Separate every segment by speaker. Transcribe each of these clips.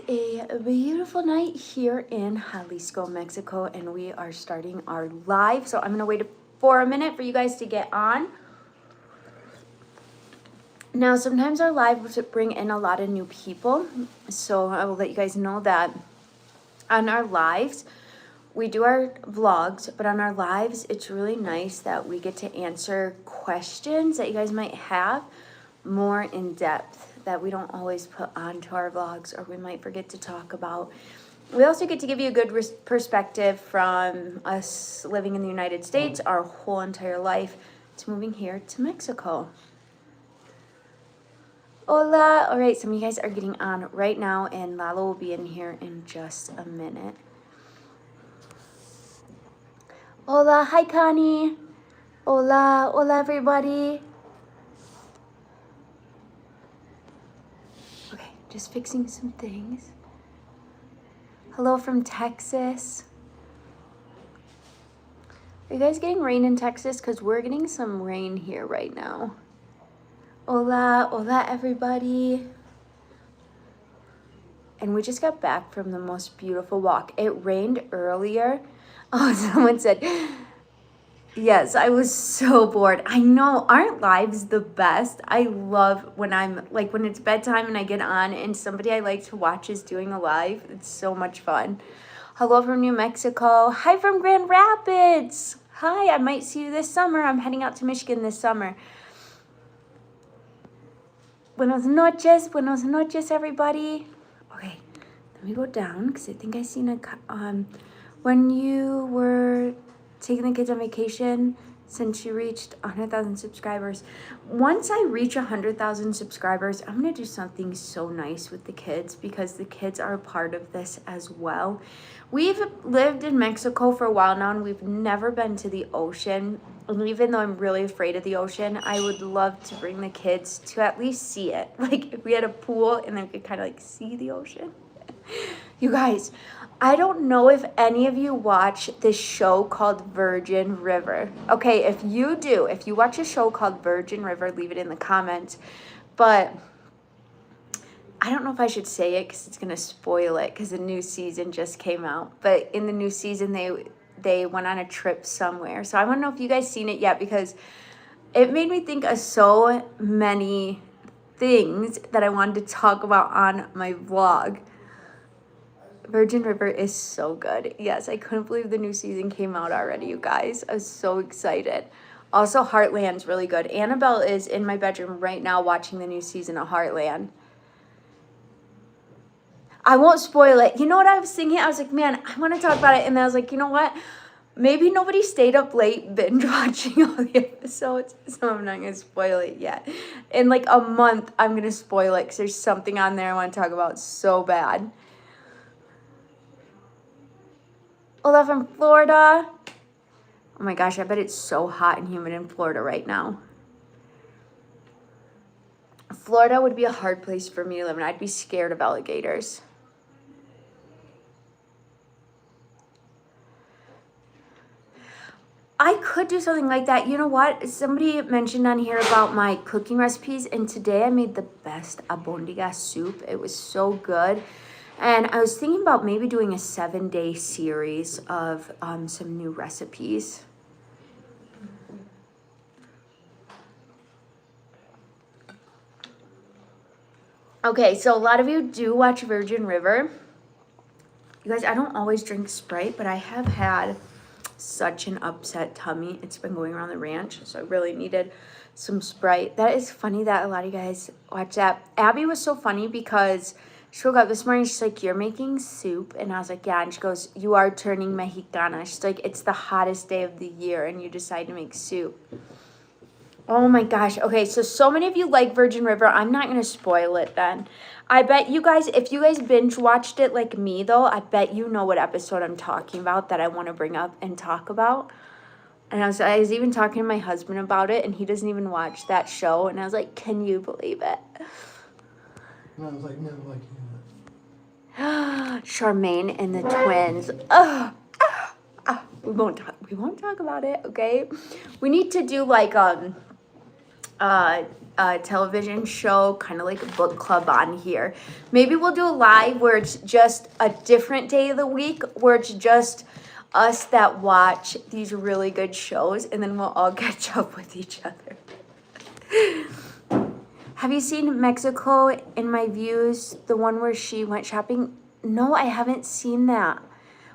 Speaker 1: a beautiful night here in Jalisco, Mexico, and we are starting our live. So I'm going to wait for a minute for you guys to get on. Now, sometimes our lives bring in a lot of new people, so I will let you guys know that on our lives, we do our vlogs, but on our lives, it's really nice that we get to answer questions that you guys might have more in depth that we don't always put onto our vlogs, or we might forget to talk about. We also get to give you a good perspective from us living in the United States our whole entire life to moving here to Mexico. Hola. All right, some of you guys are getting on right now, and Lalo will be in here in just a minute. Hola. Hi, Connie. Hola. Hola, everybody. Okay, just fixing some things. Hello from Texas. Are you guys getting rain in Texas? Because we're getting some rain here right now. Hola, hola everybody. And we just got back from the most beautiful walk. It rained earlier. Oh, someone said, yes, I was so bored. I know, aren't lives the best? I love when I'm, like when it's bedtime and I get on and somebody I like to watch is doing a live. It's so much fun. Hello from New Mexico. Hi from Grand Rapids. Hi, I might see you this summer. I'm heading out to Michigan this summer. Buenos noches, everybody. Okay, let me go down because I think I seen a, when you were taking the kids on vacation, since you reached 100,000 subscribers. Once I reach 100,000 subscribers, I'm going to do something so nice with the kids because the kids are a part of this as well. We've lived in Mexico for a while now, and we've never been to the ocean. And even though I'm really afraid of the ocean, I would love to bring the kids to at least see it. Like if we had a pool and then we could kind of like see the ocean. You guys, I don't know if any of you watch this show called Virgin River. Okay, if you do, if you watch a show called Virgin River, leave it in the comments. But I don't know if I should say it because it's going to spoil it because the new season just came out. But in the new season, they went on a trip somewhere. So I don't know if you guys seen it yet because it made me think of so many things that I wanted to talk about on my vlog. Virgin River is so good. Yes, I couldn't believe the new season came out already, you guys. I was so excited. Also, Heartland's really good. Annabelle is in my bedroom right now watching the new season of Heartland. I won't spoil it. You know what I was thinking? I was like, man, I want to talk about it. And then I was like, you know what? Maybe nobody stayed up late binge watching all the episodes, so I'm not going to spoil it yet. In like a month, I'm going to spoil it because there's something on there I want to talk about so bad. Hola from Florida. Oh my gosh, I bet it's so hot and humid in Florida right now. Florida would be a hard place for me to live in. I'd be scared of alligators. I could do something like that. You know what? Somebody mentioned on here about my cooking recipes, and today I made the best abondiga soup. It was so good. And I was thinking about maybe doing a 7-day series of some new recipes. Okay, so a lot of you do watch Virgin River. You guys, I don't always drink Sprite, but I have had such an upset tummy. It's been going around the ranch, so I really needed some Sprite. That is funny that a lot of you guys watch that. Abby was so funny because she woke up this morning, she's like, you're making soup? And I was like, yeah. And she goes, you are turning Mexicana. She's like, it's the hottest day of the year and you decide to make soup. Oh my gosh. Okay, so many of you like Virgin River. I'm not going to spoil it then. I bet you guys, if you guys binge watched it like me though, I bet you know what episode I'm talking about that I want to bring up and talk about. And I was even talking to my husband about it, and he doesn't even watch that show. And I was like, can you believe it?
Speaker 2: And I was like, no, like you.
Speaker 1: Charmaine and the twins. We won't talk about it, okay? We need to do like television show, kind of like a book club on here. Maybe we'll do a live where it's just a different day of the week, where it's just us that watch these really good shows, and then we'll all catch up with each other. Have you seen Mexico in my views, the one where she went shopping? No, I haven't seen that.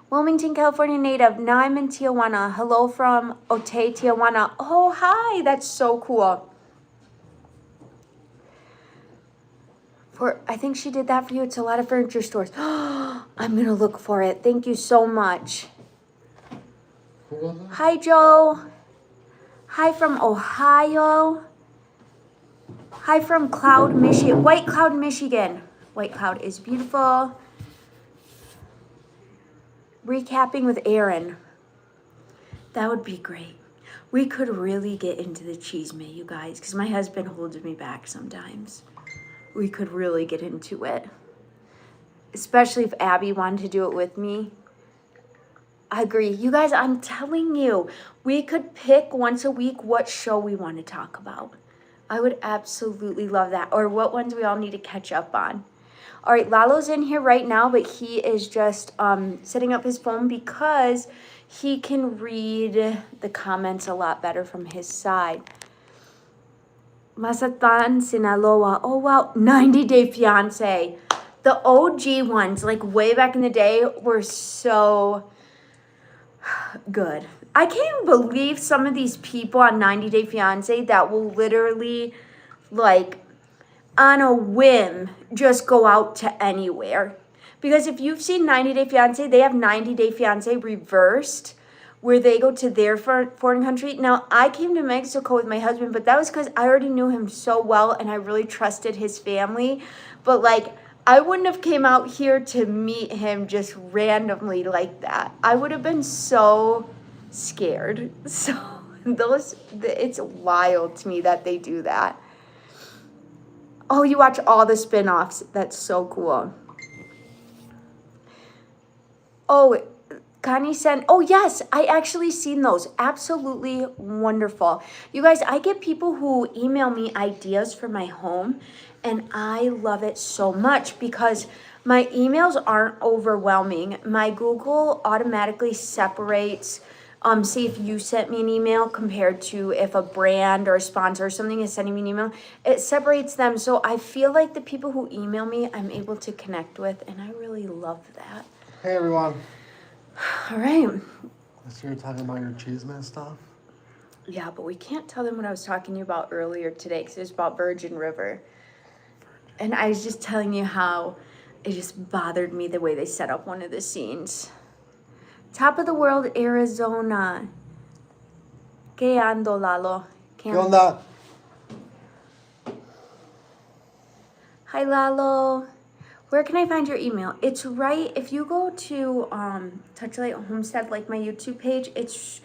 Speaker 1: Wilmington, California native. Now I'm in Tijuana. Hello from Otay, Tijuana. Oh, hi. That's so cool. I think she did that for you. It's a lot of furniture stores. I'm going to look for it. Thank you so much.
Speaker 2: Who was that?
Speaker 1: Hi, Joe. Hi from Ohio. Hi from Cloud, Michigan. White Cloud, Michigan. White Cloud is beautiful. Recapping with Aaron. That would be great. We could really get into the chisme, you guys, because my husband holds me back sometimes. We could really get into it. Especially if Abby wanted to do it with me. I agree. You guys, I'm telling you, we could pick once a week what show we want to talk about. I would absolutely love that. Or what ones we all need to catch up on. All right, Lalo's in here right now, but he is just setting up his phone because he can read the comments a lot better from his side. Mazatlan, Sinaloa. Oh, wow. 90 Day Fiancé. The OG ones, like way back in the day, were so good. I can't even believe some of these people on 90 Day Fiancé that will literally, like, on a whim, just go out to anywhere. Because if you've seen 90 Day Fiancé, they have 90 Day Fiancé reversed, where they go to their foreign country. Now, I came to Mexico with my husband, but that was because I already knew him so well and I really trusted his family. But, like, I wouldn't have came out here to meet him just randomly like that. I would have been so scared. So, it's wild to me that they do that. Oh, you watch all the spin-offs. That's so cool. Oh, Connie sent, oh yes, I actually seen those. Absolutely wonderful. You guys, I get people who email me ideas for my home, and I love it so much because my emails aren't overwhelming. My Google automatically separates, say if you sent me an email compared to if a brand or a sponsor or something is sending me an email, it separates them. So I feel like the people who email me, I'm able to connect with, and I really love that.
Speaker 2: Hey everyone.
Speaker 1: All right.
Speaker 2: So you're talking about your cheeseman stuff?
Speaker 1: Yeah, but we can't tell them what I was talking to you about earlier today because it was about Virgin River. And I was just telling you how it just bothered me the way they set up one of the scenes. Top of the world, Arizona. ¿Qué ando, Lalo?
Speaker 2: ¿Qué onda?
Speaker 1: Hi, Lalo. Where can I find your email? It's right, if you go to Touchlight Homestead, like my YouTube page, it's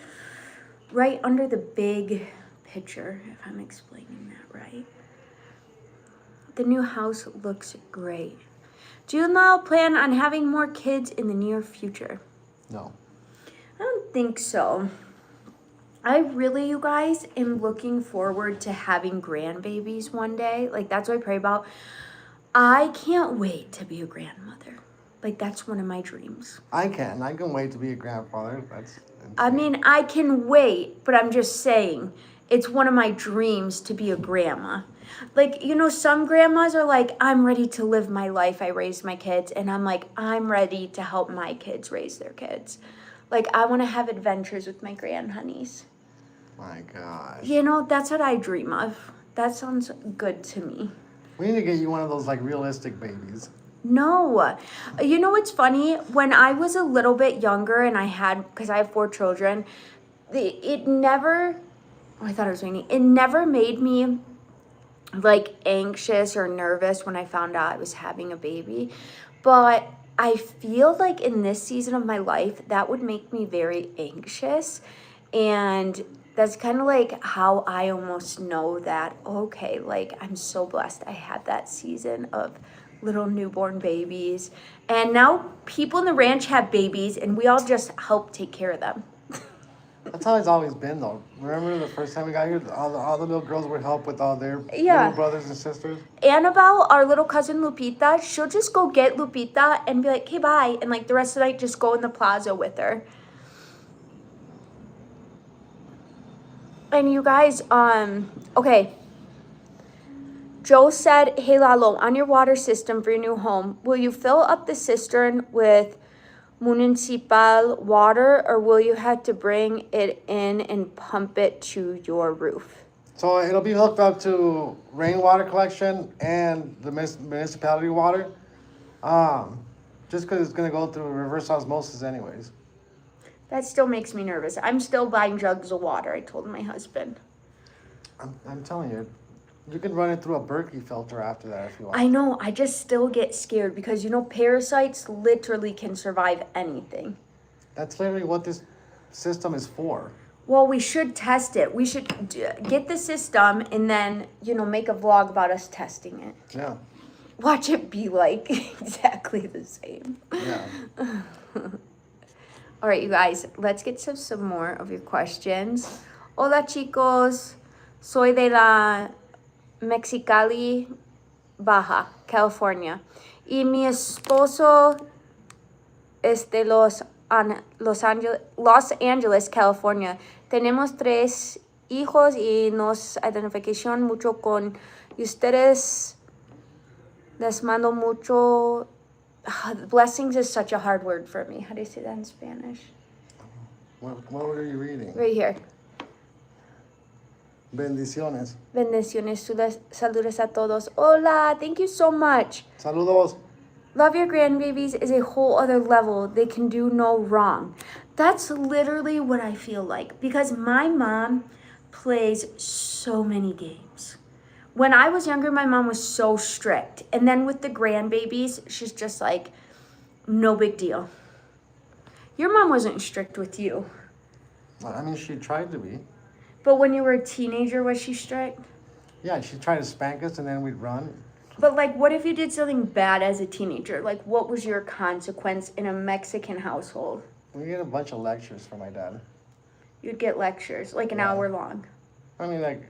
Speaker 1: right under the big picture, if I'm explaining that right. The new house looks great. Do you now plan on having more kids in the near future?
Speaker 2: No.
Speaker 1: I don't think so. I really, you guys, am looking forward to having grandbabies one day. Like, that's what I pray about. I can't wait to be a grandmother. Like, that's one of my dreams.
Speaker 2: I can wait to be a grandfather. That's insane.
Speaker 1: I mean, I can wait, but I'm just saying, it's one of my dreams to be a grandma. Like, you know, some grandmas are like, I'm ready to live my life. I raised my kids. And I'm like, I'm ready to help my kids raise their kids. Like, I want to have adventures with my grandhoneys.
Speaker 2: My gosh.
Speaker 1: You know, that's what I dream of. That sounds good to me.
Speaker 2: We need to get you one of those, like, realistic babies.
Speaker 1: No. You know what's funny? When I was a little bit younger and because I have 4 children, it never made me, like, anxious or nervous when I found out I was having a baby. But I feel like in this season of my life, that would make me very anxious. And that's kind of like how I almost know that, okay, like, I'm so blessed I had that season of little newborn babies. And now people in the ranch have babies, and we all just help take care of them.
Speaker 2: That's how it's always been, though. Remember the first time we got here, all the little girls would help with all their
Speaker 1: Yeah.
Speaker 2: little brothers and sisters.
Speaker 1: Annabelle, our little cousin Lupita, she'll just go get Lupita and be like, "Okay, bye," and like the rest of the night just go in the plaza with her. And you guys, okay. Joe said, "Hey Lalo, on your water system for your new home, will you fill up the cistern with municipal water, or will you have to bring it in and pump it to your roof?"
Speaker 2: So it'll be hooked up to rainwater collection and the municipality water. Just because it's going to go through reverse osmosis anyways.
Speaker 1: That still makes me nervous. I'm still buying jugs of water, I told my husband.
Speaker 2: I'm telling you, you can run it through a Berkey filter after that if you want.
Speaker 1: I know, I just still get scared because, you know, parasites literally can survive anything.
Speaker 2: That's literally what this system is for.
Speaker 1: Well, we should test it. We should get the system and then, you know, make a vlog about us testing it.
Speaker 2: Yeah.
Speaker 1: Watch it be like exactly the same.
Speaker 2: Yeah.
Speaker 1: All right, you guys, let's get to some more of your questions. Hola, chicos. Soy de la Mexicali, Baja, California. Y mi esposo es de Los Angeles, California. Tenemos 3 hijos y nos identificamos mucho con ustedes. Les mando mucho. Blessings is such a hard word for me. How do you say that in Spanish?
Speaker 2: What were you reading?
Speaker 1: Right here.
Speaker 2: Bendiciones.
Speaker 1: Bendiciones. Saludos a todos. Hola. Thank you so much.
Speaker 2: Saludos.
Speaker 1: Love your grandbabies is a whole other level. They can do no wrong. That's literally what I feel like because my mom plays so many games. When I was younger, my mom was so strict. And then with the grandbabies, she's just like, no big deal. Your mom wasn't strict with you.
Speaker 2: I mean, she tried to be.
Speaker 1: But when you were a teenager, was she strict?
Speaker 2: Yeah, she tried to spank us and then we'd run.
Speaker 1: But like, what if you did something bad as a teenager? Like, what was your consequence in a Mexican household?
Speaker 2: We get a bunch of lectures from my dad.
Speaker 1: You'd get lectures, like an hour long.
Speaker 2: I mean, like,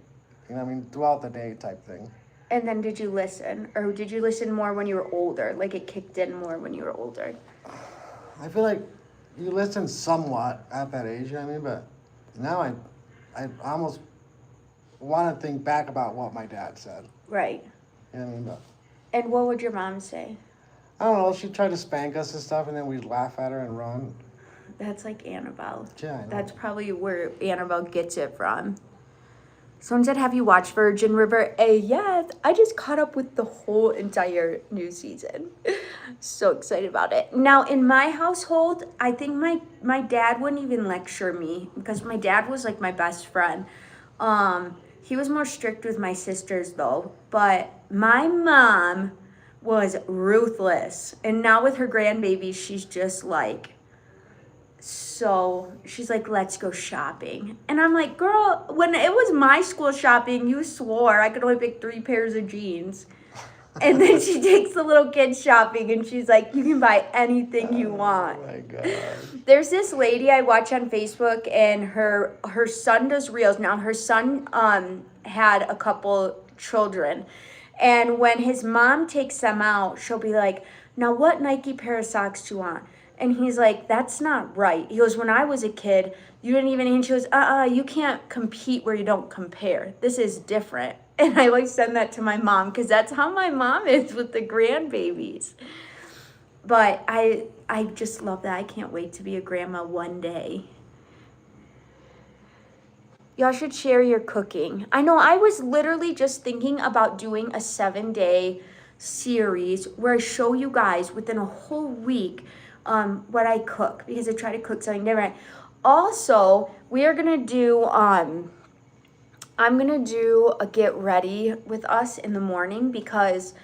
Speaker 2: you know, throughout the day type thing.
Speaker 1: And then did you listen? Or did you listen more when you were older? Like it kicked in more when you were older?
Speaker 2: I feel like you listen somewhat at that age, you know what I mean? But now I almost want to think back about what my dad said.
Speaker 1: Right.
Speaker 2: You know what I mean? But
Speaker 1: and what would your mom say?
Speaker 2: I don't know. She'd try to spank us and stuff, and then we'd laugh at her and run.
Speaker 1: That's like Annabelle.
Speaker 2: Yeah, I know.
Speaker 1: That's probably where Annabelle gets it from. Someone said, have you watched Virgin River? Yes, I just caught up with the whole entire new season. So excited about it. Now, in my household, I think my dad wouldn't even lecture me because my dad was like my best friend. He was more strict with my sisters though, but my mom was ruthless. And now with her grandbaby, she's just like, so she's like, let's go shopping. And I'm like, girl, when it was my school shopping, you swore I could only pick 3 pairs of jeans. And then she takes the little kids shopping and she's like, you can buy anything you want.
Speaker 2: Oh my God.
Speaker 1: There's this lady I watch on Facebook and her son does reels. Now her son had a couple children. And when his mom takes them out, she'll be like, now what Nike pair of socks do you want? And he's like, that's not right. He goes, when I was a kid, you didn't even, and she goes, you can't compete where you don't compare. This is different. And I like send that to my mom because that's how my mom is with the grandbabies. But I just love that. I can't wait to be a grandma one day. Y'all should share your cooking. I know I was literally just thinking about doing a 7-day series where I show you guys within a whole week what I cook because I try to cook something different. Also, we are gonna do I'm gonna do a get ready with us in the morning because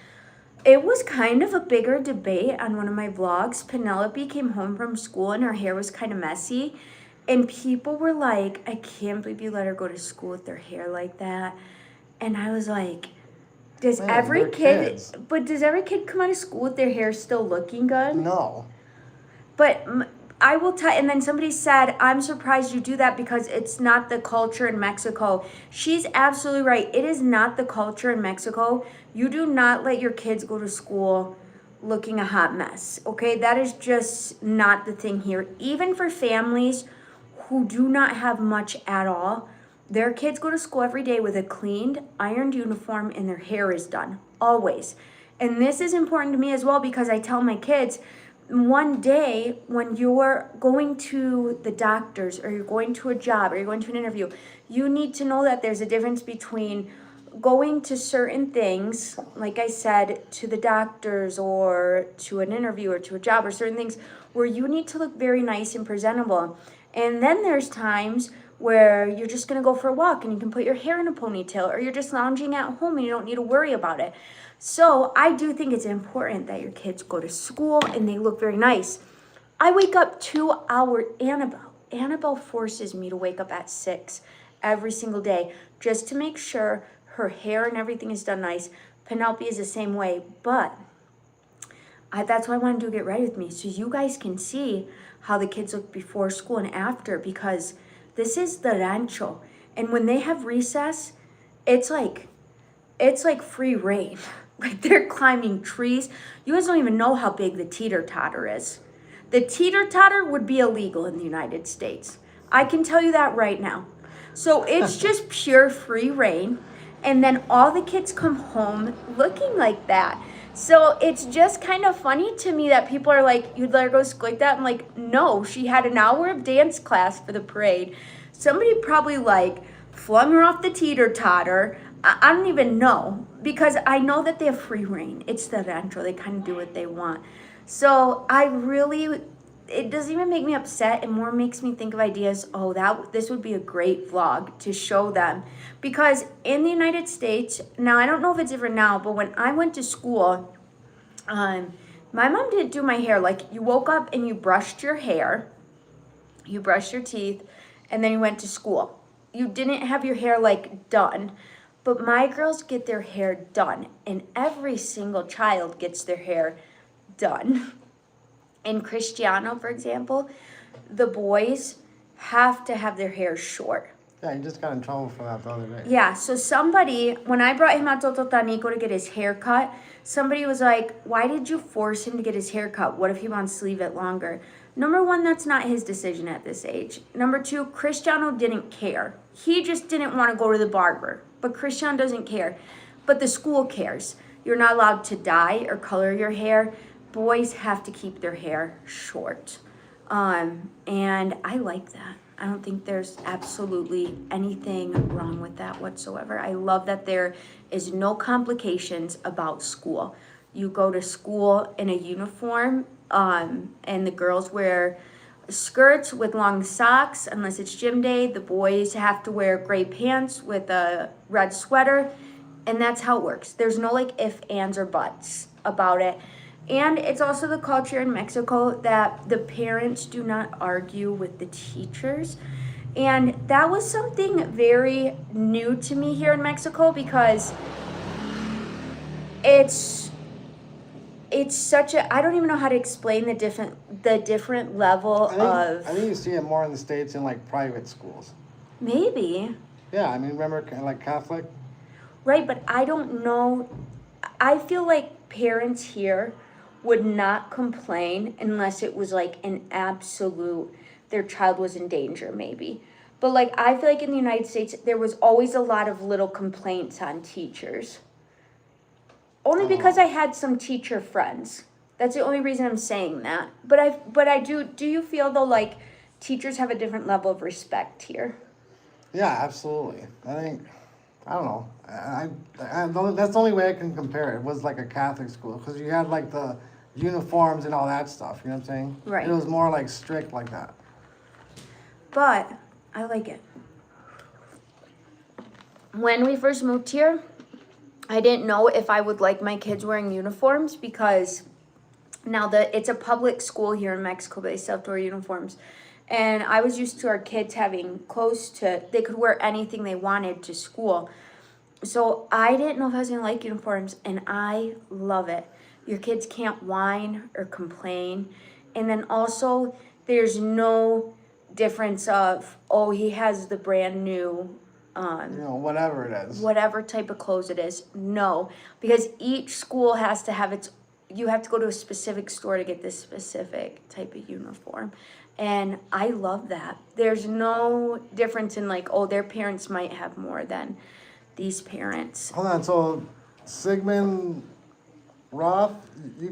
Speaker 1: it was kind of a bigger debate on one of my vlogs. Penelope came home from school and her hair was kind of messy, and people were like, I can't believe you let her go to school with her hair like that. And I was like, does every kid come out of school with their hair still looking good?
Speaker 2: No.
Speaker 1: But I will tell, and then somebody said, I'm surprised you do that because it's not the culture in Mexico. She's absolutely right. It is not the culture in Mexico. You do not let your kids go to school looking a hot mess, okay? That is just not the thing here. Even for families who do not have much at all, their kids go to school every day with a cleaned, ironed uniform and their hair is done, always. And this is important to me as well because I tell my kids, one day when you're going to the doctors or you're going to a job or you're going to an interview, you need to know that there's a difference between going to certain things, like I said, to the doctors or to an interview or to a job or certain things where you need to look very nice and presentable. And then there's times where you're just gonna go for a walk and you can put your hair in a ponytail or you're just lounging at home and you don't need to worry about it. So I do think it's important that your kids go to school and they look very nice. I wake up 2 hours, Annabelle forces me to wake up at 6 every single day just to make sure her hair and everything is done nice. Penelope is the same way, but that's what I want to do, get ready with me, so you guys can see how the kids look before school and after, because this is the Rancho. And when they have recess, it's like free reign. Like they're climbing trees. You guys don't even know how big the teeter-totter is. The teeter-totter would be illegal in the United States. I can tell you that right now. So it's just pure free reign. And then all the kids come home looking like that. So it's just kind of funny to me that people are like, you'd let her go to school like that? I'm like, no, she had an hour of dance class for the parade. Somebody probably like flung her off the teeter-totter. I don't even know, because I know that they have free reign. It's the Rancho. They kind of do what they want. So it doesn't even make me upset. It more makes me think of ideas. Oh, this would be a great vlog to show them. Because in the United States, now I don't know if it's different now, but when I went to school, my mom didn't do my hair. Like, you woke up and you brushed your hair, you brushed your teeth, and then you went to school. You didn't have your hair like done. But my girls get their hair done, and every single child gets their hair done. In Cristiano, for example, the boys have to have their hair short.
Speaker 2: Yeah, you just got in trouble for that the other day.
Speaker 1: Yeah, so when I brought him out to Totanico to get his hair cut, somebody was like, why did you force him to get his hair cut? What if he wants to leave it longer? Number one, that's not his decision at this age. Number two, Cristiano didn't care. He just didn't want to go to the barber. But Cristiano doesn't care. But the school cares. You're not allowed to dye or color your hair. Boys have to keep their hair short. And I like that. I don't think there's absolutely anything wrong with that whatsoever. I love that there is no complications about school. You go to school in a uniform, and the girls wear skirts with long socks unless it's gym day. The boys have to wear gray pants with a red sweater, and that's how it works. There's no like ifs, ands, or buts about it. And it's also the culture in Mexico that the parents do not argue with the teachers. And that was something very new to me here in Mexico, because it's such a, I don't even know how to explain the different level of.
Speaker 2: I think you see it more in the States in like private schools.
Speaker 1: Maybe.
Speaker 2: Yeah, I mean, remember like Catholic?
Speaker 1: Right, but I don't know. I feel like parents here would not complain unless it was like an absolute, their child was in danger maybe. But like, I feel like in the United States, there was always a lot of little complaints on teachers. Only because I had some teacher friends. That's the only reason I'm saying that. But I do you feel though like teachers have a different level of respect here?
Speaker 2: Yeah, absolutely. I don't know. That's the only way I can compare it. It was like a Catholic school, because you had like the uniforms and all that stuff, you know what I'm saying?
Speaker 1: Right.
Speaker 2: It was more like strict like that.
Speaker 1: But I like it. When we first moved here, I didn't know if I would like my kids wearing uniforms, because now it's a public school here in Mexico, but they still have to wear uniforms. And I was used to our kids having they could wear anything they wanted to school. So I didn't know if I was gonna like uniforms, and I love it. Your kids can't whine or complain. And then also, There's no difference of, oh, he has the brand new,
Speaker 2: whatever it is.
Speaker 1: whatever type of clothes it is. No, because each school has to have its, you have to go to a specific store to get this specific type of uniform. And I love that. There's no difference in like, oh, their parents might have more than these parents.
Speaker 2: Hold on, so Sigmund Roth, he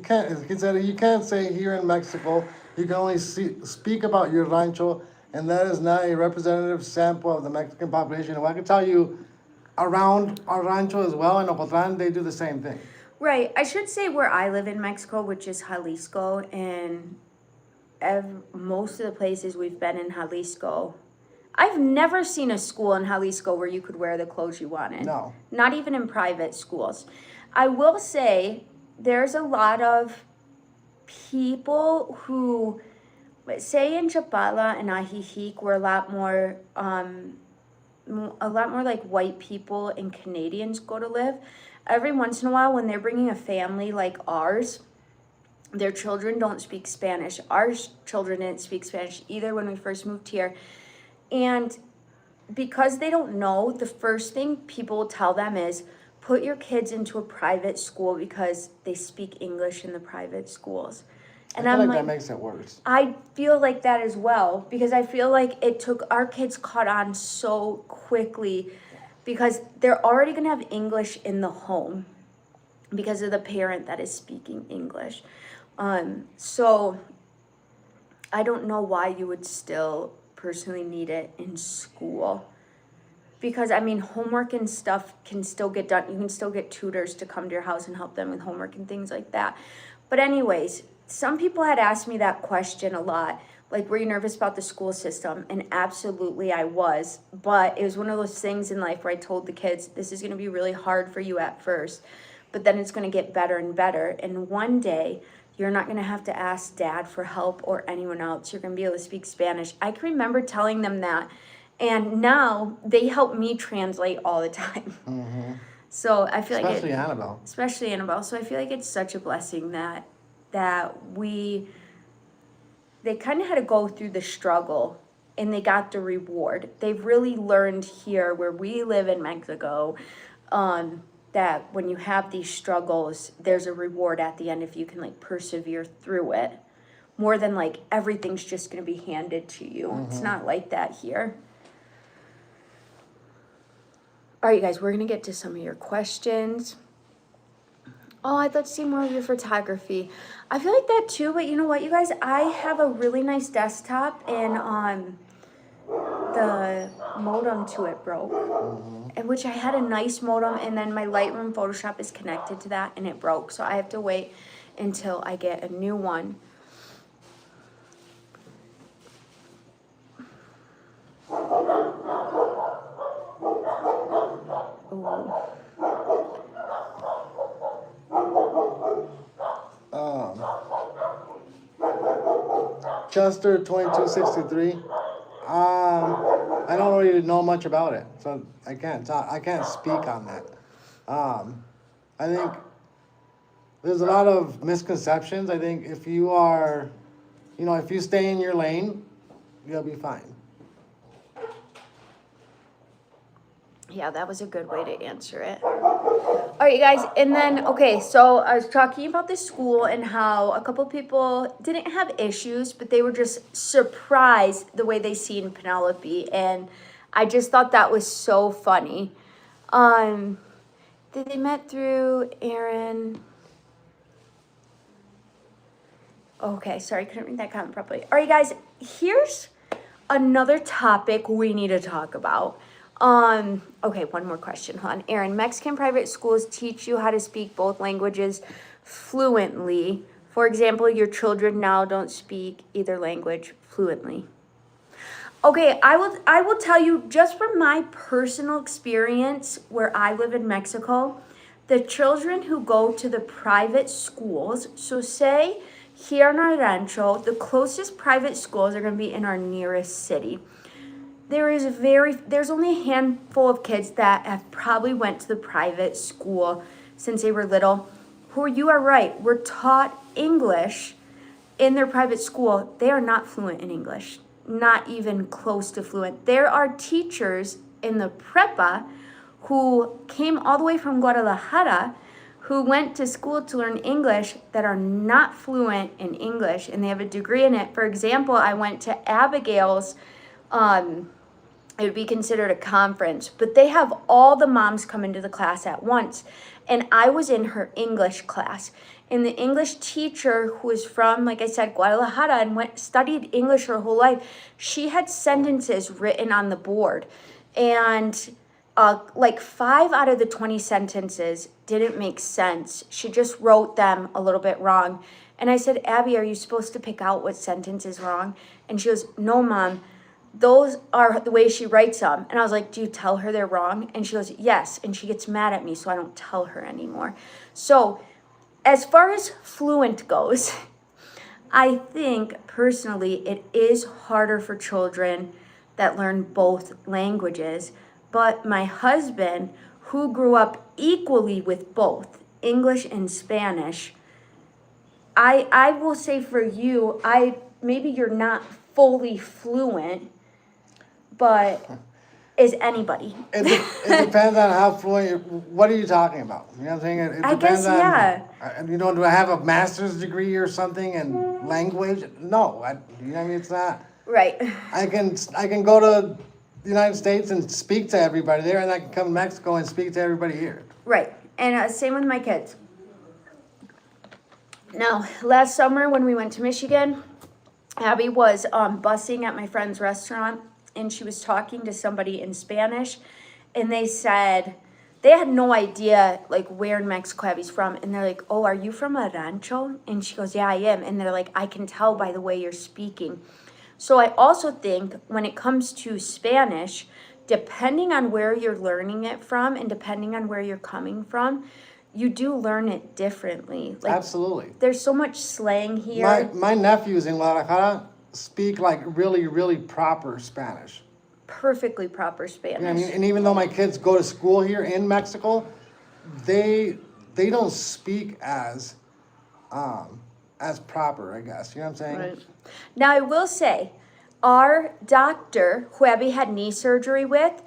Speaker 2: said you can't say here in Mexico, you can only speak about your rancho, and that is not a representative sample of the Mexican population. Well, I can tell you, around our rancho as well, in Ocotlan, they do the same thing.
Speaker 1: Right. I should say where I live in Mexico, which is Jalisco, and most of the places we've been in Jalisco, I've never seen a school in Jalisco where you could wear the clothes you wanted.
Speaker 2: No.
Speaker 1: Not even in private schools. I will say there's a lot of people who, say in Chapala and Ajijic, were a lot more like white people and Canadians go to live. Every once in a while when they're bringing a family like ours, their children don't speak Spanish. Our children didn't speak Spanish either when we first moved here. And because they don't know, the first thing people will tell them is, put your kids into a private school because they speak English in the private schools. And
Speaker 2: I feel like that makes it worse.
Speaker 1: I feel like that as well, because I feel like it took, our kids caught on so quickly because they're already going to have English in the home because of the parent that is speaking English. So I don't know why you would still personally need it in school, because I mean homework and stuff can still get done. You can still get tutors to come to your house and help them with homework and things like that. But anyways, some people had asked me that question a lot, like, were you nervous about the school system? And absolutely I was, but it was one of those things in life where I told the kids, this is going to be really hard for you at first, but then it's going to get better and better, and one day you're not going to have to ask dad for help or anyone else. You're going to be able to speak Spanish. I can remember telling them that, and now they help me translate all the time.
Speaker 2: Mm-hmm.
Speaker 1: So I feel
Speaker 2: especially Annabelle.
Speaker 1: Especially Annabelle. So I feel like it's such a blessing that they kind of had to go through the struggle and they got the reward. They've really learned here where we live in Mexico, that when you have these struggles, there's a reward at the end if you can like persevere through it, more than like everything's just going to be handed to you. Mm-hmm. It's not like that here. All right, guys, we're going to get to some of your questions. Oh, I'd love to see more of your photography. I feel like that too, but you know what, you guys? I have a really nice desktop, and the modem to it broke. Mm-hmm. And which I had a nice modem, and then my Lightroom Photoshop is connected to that, and it broke. So I have to wait until I get a new one.
Speaker 2: Chester 2263. I don't really know much about it, so I can't speak on that. I think there's a lot of misconceptions. I think if you are, if you stay in your lane, you'll be fine.
Speaker 1: Yeah, that was a good way to answer it. All right, you guys, and then, okay, so I was talking about this school and how a couple people didn't have issues, but they were just surprised the way they seen Penelope, and I just thought that was so funny. They met through Aaron. Okay, sorry, couldn't read that comment properly. All right, guys, here's another topic we need to talk about. Okay, one more question. Hold on. Aaron, Mexican private schools teach you how to speak both languages fluently. For example, your children now don't speak either language fluently. Okay, I will tell you just from my personal experience where I live in Mexico, the children who go to the private schools, so say here in our Rancho, the closest private schools are going to be in our nearest city. There's only a handful of kids that have probably went to the private school since they were little, who, you are right, were taught English in their private school, they are not fluent in English, not even close to fluent. There are teachers in the prepa who came all the way from Guadalajara, who went to school to learn English, that are not fluent in English, and they have a degree in it. For example, I went to Abigail's, it would be considered a conference, but they have all the moms come into the class at once. And I was in her English class. And the English teacher, who was from, like I said, Guadalajara, and studied English her whole life, she had sentences written on the board. And like 5 out of the 20 sentences didn't make sense. She just wrote them a little bit wrong. And I said, Abby, are you supposed to pick out what sentence is wrong? And she goes, no, Mom. Those are the way she writes them. And I was like, do you tell her they're wrong? And she goes, yes. And she gets mad at me, so I don't tell her anymore. So as far as fluent goes, I think personally it is harder for children that learn both languages. But my husband, who grew up equally with both English and Spanish, I will say for you, maybe you're not fully fluent, but is anybody?
Speaker 2: It depends on how fluent. What are you talking about? You know what I'm saying? It
Speaker 1: I
Speaker 2: depends
Speaker 1: guess,
Speaker 2: on,
Speaker 1: yeah.
Speaker 2: You know, do I have a master's degree or something in language? No, you know what I mean. It's not.
Speaker 1: Right.
Speaker 2: I can go to the United States and speak to everybody there, and I can come to Mexico and speak to everybody here.
Speaker 1: Right. And same with my kids. Now, last summer when we went to Michigan, Abby was busing at my friend's restaurant, and she was talking to somebody in Spanish, and they said they had no idea like where in Mexico Abby's from, and they're like, oh, are you from a rancho? And she goes, yeah, I am. And they're like, I can tell by the way you're speaking. So I also think when it comes to Spanish, depending on where you're learning it from and depending on where you're coming from, you do learn it differently. Like,
Speaker 2: absolutely.
Speaker 1: There's so much slang here.
Speaker 2: My nephews in Guadalajara speak like really, really proper Spanish.
Speaker 1: Perfectly proper Spanish.
Speaker 2: You know what I mean? And even though my kids go to school here in Mexico, they don't speak as proper, I guess. You know what I'm saying?
Speaker 1: Right. Now I will say, our doctor, who Abby had knee surgery with,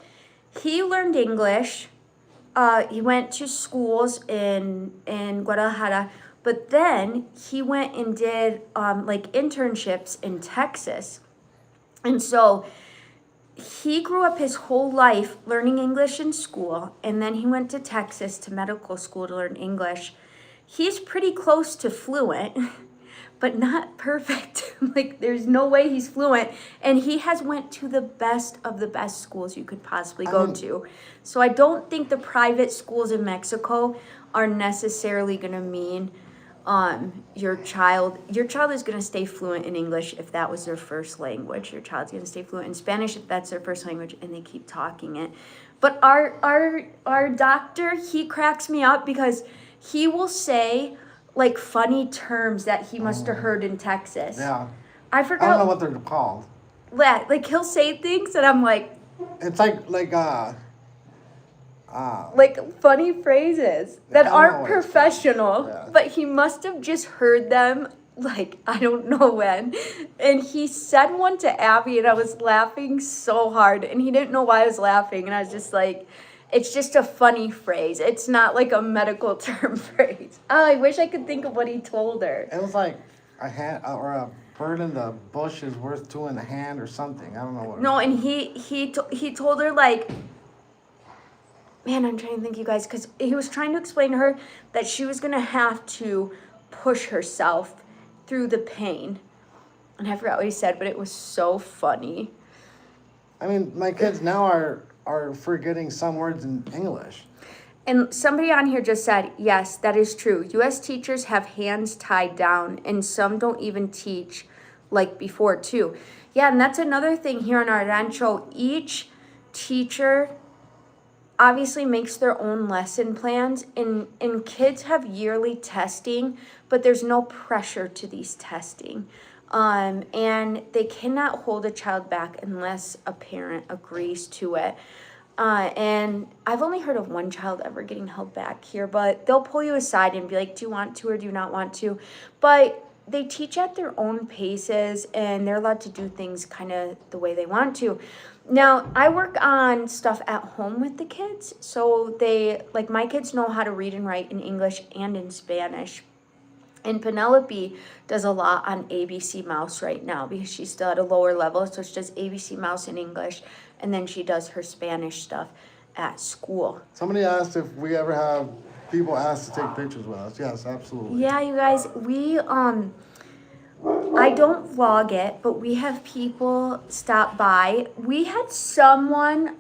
Speaker 1: he learned English. He went to schools in Guadalajara, but then he went and did like internships in Texas. And so he grew up his whole life learning English in school, and then he went to Texas to medical school to learn English. He's pretty close to fluent, but not perfect. Like, there's no way he's fluent. And he has went to the best of the best schools you could possibly go to. So I don't think the private schools in Mexico are necessarily going to mean your child is going to stay fluent in English if that was their first language. Your child's going to stay fluent in Spanish if that's their first language and they keep talking it. But our doctor, he cracks me up because he will say like funny terms that he must have heard in Texas.
Speaker 2: Yeah.
Speaker 1: I forgot.
Speaker 2: I don't know what they're called.
Speaker 1: Like he'll say things and I'm like.
Speaker 2: It's like
Speaker 1: funny phrases that aren't professional,
Speaker 2: yeah.
Speaker 1: But he must have just heard them, like, I don't know when. And he said one to Abby, and I was laughing so hard, and he didn't know why I was laughing, and I was just like, it's just a funny phrase. It's not like a medical term phrase. Oh, I wish I could think of what he told her.
Speaker 2: It was like a bird in the bush is worth two in the hand or something. I don't know what.
Speaker 1: No, and he told her, like, man, I'm trying to think, you guys, because he was trying to explain to her that she was going to have to push herself through the pain. And I forgot what he said, but it was so funny.
Speaker 2: I mean, my kids now are forgetting some words in English.
Speaker 1: And somebody on here just said, yes, that is true. U.S. teachers have hands tied down, and some don't even teach like before, too. Yeah, and that's another thing here in our rancho. Each teacher obviously makes their own lesson plans, and kids have yearly testing, but there's no pressure to these testing. And they cannot hold a child back unless a parent agrees to it. And I've only heard of one child ever getting held back here, but they'll pull you aside and be like, do you want to or do you not want to? But they teach at their own paces, and they're allowed to do things kind of the way they want to. Now, I work on stuff at home with the kids, so like my kids know how to read and write in English and in Spanish. And Penelope does a lot on ABC Mouse right now because she's still at a lower level, so she does ABC Mouse in English, and then she does her Spanish stuff at school.
Speaker 2: Somebody asked if we ever have people ask to take pictures with us. Yes, absolutely.
Speaker 1: Yeah, you guys, I don't vlog it, but we have people stop by. We had someone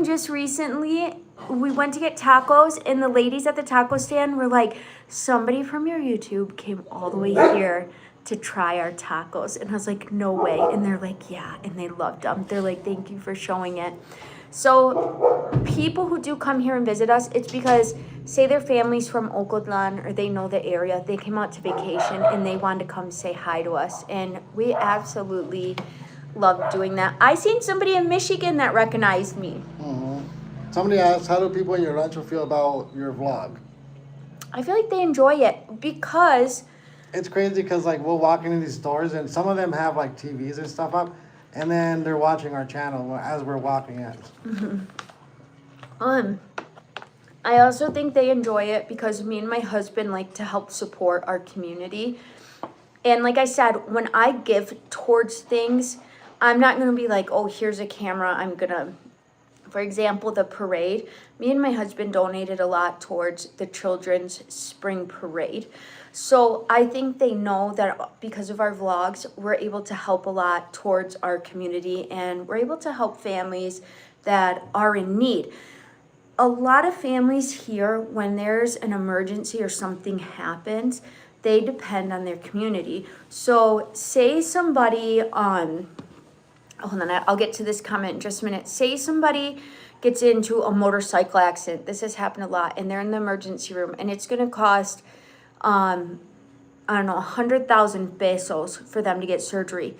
Speaker 1: just recently. We went to get tacos, and the ladies at the taco stand were like, somebody from your YouTube came all the way here to try our tacos. And I was like, no way. And they're like, yeah, and they loved them. They're like, thank you for showing it. So people who do come here and visit us, it's because, say their family's from Ocotlán or they know the area, they came out to vacation and they wanted to come say hi to us. And we absolutely love doing that. I seen somebody in Michigan that recognized me.
Speaker 2: Mm-hmm. Somebody asked, how do people in your rancho feel about your vlog?
Speaker 1: I feel like they enjoy it because...
Speaker 2: It's crazy because, like, we'll walk into these stores and some of them have, like, TVs and stuff up. And then they're watching our channel as we're walking in.
Speaker 1: Mm-hmm. I also think they enjoy it because me and my husband like to help support our community. And like I said, when I give towards things, I'm not going to be like, oh, here's a camera. I'm going to, for example, the parade. Me and my husband donated a lot towards the children's spring parade. So I think they know that because of our vlogs, we're able to help a lot towards our community, and we're able to help families that are in need. A lot of families here, when there's an emergency or something happens, they depend on their community. So say somebody, hold on, I'll get to this comment in just a minute. Say somebody gets into a motorcycle accident. This has happened a lot, and they're in the emergency room, and it's going to cost... I don't know, 100,000 pesos for them to get surgery.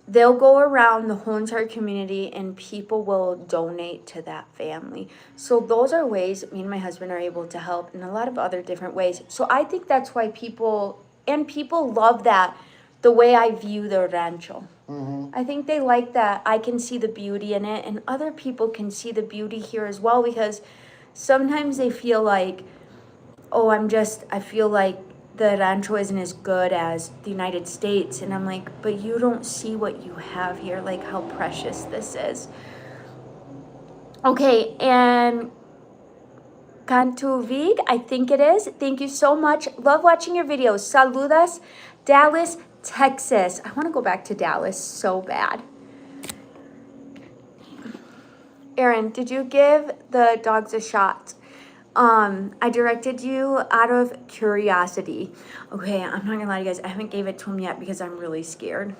Speaker 1: They'll go around the whole entire community and people will donate to that family. So those are ways me and my husband are able to help in a lot of other different ways. So I think that's why people love that, the way I view the rancho. Mm-hmm. I think they like that I can see the beauty in it, and other people can see the beauty here as well, because sometimes they feel like, oh, I feel like the rancho isn't as good as the United States. And I'm like, but you don't see what you have here, like how precious this is. Okay, and Cantuvig, I think it is. Thank you so much. Love watching your videos. Saludas, Dallas, Texas. I want to go back to Dallas so bad. Aaron, did you give the dogs a shot? I directed you out of curiosity. Okay, I'm not gonna lie to you guys, I haven't gave it to him yet because I'm really scared.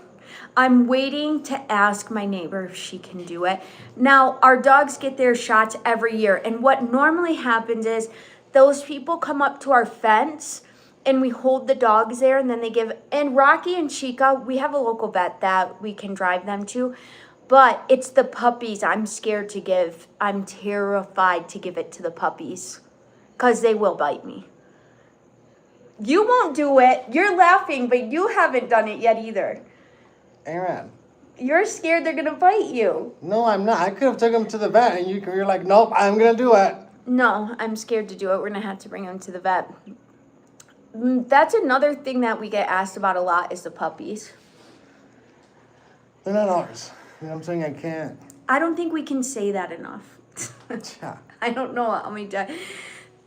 Speaker 1: I'm waiting to ask my neighbor if she can do it. Now, our dogs get their shots every year, and what normally happens is those people come up to our fence and we hold the dogs there, and then they give, and Rocky and Chica, we have a local vet that we can drive them to, but it's the puppies I'm scared to give. I'm terrified to give it to the puppies. Because they will bite me. You won't do it. You're laughing, but you haven't done it yet either.
Speaker 2: Aaron.
Speaker 1: You're scared they're going to bite you.
Speaker 2: No, I'm not. I could have taken them to the vet, and you're like, nope, I'm going to do it.
Speaker 1: No, I'm scared to do it. We're going to have to bring them to the vet. That's another thing that we get asked about a lot is the puppies.
Speaker 2: They're not ours. You know what I'm saying? I can't.
Speaker 1: I don't think we can say that enough.
Speaker 2: Yeah.
Speaker 1: I don't know how many times.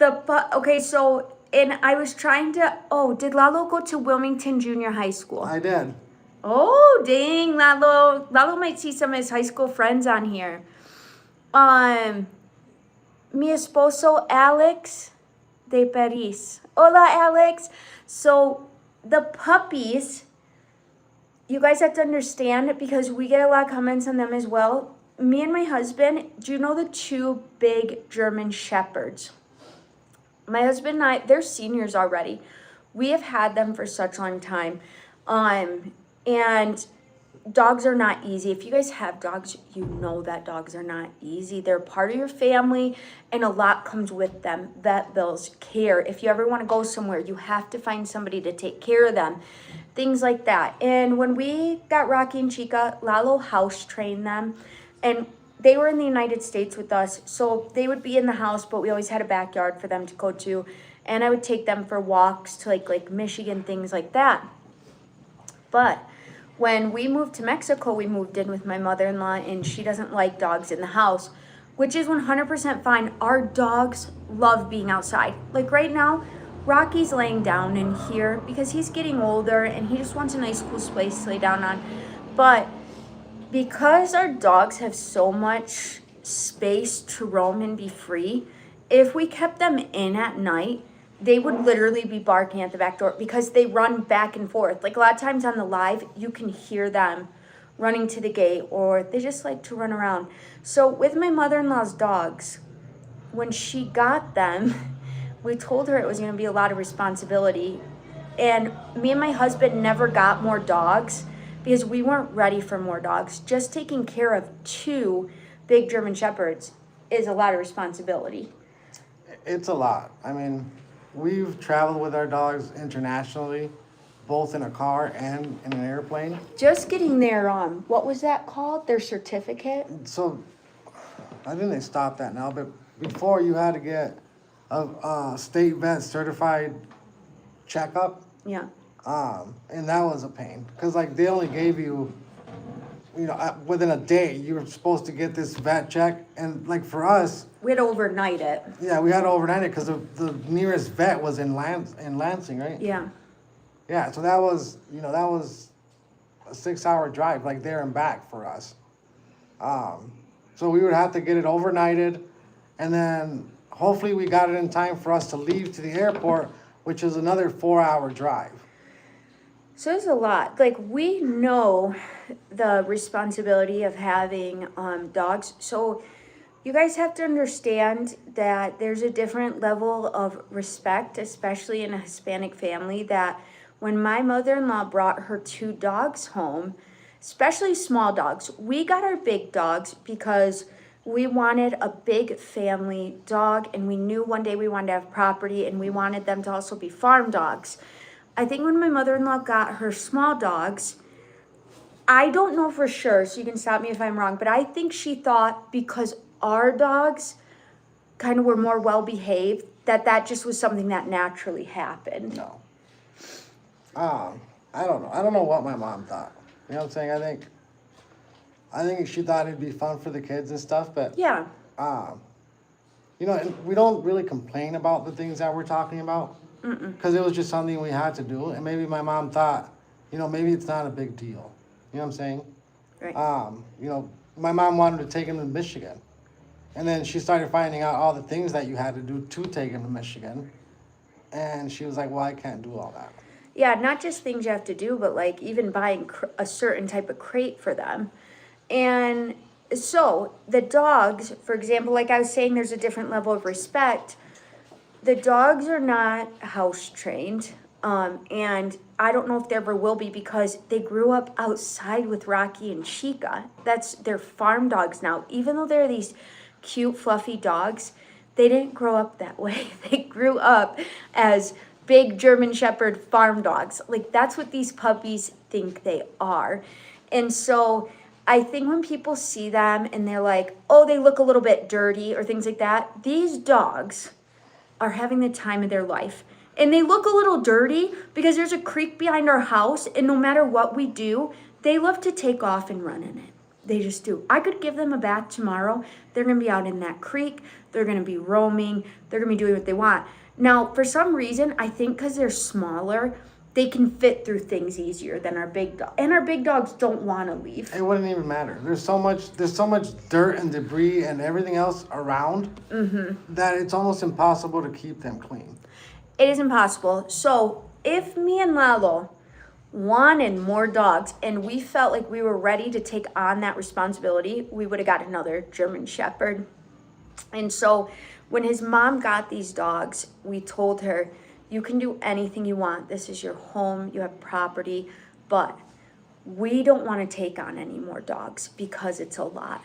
Speaker 1: Okay, so, and I was trying to, did Lalo go to Wilmington Junior High School?
Speaker 2: I did.
Speaker 1: Oh, dang, Lalo. Lalo might see some of his high school friends on here. Mi esposo, Alex de Paris. Hola, Alex. So, the puppies, you guys have to understand, because we get a lot of comments on them as well. Me and my husband, do you know the two big German Shepherds? My husband and I, they're seniors already. We have had them for such a long time. And dogs are not easy. If you guys have dogs, you know that dogs are not easy. They're part of your family, and a lot comes with them. Vet bills, care. If you ever want to go somewhere, you have to find somebody to take care of them. Things like that. And when we got Rocky and Chica, Lalo house trained them, and they were in the United States with us, so they would be in the house, but we always had a backyard for them to go to, and I would take them for walks to like Michigan, things like that. But when we moved to Mexico, we moved in with my mother-in-law, and she doesn't like dogs in the house, which is 100% fine. Our dogs love being outside. Like right now, Rocky's laying down in here because he's getting older and he just wants a nice cool space to lay down on. But because our dogs have so much space to roam and be free, if we kept them in at night, they would literally be barking at the back door because they run back and forth. Like a lot of times on the live, you can hear them running to the gate, or they just like to run around. So with my mother-in-law's dogs, when she got them, we told her it was going to be a lot of responsibility. And me and my husband never got more dogs because we weren't ready for more dogs. Just taking care of 2 big German Shepherds is a lot of responsibility.
Speaker 2: It's a lot. I mean, we've traveled with our dogs internationally, both in a car and in an airplane.
Speaker 1: Just getting their, what was that called? Their certificate?
Speaker 2: So, I think they stopped that now, but before you had to get a state vet certified checkup.
Speaker 1: Yeah.
Speaker 2: And that was a pain, because like they only gave you, within a day, you were supposed to get this vet check, and like for us,
Speaker 1: We had to overnight it.
Speaker 2: yeah, we had to overnight it because the nearest vet was in Lansing, right?
Speaker 1: Yeah.
Speaker 2: Yeah, so that was a 6-hour drive, like there and back for us. So we would have to get it overnighted, and then hopefully we got it in time for us to leave to the airport, which is another 4-hour drive.
Speaker 1: So there's a lot. Like, we know the responsibility of having dogs. So you guys have to understand that there's a different level of respect, especially in a Hispanic family, that when my mother-in-law brought her 2 dogs home, especially small dogs, we got our big dogs because we wanted a big family dog, and we knew one day we wanted to have property, and we wanted them to also be farm dogs. I think when my mother-in-law got her small dogs, I don't know for sure, so you can stop me if I'm wrong, but I think she thought because our dogs kind of were more well-behaved, that just was something that naturally happened.
Speaker 2: No. I don't know. I don't know what my mom thought. You know what I'm saying? I think she thought it'd be fun for the kids and stuff, but
Speaker 1: Yeah.
Speaker 2: and we don't really complain about the things that we're talking about, because it was just something we had to do, and maybe my mom thought, maybe it's not a big deal. You know what I'm saying?
Speaker 1: Right.
Speaker 2: My mom wanted to take him to Michigan, and then she started finding out all the things that you had to do to take him to Michigan, and she was like, well, I can't do all that.
Speaker 1: Yeah, not just things you have to do, but like even buying a certain type of crate for them. And so the dogs, for example, like I was saying, there's a different level of respect. The dogs are not house trained. And I don't know if they ever will be, because they grew up outside with Rocky and Chica. They're farm dogs now. Even though they're these cute, fluffy dogs, they didn't grow up that way. They grew up as big German Shepherd farm dogs. Like, that's what these puppies think they are. And so I think when people see them and they're like, oh, they look a little bit dirty or things like that, these dogs are having the time of their life. And they look a little dirty because there's a creek behind our house, and no matter what we do, they love to take off and run in it. They just do. I could give them a bath tomorrow. They're going to be out in that creek. They're going to be roaming. They're going to be doing what they want. Now, for some reason, I think because they're smaller, they can fit through things easier than our big dog. And our big dogs don't want to leave.
Speaker 2: It wouldn't even matter. There's so much dirt and debris and everything else around that it's almost impossible to keep them clean.
Speaker 1: It is impossible. So if me and Lalo wanted more dogs and we felt like we were ready to take on that responsibility, we would have got another German Shepherd. And so when his mom got these dogs, we told her, you can do anything you want. This is your home. You have property. But we don't want to take on any more dogs because it's a lot.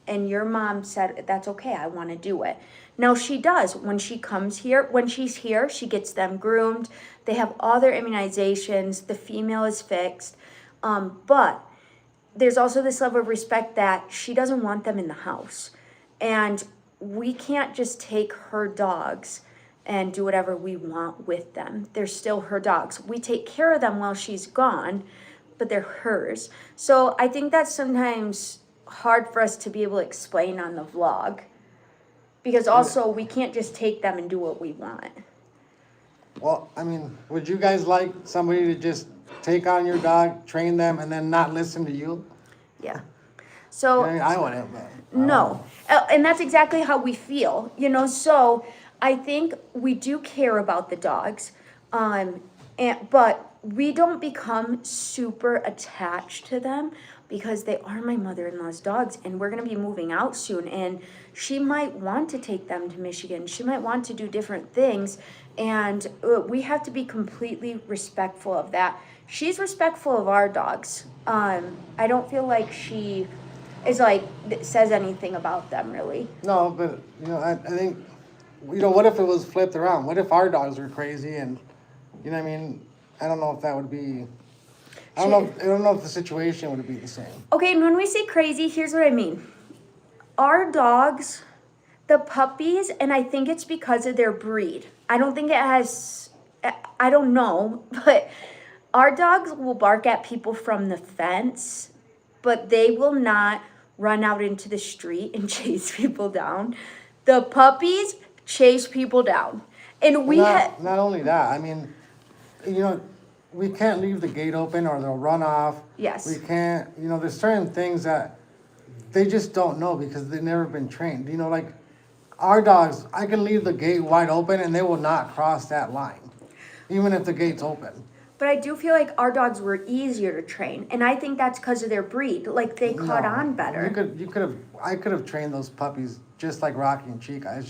Speaker 1: And your mom said, that's okay, I want to do it. Now she does. When she's here, she gets them groomed. They have all their immunizations. The female is fixed. But there's also this level of respect that she doesn't want them in the house. And we can't just take her dogs and do whatever we want with them. They're still her dogs. We take care of them while she's gone, but they're hers. So I think that's sometimes hard for us to be able to explain on the vlog, because also we can't just take them and do what we want.
Speaker 2: Well, I mean, would you guys like somebody to just take on your dog, train them, and then not listen to you?
Speaker 1: Yeah. So
Speaker 2: I mean, I wouldn't. But
Speaker 1: no, and that's exactly how we feel, you know. So I think we do care about the dogs, but we don't become super attached to them because they are my mother-in-law's dogs, and we're gonna be moving out soon, and she might want to take them to Michigan. She might want to do different things, and we have to be completely respectful of that. She's respectful of our dogs. I don't feel like she is like says anything about them really.
Speaker 2: no, but I think, what if it was flipped around? What if our dogs were crazy and, what I mean? I don't know if that would be. I don't know if the situation would be the same.
Speaker 1: Okay, and when we say crazy, here's what I mean. Our dogs, the puppies, and I think it's because of their breed. I don't think it has, I don't know, but our dogs will bark at people from the fence, but they will not run out into the street and chase people down. The puppies chase people down. And
Speaker 2: not only that, I mean, we can't leave the gate open or they'll run off.
Speaker 1: Yes.
Speaker 2: We can't, there's certain things that they just don't know because they've never been trained. Like our dogs, I can leave the gate wide open and they will not cross that line, even if the gate's open.
Speaker 1: But I do feel like our dogs were easier to train, and I think that's because of their breed. Like they caught on better.
Speaker 2: I could have trained those puppies just like Rocky and Chica.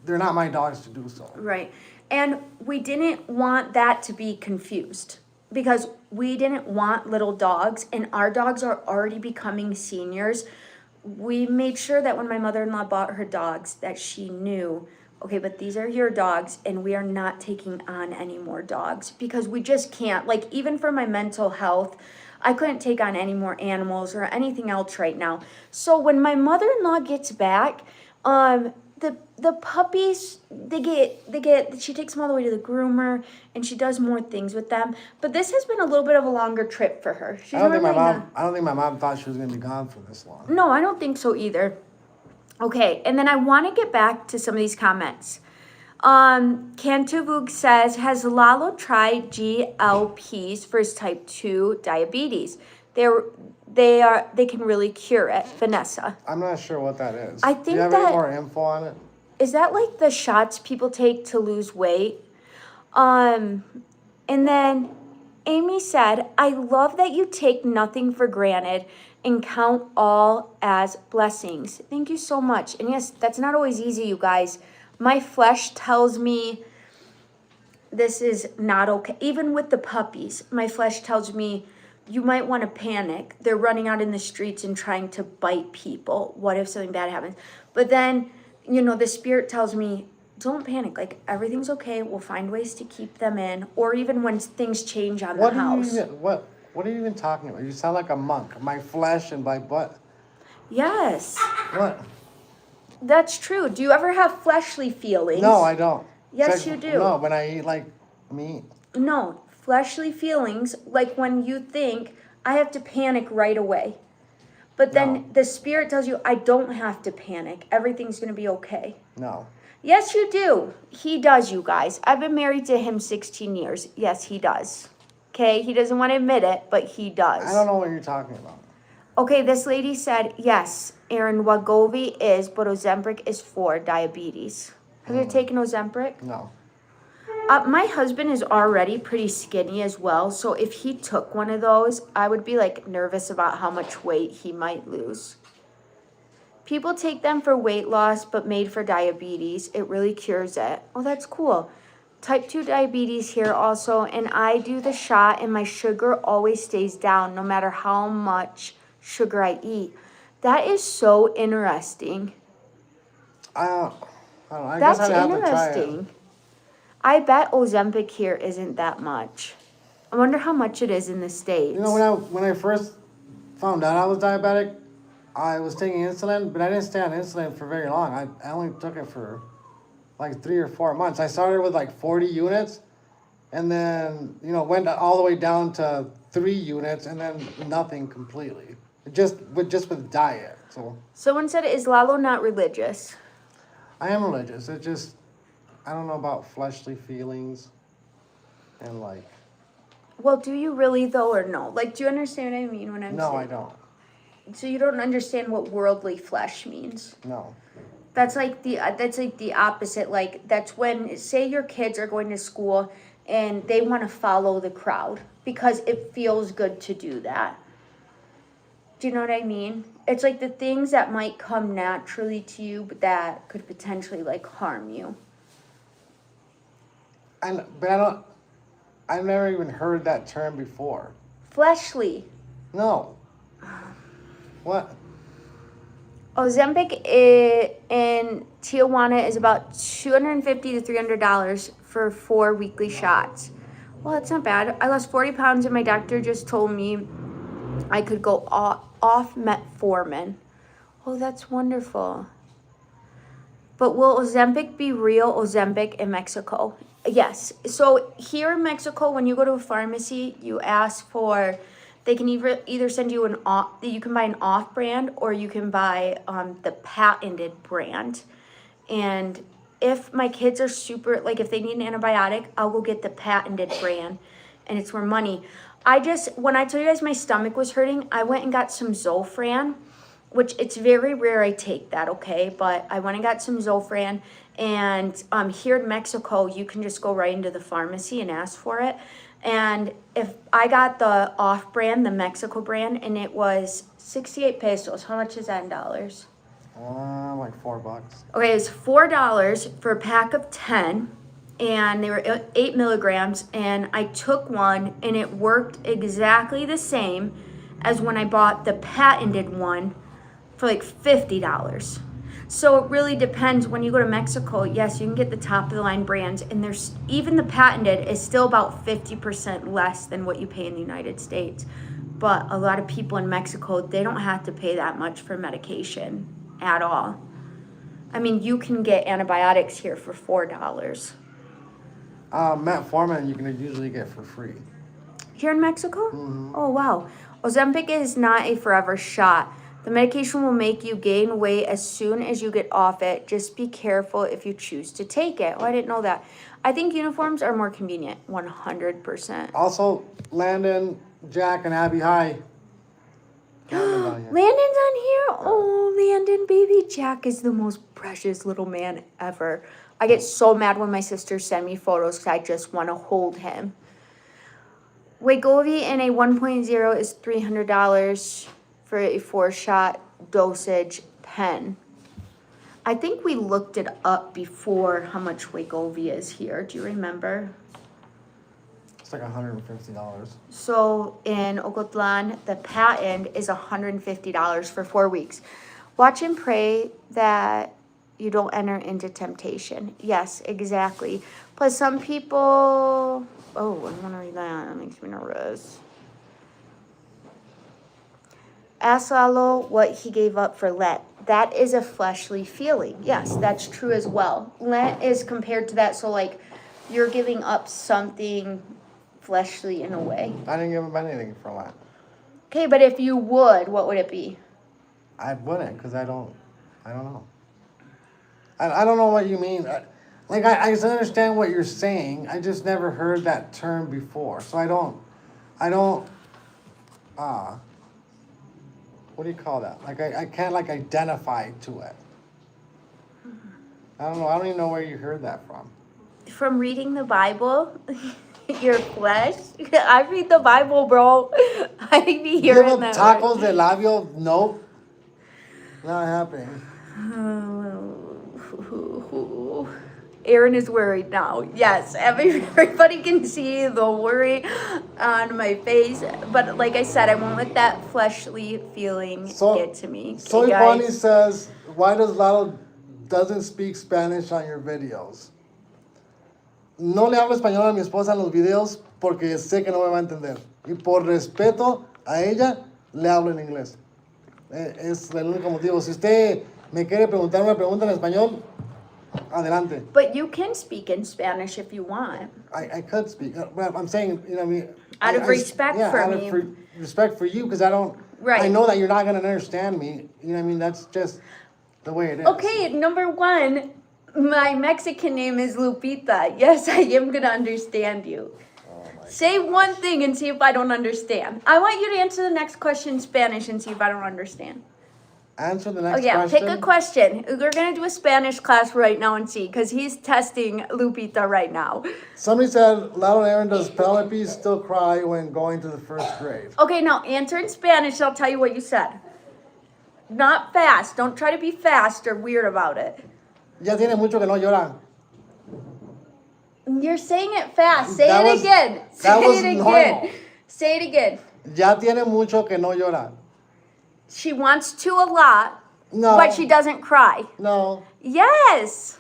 Speaker 2: They're not my dogs to do so.
Speaker 1: Right. And we didn't want that to be confused because we didn't want little dogs, and our dogs are already becoming seniors. We made sure that when my mother-in-law bought her dogs that she knew, okay, but these are your dogs and we are not taking on any more dogs because we just can't. Like even for my mental health, I couldn't take on any more animals or anything else right now. So when my mother-in-law gets back, the puppies, she takes them all the way to the groomer and she does more things with them. But this has been a little bit of a longer trip for her.
Speaker 2: I don't think my mom thought she was going to be gone for this long.
Speaker 1: No, I don't think so either. Okay, and then I want to get back to some of these comments. Cantuvug says, has Lalo tried GLPs for his type 2 diabetes? They can really cure it. Vanessa.
Speaker 2: I'm not sure what that is.
Speaker 1: I think
Speaker 2: do you have any more info on it?
Speaker 1: Is that like the shots people take to lose weight? And then Amy said, I love that you take nothing for granted and count all as blessings. Thank you so much. And yes, that's not always easy, you guys. My flesh tells me this is not okay. Even with the puppies, my flesh tells me you might want to panic. They're running out in the streets and trying to bite people. What if something bad happens? But then, the spirit tells me, don't panic. Like, everything's okay. We'll find ways to keep them in. Or even when things change on the house.
Speaker 2: What are you even talking about? You sound like a monk. My flesh and my butt.
Speaker 1: Yes.
Speaker 2: What?
Speaker 1: That's true. Do you ever have fleshly feelings?
Speaker 2: No, I don't.
Speaker 1: Yes, you do.
Speaker 2: No, when I eat like meat.
Speaker 1: No, fleshly feelings, like when you think, I have to panic right away. But then the spirit tells you, I don't have to panic. Everything's going to be okay.
Speaker 2: No.
Speaker 1: Yes, you do. He does, you guys. I've been married to him 16 years. Yes, he does. Okay, he doesn't want to admit it, but he does.
Speaker 2: I don't know what you're talking about.
Speaker 1: Okay, this lady said, yes, Aaron, Wegovy is, but Ozempic is for diabetes. Have you taken Ozempic?
Speaker 2: No.
Speaker 1: My husband is already pretty skinny as well, so if he took one of those, I would be like nervous about how much weight he might lose. People take them for weight loss, but made for diabetes. It really cures it. Oh, that's cool. Type 2 diabetes here also, and I do the shot and my sugar always stays down no matter how much sugar I eat. That is so interesting.
Speaker 2: I don't know. I
Speaker 1: That's
Speaker 2: guess I'd have to try it.
Speaker 1: interesting. I bet Ozempic here isn't that much. I wonder how much it is in the States.
Speaker 2: You know, when I first found out I was diabetic, I was taking insulin, but I didn't stay on insulin for very long. I only took it for like 3 or 4 months. I started with like 40 units, and then, you know, went all the way down to 3 units, and then nothing completely. Just with diet. So
Speaker 1: Someone said, is Lalo not religious?
Speaker 2: I am religious. It just, I don't know about fleshly feelings, and like.
Speaker 1: Well, do you really though, or no? Like, do you understand what I mean when I'm saying?
Speaker 2: No, I don't.
Speaker 1: So you don't understand what worldly flesh means?
Speaker 2: No.
Speaker 1: That's like the opposite. Like, that's when, say your kids are going to school and they want to follow the crowd because it feels good to do that. Do you know what I mean? It's like the things that might come naturally to you, but that could potentially like harm you.
Speaker 2: But I've never even heard that term before.
Speaker 1: Fleshly.
Speaker 2: No. What?
Speaker 1: Ozempic in Tijuana is about $250 to $300 for 4 weekly shots. Well, that's not bad. I lost 40 pounds and my doctor just told me I could go off metformin. Oh, that's wonderful. But will Ozempic be real Ozempic in Mexico? Yes. So here in Mexico, when you go to a pharmacy, you ask for, they can either send you you can buy an off-brand or you can buy the patented brand. And if my kids are super, like if they need an antibiotic, I'll go get the patented brand and it's more money. When I told you guys my stomach was hurting, I went and got some Zofran, which it's very rare I take that, okay? But I went and got some Zofran, and here in Mexico, you can just go right into the pharmacy and ask for it. And if I got the off-brand, the Mexico brand, and it was 68 pesos. How much is that in dollars?
Speaker 2: Like $4.
Speaker 1: Okay, it was $4 for a pack of 10. And they were 8 milligrams, and I took one, and it worked exactly the same as when I bought the patented one for like $50. So it really depends. When you go to Mexico, yes, you can get the top of the line brands, and there's even the patented is still about 50% less than what you pay in the United States. But a lot of people in Mexico, they don't have to pay that much for medication at all. I mean, you can get antibiotics here for $4.
Speaker 2: Metformin you can usually get for free.
Speaker 1: Here in Mexico?
Speaker 2: Mm-hmm.
Speaker 1: Oh, wow. Ozempic is not a forever shot. The medication will make you gain weight as soon as you get off it. Just be careful if you choose to take it. Oh, I didn't know that. I think uniforms are more convenient, 100%.
Speaker 2: Also, Landon, Jack, and Abby, hi.
Speaker 1: Landon's on here? Oh, Landon, baby Jack is the most precious little man ever. I get so mad when my sisters send me photos because I just want to hold him. Wegovy in a 1.0 is $300 for a 4-shot dosage pen. I think we looked it up before how much Wegovy is here. Do you remember?
Speaker 2: It's like $150.
Speaker 1: So in Ocotlan, the patent is $150 for 4 weeks. Watch and pray that you don't enter into temptation. Yes, exactly. Plus some people, I want to read that. That makes me nervous. Ask Lalo what he gave up for Lent. That is a fleshly feeling. Yes, that's true as well. Lent is compared to that. So like you're giving up something fleshly in a way.
Speaker 2: I didn't give up anything for Lent.
Speaker 1: Okay, but if you would, what would it be?
Speaker 2: I wouldn't, because I don't know. I don't know what you mean. I understand what you're saying. I just never heard that term before. So I don't, what do you call that? Like, I can't, like, identify to it. I don't know. I don't even know where you heard that from.
Speaker 1: From reading the Bible? Your flesh? I read the Bible, bro. I be hearing that.
Speaker 2: Tacos de labio? Nope. Not happening.
Speaker 1: Aaron is worried now. Yes, everybody can see the worry on my face. But like I said, I won't let that fleshly feeling get to me. Okay,
Speaker 2: Soy
Speaker 1: guys?
Speaker 2: Funny says, why does Lalo doesn't speak Spanish on your videos? No le hablo español a mi esposa en los videos porque sé que no me va a entender. Y por respeto a ella, le hablo en inglés. Es el único motivo. Si usted me quiere preguntar una pregunta en español, adelante.
Speaker 1: But you can speak in Spanish if you want.
Speaker 2: I could speak. But I'm saying, you know, I mean,
Speaker 1: Out of respect for
Speaker 2: out
Speaker 1: me.
Speaker 2: of respect for you, because I don't.
Speaker 1: Right.
Speaker 2: I know that you're not gonna understand me. You know what I mean? That's just the way it is.
Speaker 1: Okay, number one, my Mexican name is Lupita. Yes, I am gonna understand you. Say one thing and see if I don't understand. I want you to answer the next question in Spanish and see if I don't understand.
Speaker 2: Answer the next
Speaker 1: Oh yeah,
Speaker 2: question.
Speaker 1: pick a question. We're gonna do a Spanish class right now and see, because he's testing Lupita right now.
Speaker 2: Somebody said, Lalo and Aaron, does Penelope still cry when going to the first grade?
Speaker 1: Okay, now answer in Spanish. I'll tell you what you said. Not fast. Don't try to be fast or weird about it.
Speaker 2: Ya tiene mucho que no llora.
Speaker 1: You're saying it fast. Say
Speaker 2: That
Speaker 1: it
Speaker 2: was-
Speaker 1: again.
Speaker 2: that
Speaker 1: Say
Speaker 2: was
Speaker 1: it again.
Speaker 2: normal.
Speaker 1: Say it again.
Speaker 2: Ya tiene mucho que no llora.
Speaker 1: She wants to a lot,
Speaker 2: No.
Speaker 1: but she doesn't cry.
Speaker 2: No.
Speaker 1: Yes.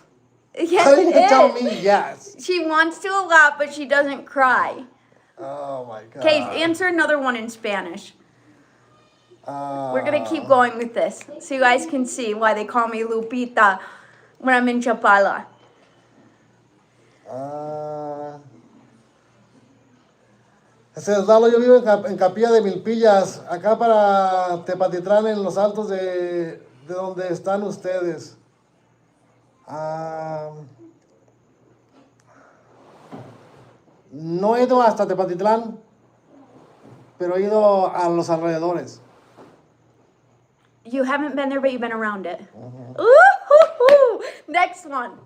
Speaker 1: Yes,
Speaker 2: How you
Speaker 1: it
Speaker 2: can tell
Speaker 1: is.
Speaker 2: me yes?
Speaker 1: She wants to a lot, but she doesn't cry.
Speaker 2: Oh my God.
Speaker 1: Okay, answer another one in Spanish. We're gonna keep going with this, so you guys can see why they call me Lupita when I'm in Chapala.
Speaker 2: Ese es Lalo, yo vivo en Capilla de Milpillas, acá para Tepatitlán, en los altos de donde están ustedes. No he ido hasta Tepatitlán, pero he ido a los alrededores.
Speaker 1: You haven't been there, but you've been around it. Ooh, next one.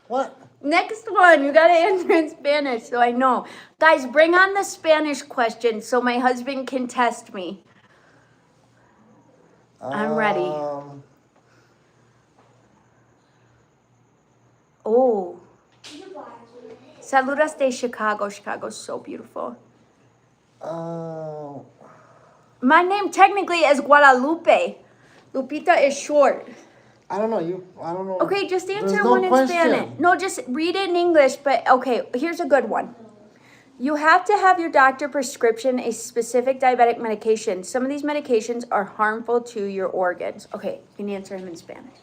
Speaker 2: What?
Speaker 1: Next one. You gotta answer in Spanish, so I know. Guys, bring on the Spanish question so my husband can test me. I'm ready. Oh. Saludas de Chicago. Chicago's so beautiful. My name technically is Guadalupe. Lupita is short.
Speaker 2: I don't know. I don't know.
Speaker 1: Okay, just answer
Speaker 2: There's no
Speaker 1: one in
Speaker 2: question.
Speaker 1: Spanish. No, just read it in English, but okay, here's a good one. You have to have your doctor prescription a specific diabetic medication. Some of these medications are harmful to your organs. Okay, you can answer him in Spanish.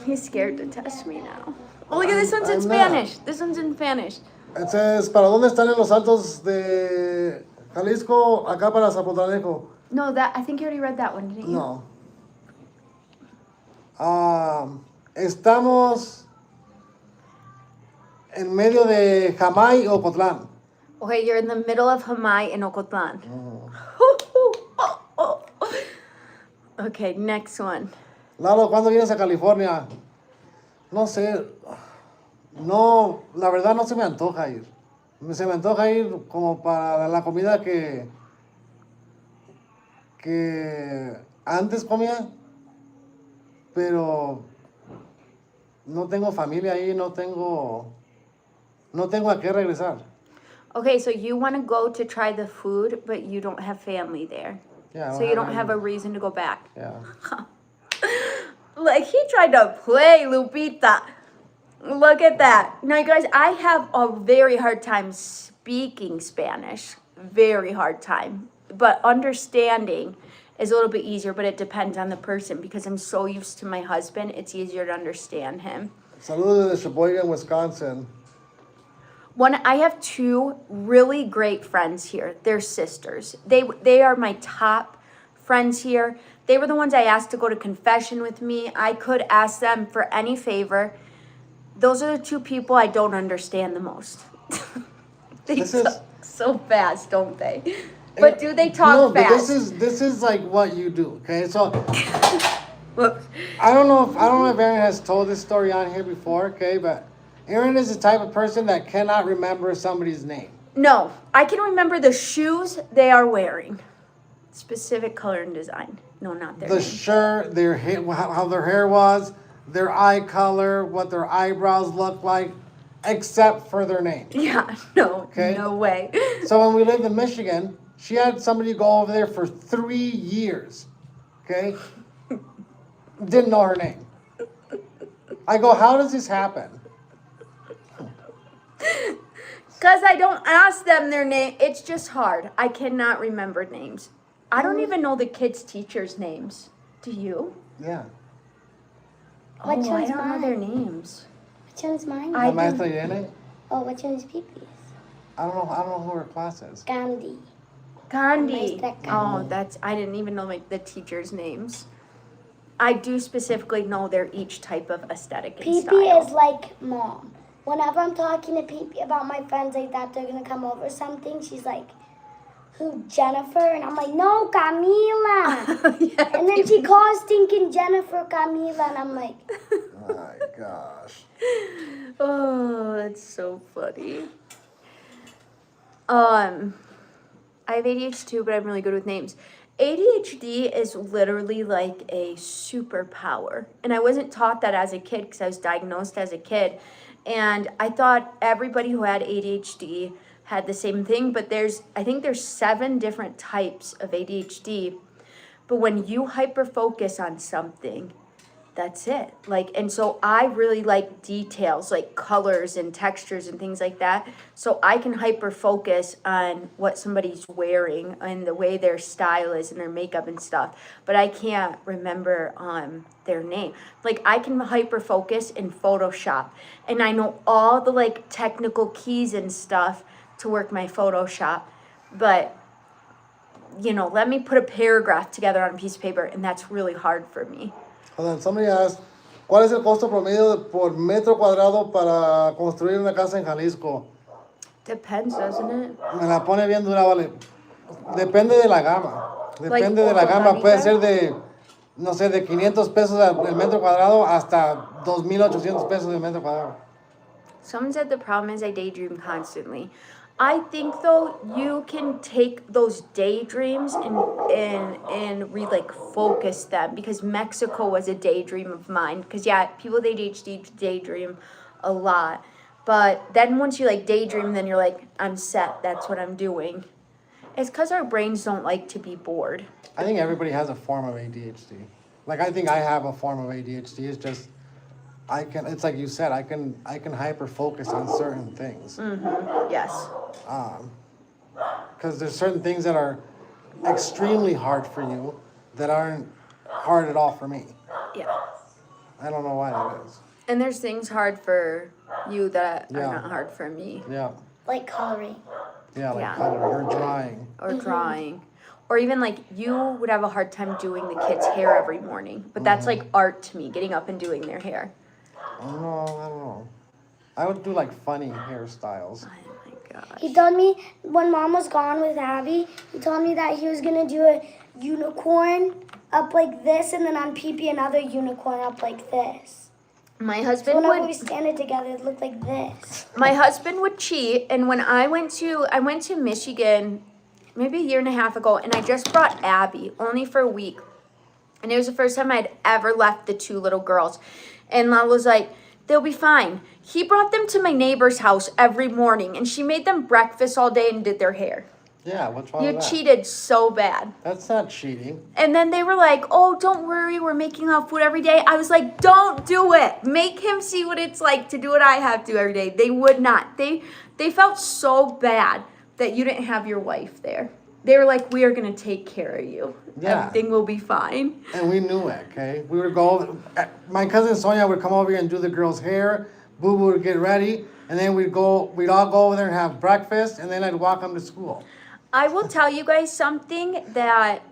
Speaker 1: He's scared to test me now. Oh, look at this one's in
Speaker 2: I'm
Speaker 1: Spanish. This one's in Spanish.
Speaker 2: It says, ¿para dónde están en los altos de Jalisco, acá para Zapotlanejo?
Speaker 1: No, that I think you already read that one, didn't you?
Speaker 2: No. Estamos en medio de Jamay o Ocotlán.
Speaker 1: Okay, you're in the middle of Jamay and Ocotlan. Okay, next one.
Speaker 2: Lalo, ¿cuándo vienes a California? No sé. No, la verdad no se me antoja ir. Se me antoja ir como para la comida que antes comía, pero no tengo familia ahí, no tengo a qué regresar.
Speaker 1: Okay, so you want to go to try the food, but you don't have family there.
Speaker 2: Yeah, I
Speaker 1: So you don't
Speaker 2: any-
Speaker 1: have a reason to go back.
Speaker 2: Yeah.
Speaker 1: Like, he tried to play Lupita. Look at that. Now, you guys, I have a very hard time speaking Spanish. Very hard time. But understanding is a little bit easier, but it depends on the person because I'm so used to my husband, it's easier to understand him.
Speaker 2: Saludos desde Sheboygan, Wisconsin.
Speaker 1: I have two really great friends here. They're sisters. They are my top friends here. They were the ones I asked to go to confession with me. I could ask them for any favor. Those are the two people I don't understand the most. They
Speaker 2: This is-
Speaker 1: talk so fast, don't they? But do they talk
Speaker 2: No, but
Speaker 1: fast?
Speaker 2: this is like what you do. Okay, so
Speaker 1: Whoops.
Speaker 2: I don't know if Aaron has told this story on here before. Okay, but Aaron is the type of person that cannot remember somebody's name.
Speaker 1: No, I can remember the shoes they are wearing. Specific color and design. No, not their
Speaker 2: The
Speaker 1: name.
Speaker 2: shirt, their hair, how their hair was, their eye color, what their eyebrows look like, except for their name.
Speaker 1: Yeah, no,
Speaker 2: Okay.
Speaker 1: no way.
Speaker 2: So when we lived in Michigan, she had somebody go over there for 3 years. Okay? Didn't know her name. I go, how does this happen?
Speaker 1: Because I don't ask them their name. It's just hard. I cannot remember names. I don't even know the kids' teachers' names. Do you?
Speaker 2: Yeah.
Speaker 1: Oh,
Speaker 3: Which
Speaker 1: I
Speaker 3: one's
Speaker 1: don't know their
Speaker 3: mine?
Speaker 1: names.
Speaker 3: Which one's mine?
Speaker 1: I
Speaker 2: La maestra Irene?
Speaker 3: Oh, which one's Pipi's?
Speaker 2: I don't know who her class is.
Speaker 3: Gandhi.
Speaker 1: Gandhi.
Speaker 3: Maestra
Speaker 1: Oh, I didn't even know like the teachers' names. I do specifically know their each type of aesthetic and
Speaker 3: Pipi
Speaker 1: style.
Speaker 3: is like mom. Whenever I'm talking to Pipi about my friends like that, they're gonna come over something. She's like, "Who, Jennifer?" And I'm like, "No, Camila."
Speaker 1: Yeah,
Speaker 3: And then she calls thinking Jennifer Camila, and I'm like,
Speaker 2: My gosh.
Speaker 1: Oh, that's so funny. I have ADHD too, but I'm really good with names. ADHD is literally like a superpower. And I wasn't taught that as a kid because I was diagnosed as a kid. And I thought everybody who had ADHD had the same thing, but I think there's 7 different types of ADHD. But when you hyper focus on something, that's it. And so I really like details, like colors and textures and things like that. So I can hyper focus on what somebody's wearing and the way their style is and their makeup and stuff. But I can't remember their name. I can hyper focus in Photoshop, and I know all the technical keys and stuff to work my Photoshop. But let me put a paragraph together on a piece of paper, and that's really hard for me.
Speaker 2: Hold on, somebody asked, ¿cuál es el costo promedio por metro cuadrado para construir una casa en Jalisco?
Speaker 1: Depends, doesn't it?
Speaker 2: Me la pone bien dura, vale. Depende de la gama. Depende de la gama. Puede ser de, no sé, de 500 pesos el metro cuadrado hasta 2,800 pesos el metro cuadrado.
Speaker 1: Someone said the problem is I daydream constantly. I think though you can take those daydreams and focus them, because Mexico was a daydream of mine. Because people with ADHD daydream a lot, but then once you daydream, then you're like, I'm set. That's what I'm doing. It's because our brains don't like to be bored.
Speaker 2: I think everybody has a form of ADHD. I think I have a form of ADHD. It's just it's like you said, I can hyper focus on certain things.
Speaker 1: Mm-hmm. Yes.
Speaker 2: Because there's certain things that are extremely hard for you that aren't hard at all for me.
Speaker 1: Yeah.
Speaker 2: I don't know why that is.
Speaker 1: And there's things hard for you that
Speaker 2: Yeah.
Speaker 1: are not hard for me.
Speaker 2: Yeah.
Speaker 3: like coloring.
Speaker 2: Yeah,
Speaker 1: Yeah.
Speaker 2: color or drawing.
Speaker 1: Or drawing. Or even you would have a hard time doing the kids' hair every morning. But that's art to me, getting up and doing their hair.
Speaker 2: I don't know. I would do funny hairstyles.
Speaker 1: Oh my gosh.
Speaker 3: He told me when Mom was gone with Abby, he told me that he was gonna do a unicorn up like this, and then on Pee another unicorn up like this.
Speaker 1: My
Speaker 3: So
Speaker 1: husband
Speaker 3: whenever
Speaker 1: would
Speaker 3: we stand it together, it looked like this.
Speaker 1: My husband would cheat, and when I went to Michigan maybe a year and a half ago, and I just brought Abby only for a week. And it was the first time I'd ever left the 2 little girls. And Lalo was like, they'll be fine. He brought them to my neighbor's house every morning, and she made them breakfast all day and did their hair.
Speaker 2: Yeah, what's wrong
Speaker 1: You
Speaker 2: with that?
Speaker 1: cheated so bad.
Speaker 2: That's not cheating.
Speaker 1: And then they were like, oh, don't worry, we're making out food every day. I was like, don't do it. Make him see what it's like to do what I have to every day. They would not. They felt so bad that you didn't have your wife there. They were like, we are going to take care of you.
Speaker 2: Yeah.
Speaker 1: Everything will be fine.
Speaker 2: And we knew it, okay? We would go, my cousin Sonia would come over here and do the girls' hair. Boo Boo would get ready. And then we'd all go over there and have breakfast. And then I'd walk them to school.
Speaker 1: I will tell you guys something that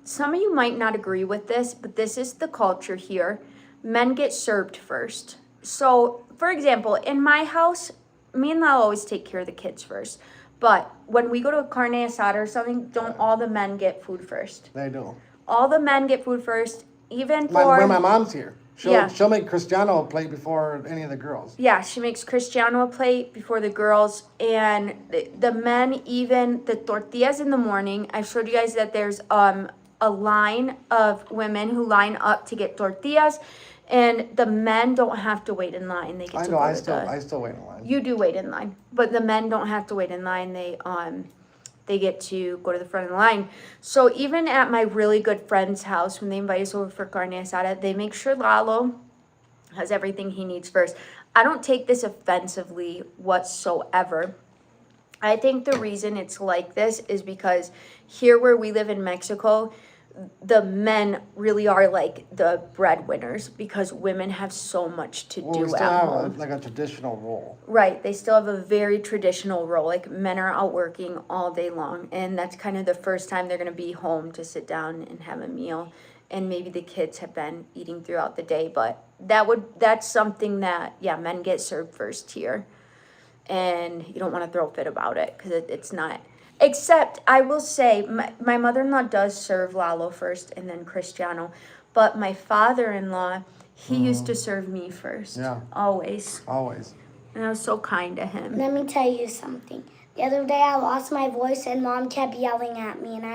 Speaker 1: some of you might not agree with this, but this is the culture here. Men get served first. So, for example, in my house, me and Lalo always take care of the kids first. But when we go to a carne asada or something, don't all the men get food first?
Speaker 2: They do.
Speaker 1: All the men get food first, even
Speaker 2: When my mom's here. She'll make Cristiano a plate before any of the girls.
Speaker 1: Yeah, she makes Cristiano a plate before the girls, and the men, even the tortillas in the morning. I've showed you guys that there's a line of women who line up to get tortillas, and the men don't have to wait in line. They get
Speaker 2: I
Speaker 1: to
Speaker 2: know.
Speaker 1: go
Speaker 2: I
Speaker 1: to
Speaker 2: still wait in line.
Speaker 1: You do wait in line, but the men don't have to wait in line. They get to go to the front of the line. So even at my really good friend's house, when they invite us over for carne asada, they make sure Lalo has everything he needs first. I don't take this offensively whatsoever. I think the reason it's like this is because here where we live in Mexico, the men really are like the breadwinners because women have so much to
Speaker 2: Well,
Speaker 1: do
Speaker 2: we still
Speaker 1: at
Speaker 2: have
Speaker 1: home.
Speaker 2: like a traditional role.
Speaker 1: Right, they still have a very traditional role. Like men are out working all day long, and that's kind of the first time they're gonna be home to sit down and have a meal. And maybe the kids have been eating throughout the day, but that's something that men get served first here, and you don't want to throw a fit about it because it's not. Except I will say my mother-in-law does serve Lalo first and then Cristiano, but my father-in-law, he used to serve me first.
Speaker 2: Yeah.
Speaker 1: Always.
Speaker 2: Always.
Speaker 1: And I was so kind to him.
Speaker 3: Let me tell you something. The other day I lost my voice and Mom kept yelling at me, and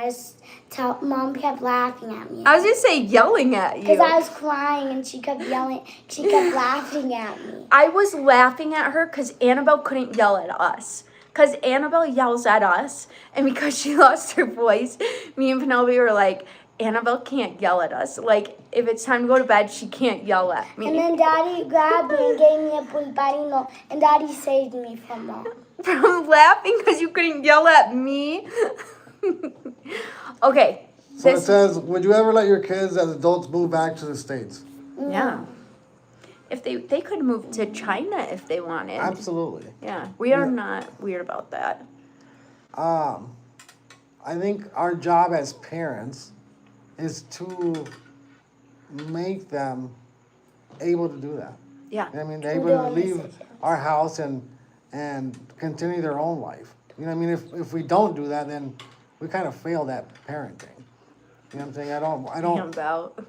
Speaker 3: Mom kept laughing at me.
Speaker 1: I was gonna say yelling at you.
Speaker 3: Because I was crying and she kept laughing at me.
Speaker 1: I was laughing at her because Annabelle couldn't yell at us. Because Annabelle yells at us, and because she lost her voice, me and Penelope were like, Annabelle can't yell at us. Like, if it's time to go to bed, she can't yell at me.
Speaker 3: And then Daddy grabbed me and gave me a pulparino, and Daddy saved me from Mom.
Speaker 1: From laughing because you couldn't yell at me? Okay.
Speaker 2: So it says, would you ever let your kids as adults move back to the States?
Speaker 1: Yeah. If they could move to China if they wanted.
Speaker 2: Absolutely.
Speaker 1: Yeah. We are not weird about that.
Speaker 2: I think our job as parents is to make them able to do that.
Speaker 1: Yeah.
Speaker 2: I mean, able to leave our house and continue their own life. You know what I mean? If we don't do that, then we kind of failed at parenting. You know what I'm saying? I don't.
Speaker 1: About.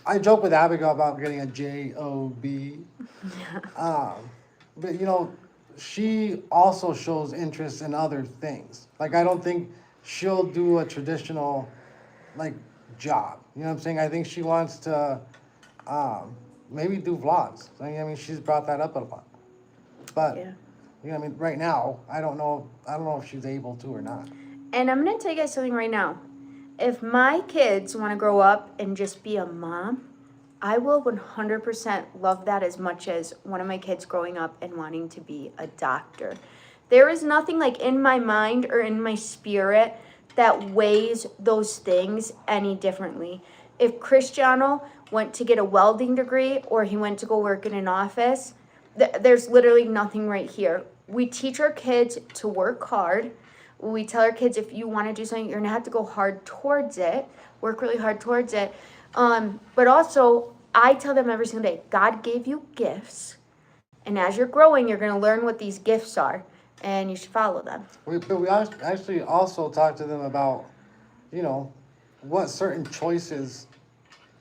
Speaker 2: I joke with Abigail about getting a job. But you know, she also shows interest in other things. Like I don't think she'll do a traditional, like, job. You know what I'm saying? I think she wants to, maybe do vlogs. I mean, she's brought that up a lot. But,
Speaker 1: Yeah.
Speaker 2: you know, I mean, right now, I don't know if she's able to or not.
Speaker 1: And I'm going to tell you guys something right now. If my kids want to grow up and just be a mom, I will 100% love that as much as one of my kids growing up and wanting to be a doctor. There is nothing like in my mind or in my spirit that weighs those things any differently. If Cristiano went to get a welding degree or he went to go work in an office, there's literally nothing right here. We teach our kids to work hard. We tell our kids if you want to do something, you're going to have to go hard towards it, work really hard towards it. But also, I tell them every single day, God gave you gifts. And as you're growing, you're going to learn what these gifts are. And you should follow them.
Speaker 2: But we actually also talk to them about, you know, what certain choices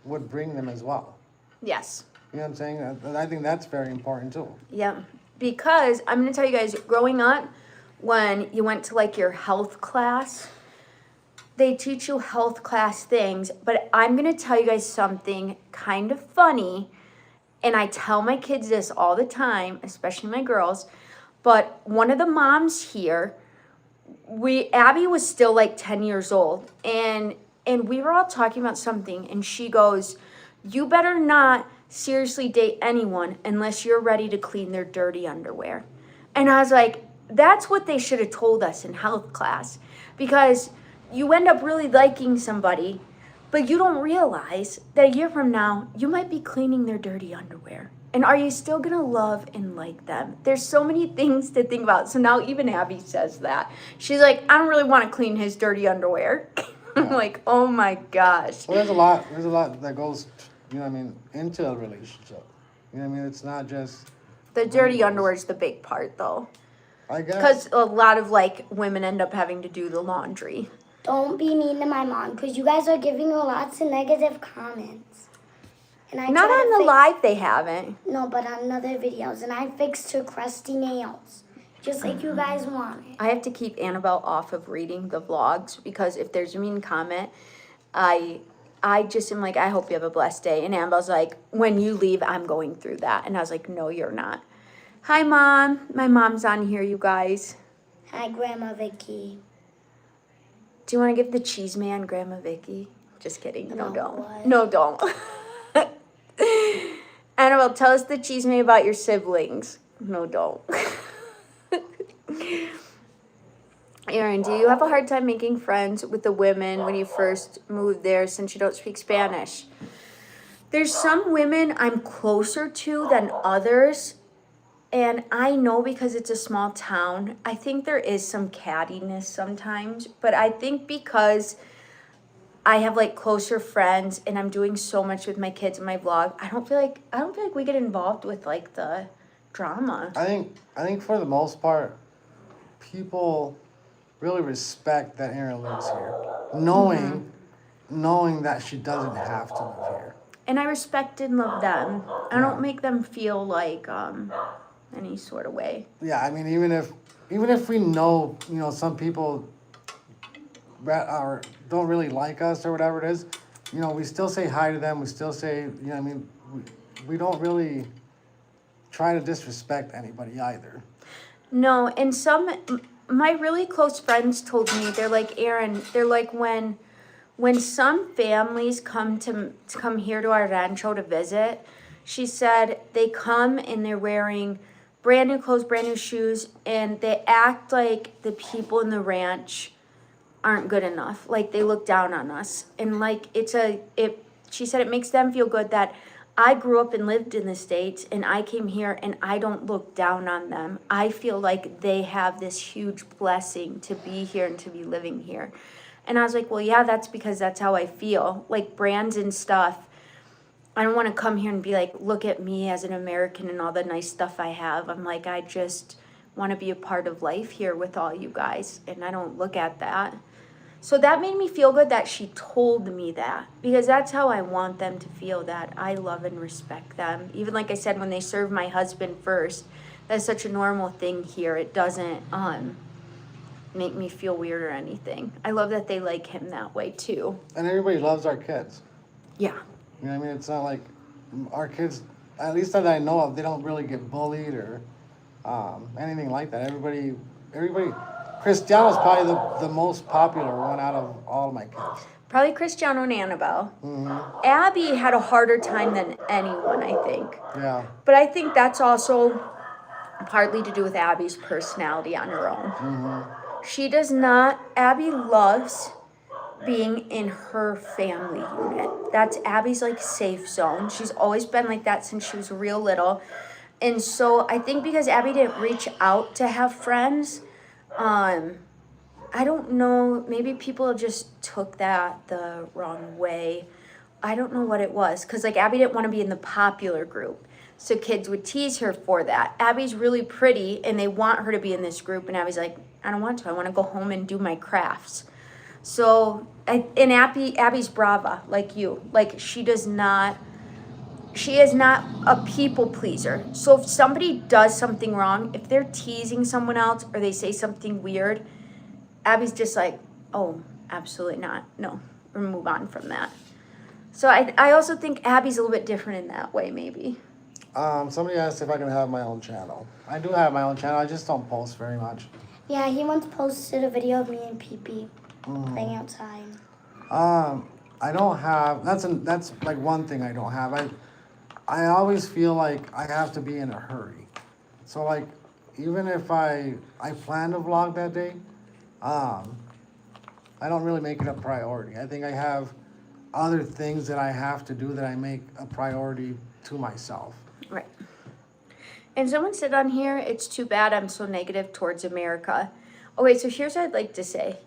Speaker 2: would bring them as well.
Speaker 1: Yes.
Speaker 2: You know what I'm saying? And I think that's very important too.
Speaker 1: Yeah. Because I'm going to tell you guys, growing up, when you went to like your health class, they teach you health class things. But I'm going to tell you guys something kind of funny. And I tell my kids this all the time, especially my girls. But one of the moms here, Abby was still like 10 years old. And we were all talking about something. And she goes, you better not seriously date anyone unless you're ready to clean their dirty underwear. And I was like, that's what they should have told us in health class. Because you end up really liking somebody, but you don't realize that a year from now, you might be cleaning their dirty underwear. And are you still going to love and like them? There's so many things to think about. So now even Abby says that. She's like, I don't really want to clean his dirty underwear. I'm like, oh my gosh.
Speaker 2: Well, there's a lot that goes, you know what I mean, into a relationship. You know what I mean? It's not just...
Speaker 1: The dirty underwear is the big part, though.
Speaker 2: I guess.
Speaker 1: Because a lot of, like, women end up having to do the laundry.
Speaker 3: Don't be mean to my mom, because you guys are giving her lots of negative comments. And I
Speaker 1: Not
Speaker 3: tried
Speaker 1: on
Speaker 3: to
Speaker 1: the live, they haven't.
Speaker 3: No, but on other videos. And I fixed her crusty nails. Just like you guys wanted.
Speaker 1: I have to keep Annabelle off of reading the vlogs because if there's a mean comment, I just am like, I hope you have a blessed day. And Annabelle's like, when you leave, I'm going through that. And I was like, no, you're not. Hi, Mom. My mom's on here, you guys.
Speaker 3: Hi, Grandma Vicky.
Speaker 1: Do you want to give the cheese man Grandma Vicky? Just kidding. No,
Speaker 3: No,
Speaker 1: don't.
Speaker 3: what?
Speaker 1: No, don't. Annabelle, tell us the cheese man about your siblings. No, don't. Aaron, do you have a hard time making friends with the women when you first moved there since you don't speak Spanish? There's some women I'm closer to than others, and I know because it's a small town, I think there is some cattiness sometimes, but I think because I have like closer friends and I'm doing so much with my kids and my vlog, I don't feel like we get involved with like the drama.
Speaker 2: I think for the most part, people really respect that Erin lives here, knowing that she doesn't have to live here.
Speaker 1: And I respect and love them. I don't make them feel like any sort of way.
Speaker 2: Yeah, I mean, even if we know, some people don't really like us or whatever it is, we still say hi to them. We still say, we don't really try to disrespect anybody either.
Speaker 1: No, and my really close friends told me, they're like, Aaron, they're like, when some families come here to our rancho to visit, she said they come and they're wearing brand new clothes, brand new shoes, and they act like the people in the ranch aren't good enough. Like they look down on us. And like she said it makes them feel good that I grew up and lived in the States and I came here and I don't look down on them. I feel like they have this huge blessing to be here and to be living here. And I was like, well, yeah, that's because that's how I feel. Like brands and stuff, I don't want to come here and be like, look at me as an American and all the nice stuff I have. I'm like, I just want to be a part of life here with all you guys. And I don't look at that. So that made me feel good that she told me that, because that's how I want them to feel, that I love and respect them. Even like I said, when they serve my husband first, that's such a normal thing here. It doesn't make me feel weird or anything. I love that they like him that way too.
Speaker 2: And everybody loves our kids.
Speaker 1: Yeah.
Speaker 2: You know what I mean? It's not like our kids, at least that I know of, they don't really get bullied or anything like that. Everybody, Cristiano's probably the most popular one out of all of my kids.
Speaker 1: Probably Cristiano and Annabelle.
Speaker 2: Mm-hmm.
Speaker 1: Abby had a harder time than anyone, I think.
Speaker 2: Yeah.
Speaker 1: But I think that's also partly to do with Abby's personality on her own.
Speaker 2: Mm-hmm.
Speaker 1: Abby loves being in her family unit. That's Abby's like safe zone. She's always been like that since she was real little. And so I think because Abby didn't reach out to have friends, I don't know, maybe people just took that the wrong way. I don't know what it was, because like Abby didn't want to be in the popular group, so kids would tease her for that. Abby's really pretty and they want her to be in this group, and Abby's like, I don't want to, I want to go home and do my crafts. So and Abby's brava like you, like she is not a people pleaser. So if somebody does something wrong, if they're teasing someone else or they say something weird, Abby's just like, oh, absolutely not. No, or move on from that. So I also think Abby's a little bit different in that way, maybe.
Speaker 2: Somebody asked if I can have my own channel. I do have my own channel. I just don't post very much.
Speaker 3: Yeah, he once posted a video of me and Pee-Pee playing outside.
Speaker 2: I don't have. That's like one thing I don't have. I always feel like I have to be in a hurry. So like, even if I plan to vlog that day, I don't really make it a priority. I think I have other things that I have to do that I make a priority to myself.
Speaker 1: Right. And someone said on here, it's too bad I'm so negative towards America. Okay, so here's what I'd like to say.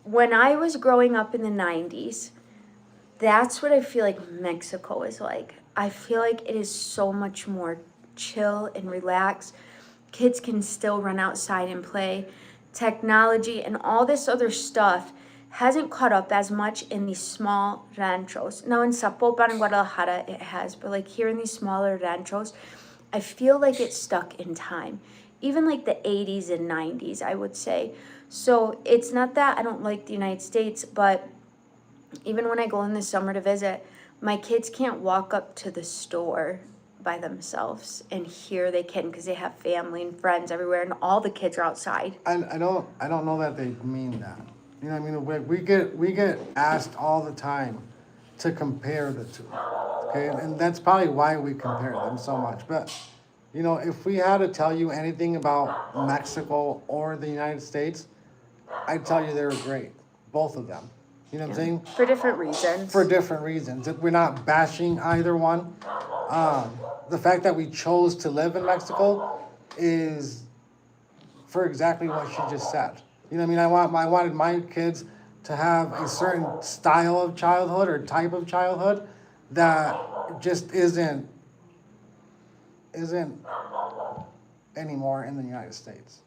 Speaker 1: When I was growing up in the 90s, that's what I feel like Mexico is like. I feel like it is so much more chill and relaxed. Kids can still run outside and play. Technology and all this other stuff hasn't caught up as much in these small ranchos. Now in Zapopan and Guadalajara it has, but like here in these smaller ranchos, I feel like it's stuck in time. Even like the 80s and 90s, I would say. So it's not that I don't like the United States, but even when I go in the summer to visit, my kids can't walk up to the store by themselves, and here they can because they have family and friends everywhere, and all the kids are outside.
Speaker 2: I don't know that they mean that. You know what I mean? We get asked all the time to compare the two. Okay, and that's probably why we compare them so much. But you know, if we had to tell you anything about Mexico or the United States, I'd tell you they were great, both of them. You know what I'm saying?
Speaker 1: For different reasons.
Speaker 2: For different reasons. We're not bashing either one. The fact that we chose to live in Mexico is for exactly what she just said. You know what I mean? I wanted my kids to have a certain style of childhood or type of childhood that just isn't anymore in the United States.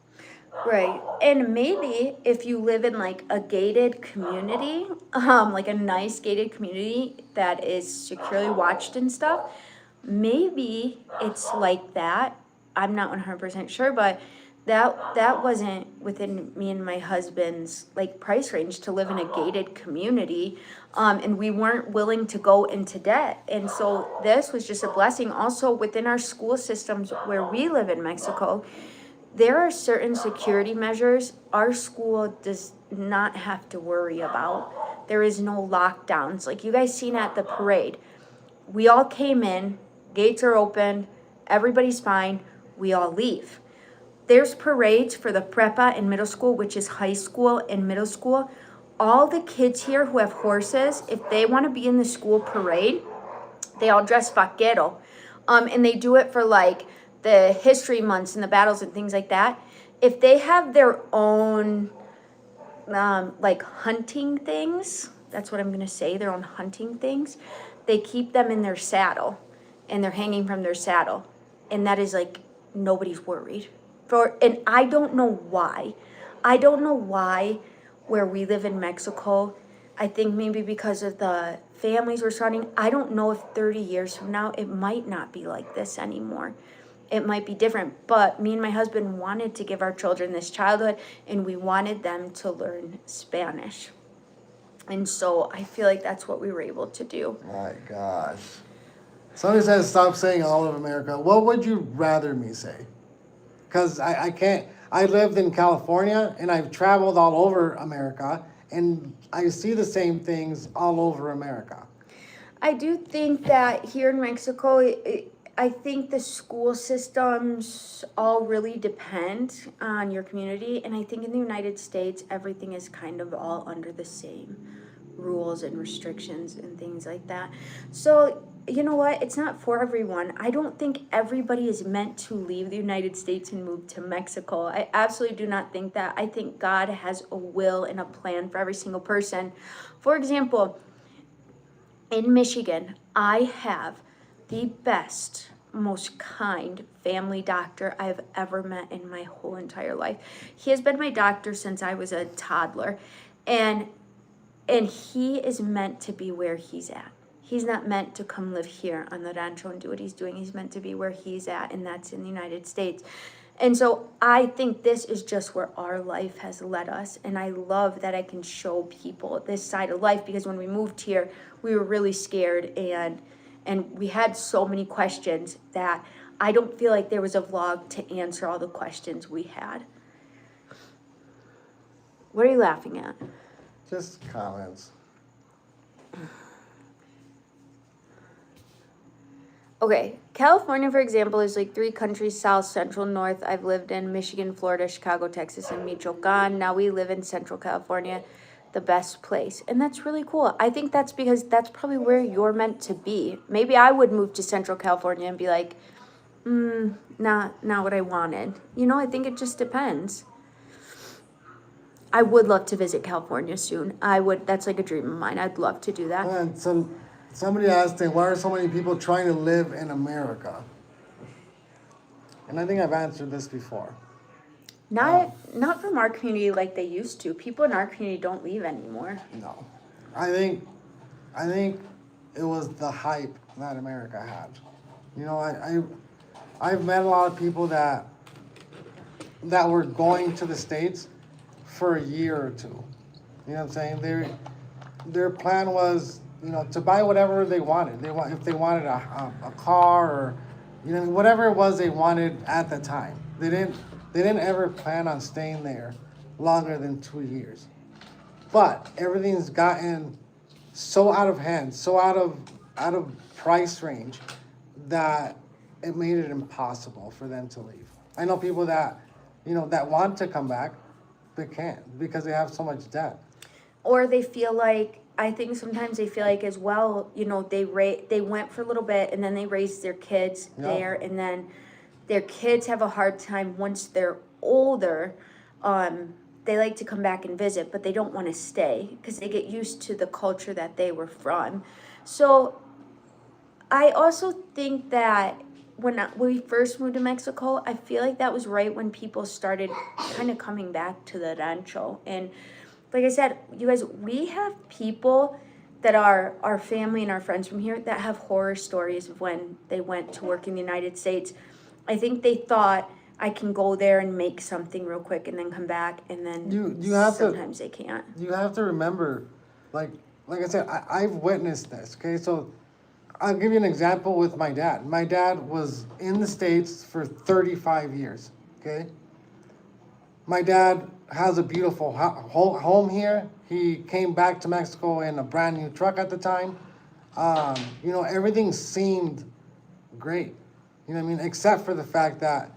Speaker 1: Right. And maybe if you live in like a gated community, like a nice gated community that is securely watched and stuff, maybe it's like that. I'm not 100% sure, but that wasn't within me and my husband's like price range to live in a gated community. And we weren't willing to go into debt. And so this was just a blessing. Also within our school systems where we live in Mexico, there are certain security measures our school does not have to worry about. There is no lockdowns. Like you guys seen at the parade. We all came in, gates are open, everybody's fine, we all leave. There's parades for the prepa and middle school, which is high school and middle school. All the kids here who have horses, if they want to be in the school parade, they all dress vaquero. And they do it for like the history months and the battles and things like that. If they have their own like hunting things, that's what I'm gonna say, their own hunting things, they keep them in their saddle and they're hanging from their saddle. And that is like nobody's worried. And I don't know why. I don't know why where we live in Mexico, I think maybe because of the families we're surrounding, I don't know if 30 years from now it might not be like this anymore. It might be different, but me and my husband wanted to give our children this childhood and we wanted them to learn Spanish. And so I feel like that's what we were able to do.
Speaker 2: My gosh. Somebody says stop saying all of America. What would you rather me say? Because I can't. I lived in California and I've traveled all over America and I see the same things all over America.
Speaker 1: I do think that here in Mexico, I think the school systems all really depend on your community. And I think in the United States, everything is kind of all under the same rules and restrictions and things like that. So, you know what? It's not for everyone. I don't think everybody is meant to leave the United States and move to Mexico. I absolutely do not think that. I think God has a will and a plan for every single person. For example, in Michigan, I have the best, most kind family doctor I've ever met in my whole entire life. He has been my doctor since I was a toddler, and he is meant to be where he's at. He's not meant to come live here on the Rancho and do what he's doing. He's meant to be where he's at, and that's in the United States. And so I think this is just where our life has led us. And I love that I can show people this side of life, because when we moved here, we were really scared and we had so many questions that I don't feel like there was a vlog to answer all the questions we had. What are you laughing at?
Speaker 2: Just comments.
Speaker 1: Okay, California, for example, is like 3 countries, south, central, north. I've lived in Michigan, Florida, Chicago, Texas, and Michoacan. Now we live in Central California, the best place. And that's really cool. I think that's because that's probably where you're meant to be. Maybe I would move to Central California and be like, not what I wanted. You know, I think it just depends. I would love to visit California soon. That's like a dream of mine. I'd love to do that.
Speaker 2: And so somebody asked me, why are so many people trying to live in America? And I think I've answered this before.
Speaker 1: Not from our community like they used to. People in our community don't leave anymore.
Speaker 2: No. I think it was the hype that America had. You know, I've met a lot of people that were going to the States for a year or two. You know what I'm saying? Their plan was, you know, to buy whatever they wanted. If they wanted a car or, you know, whatever it was they wanted at the time. They didn't ever plan on staying there longer than 2 years. But everything's gotten so out of hand, so out of price range that it made it impossible for them to leave. I know people that, you know, that want to come back, but can't because they have so much debt.
Speaker 1: Or they feel like, I think sometimes they feel like as well, you know, they went for a little bit and then they raised their kids there, and then their kids have a hard time once they're older. They like to come back and visit, but they don't want to stay because they get used to the culture that they were from. So I also think that when we first moved to Mexico, I feel like that was right when people started kind of coming back to the Rancho. And like I said, you guys, we have people that are our family and our friends from here that have horror stories of when they went to work in the United States. I think they thought, I can go there and make something real quick and then come back, and then sometimes they can't.
Speaker 2: You have to remember, like I said, I've witnessed this, okay? So I'll give you an example with my dad. My dad was in the States for 35 years, okay? My dad has a beautiful home here. He came back to Mexico in a brand new truck at the time. You know, everything seemed great. You know what I mean? Except for the fact that,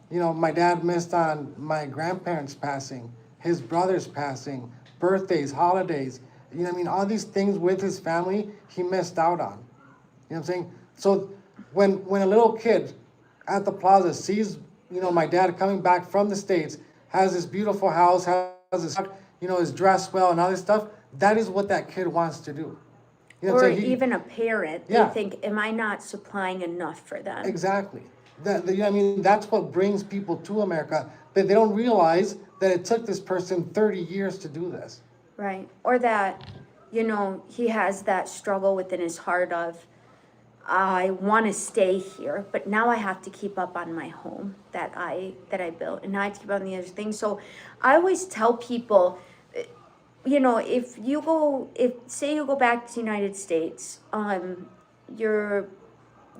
Speaker 2: you know, my dad missed on my grandparents passing, his brothers passing, birthdays, holidays. You know what I mean? All these things with his family, he missed out on. You know what I'm saying? So when a little kid at the plaza sees, you know, my dad coming back from the States, has this beautiful house, has his, you know, is dressed well and all this stuff, that is what that kid wants to do. You know
Speaker 1: or even a parent,
Speaker 2: yeah.
Speaker 1: They think, am I not supplying enough for them?
Speaker 2: Exactly. You know what I mean? That's what brings people to America, but they don't realize that it took this person 30 years to do this.
Speaker 1: Right. Or that, you know, he has that struggle within his heart of, I want to stay here, but now I have to keep up on my home that I built, and now I have to keep on the other things. So I always tell people, you know, if say you go back to the United States, you're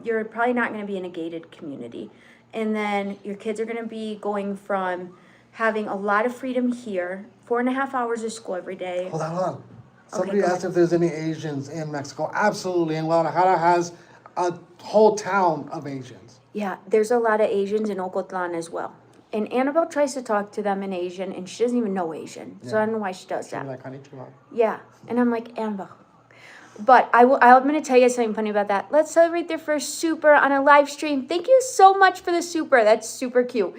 Speaker 1: probably not going to be in a gated community, and then your kids are going to be going from having a lot of freedom here, 4.5 hours of school every day.
Speaker 2: Hold on. Somebody asked if there's any Asians in Mexico. Absolutely. And Guadalajara has a whole town of Asians.
Speaker 1: Yeah, there's a lot of Asians in Ocotlan as well. And Annabelle tries to talk to them in Asian, and she doesn't even know Asian. So I don't know why she does that.
Speaker 2: Like, konnichiwa.
Speaker 1: Yeah, and I'm like, Annabelle. But I'm going to tell you something funny about that. Let's celebrate their first super on a live stream. Thank you so much for the super. That's super cute.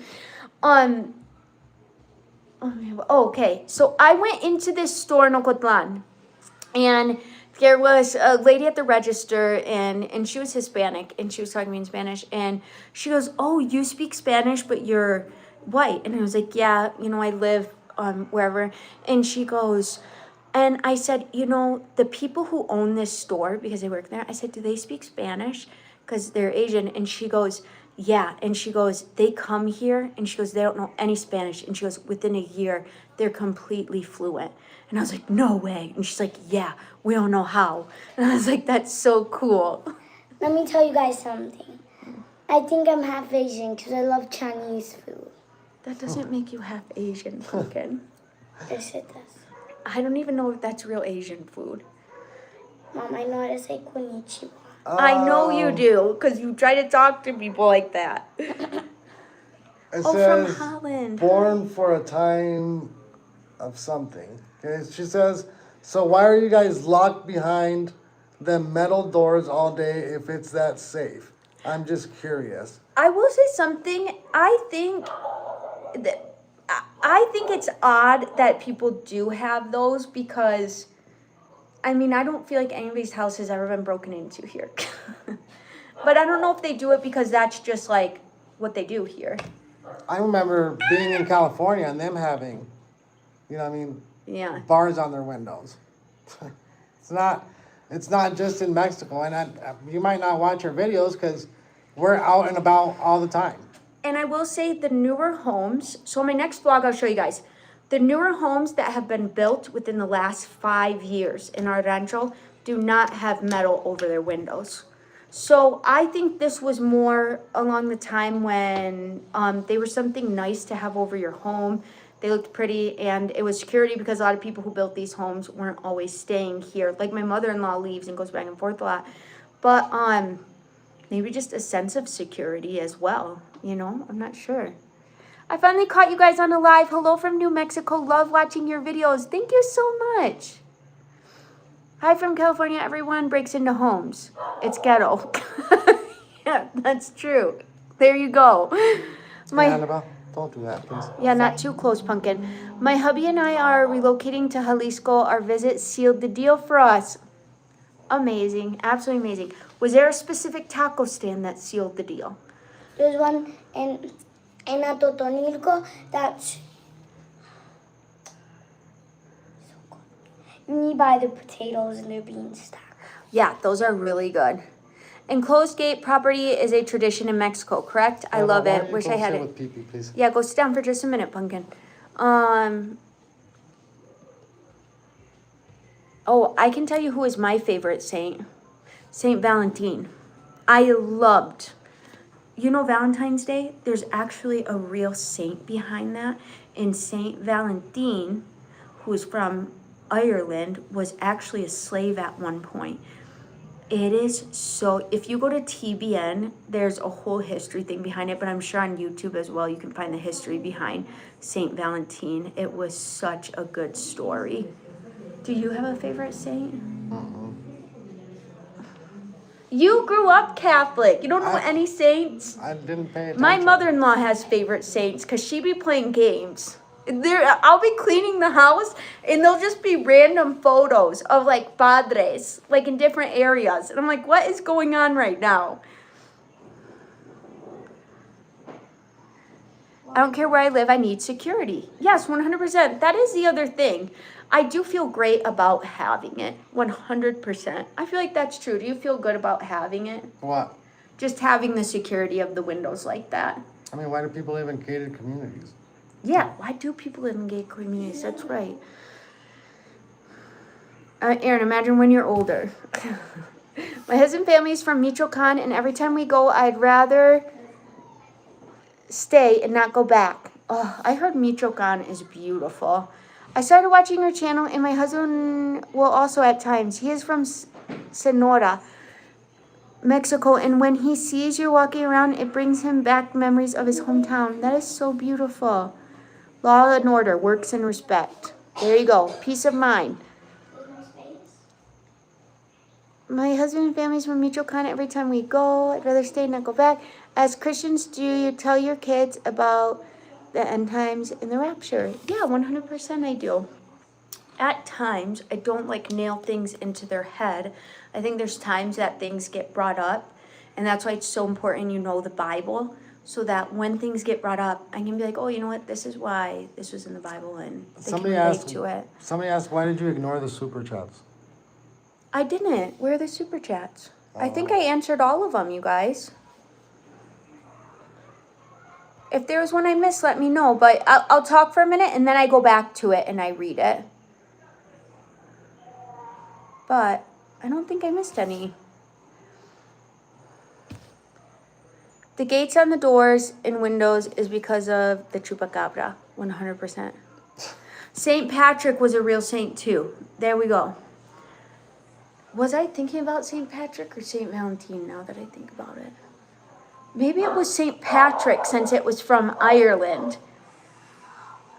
Speaker 1: Okay. So I went into this store in Ocotlan, and there was a lady at the register, and she was Hispanic, and she was talking to me in Spanish, and she goes, oh, you speak Spanish, but you're white. And I was like, yeah, you know, I live wherever. And she goes, and I said, you know, the people who own this store, because they work there, I said, do they speak Spanish? Because they're Asian. And she goes, yeah. And she goes, they come here, and she goes, they don't know any Spanish. And she goes, within a year, they're completely fluent. And I was like, no way. And she's like, yeah, we don't know how. And I was like, that's so cool.
Speaker 3: Let me tell you guys something. I think I'm half Asian because I love Chinese food.
Speaker 1: That doesn't make you half Asian, Pumpkin.
Speaker 3: Yes, it does.
Speaker 1: I don't even know if that's real Asian food.
Speaker 3: Mom, I know how to say konnichiwa.
Speaker 1: I know you do, because you try to talk to people like that.
Speaker 2: It
Speaker 1: Oh,
Speaker 2: says,
Speaker 1: from Holland.
Speaker 2: born for a time of something. Okay, she says, so why are you guys locked behind the metal doors all day if it's that safe? I'm just curious.
Speaker 1: I will say something. I think it's odd that people do have those because, I mean, I don't feel like anybody's house has ever been broken into here. But I don't know if they do it because that's just like what they do here.
Speaker 2: I remember being in California and them having, you know what I mean,
Speaker 1: Yeah.
Speaker 2: bars on their windows. It's not just in Mexico, and you might not watch our videos because we're out and about all the time.
Speaker 1: And I will say the newer homes, so my next vlog I'll show you guys, the newer homes that have been built within the last 5 years in our Rancho do not have metal over their windows. So I think this was more along the time when they were something nice to have over your home. They looked pretty, and it was security because a lot of people who built these homes weren't always staying here. Like my mother-in-law leaves and goes back and forth a lot. But maybe just a sense of security as well, you know? I'm not sure. I finally caught you guys on a live. Hello from New Mexico. Love watching your videos. Thank you so much. Hi from California. Everyone breaks into homes. It's ghetto. Yeah, that's true. There you go.
Speaker 2: Annabelle, don't do that, please.
Speaker 1: Yeah, not too close, Pumpkin. My hubby and I are relocating to Jalisco. Our visit sealed the deal for us. Amazing. Absolutely amazing. Was there a specific taco stand that sealed the deal?
Speaker 3: There's one in Atotonilco that's so good. And you buy the potatoes and their beans stacked.
Speaker 1: Yeah, those are really good. Enclosed gate property is a tradition in Mexico, correct? I love it. Wish I had it.
Speaker 2: With Pee-Pee, please.
Speaker 1: Yeah, go sit down for just a minute, Pumpkin. Oh, I can tell you who is my favorite saint. Saint Valentine. I loved. You know Valentine's Day? There's actually a real saint behind that. And Saint Valentine, who's from Ireland, was actually a slave at one point. It is so, if you go to TBN, there's a whole history thing behind it, but I'm sure on YouTube as well, you can find the history behind Saint Valentine. It was such a good story. Do you have a favorite saint? You grew up Catholic. You don't know any saints?
Speaker 2: I didn't pay attention.
Speaker 1: My mother-in-law has favorite saints because she be playing games. I'll be cleaning the house and there'll just be random photos of like padres, like in different areas. And I'm like, what is going on right now? I don't care where I live, I need security. Yes, 100%. That is the other thing. I do feel great about having it, 100%. I feel like that's true. Do you feel good about having it?
Speaker 2: What?
Speaker 1: Just having the security of the windows like that.
Speaker 2: I mean, why do people live in gated communities?
Speaker 1: Yeah, why do people live in gated communities? That's right. Aaron, imagine when you're older. My husband's family is from Michoacan, and every time we go, I'd rather stay and not go back. Oh, I heard Michoacan is beautiful. I started watching your channel, and my husband will also at times. He is from Sonora, Mexico, and when he sees you walking around, it brings him back memories of his hometown. That is so beautiful. Law and order, works and respect. There you go. Peace of mind. My husband and family is from Michoacan. Every time we go, I'd rather stay and not go back. As Christians, do you tell your kids about the end times and the rapture? Yeah, 100% I do. At times, I don't like nail things into their head. I think there's times that things get brought up, and that's why it's so important you know the Bible, so that when things get brought up, I can be like, oh, you know what, this is why this was in the Bible, and they can relate to it.
Speaker 2: Somebody asked, why did you ignore the super chats?
Speaker 1: I didn't. Where are the super chats? I think I answered all of them, you guys. If there was one I missed, let me know. But I'll talk for a minute, and then I go back to it, and I read it. But I don't think I missed any. The gates on the doors and windows is because of the chupacabra, 100%. St. Patrick was a real saint, too. There we go. Was I thinking about St. Patrick or St. Valentine now that I think about it? Maybe it was St. Patrick since it was from Ireland.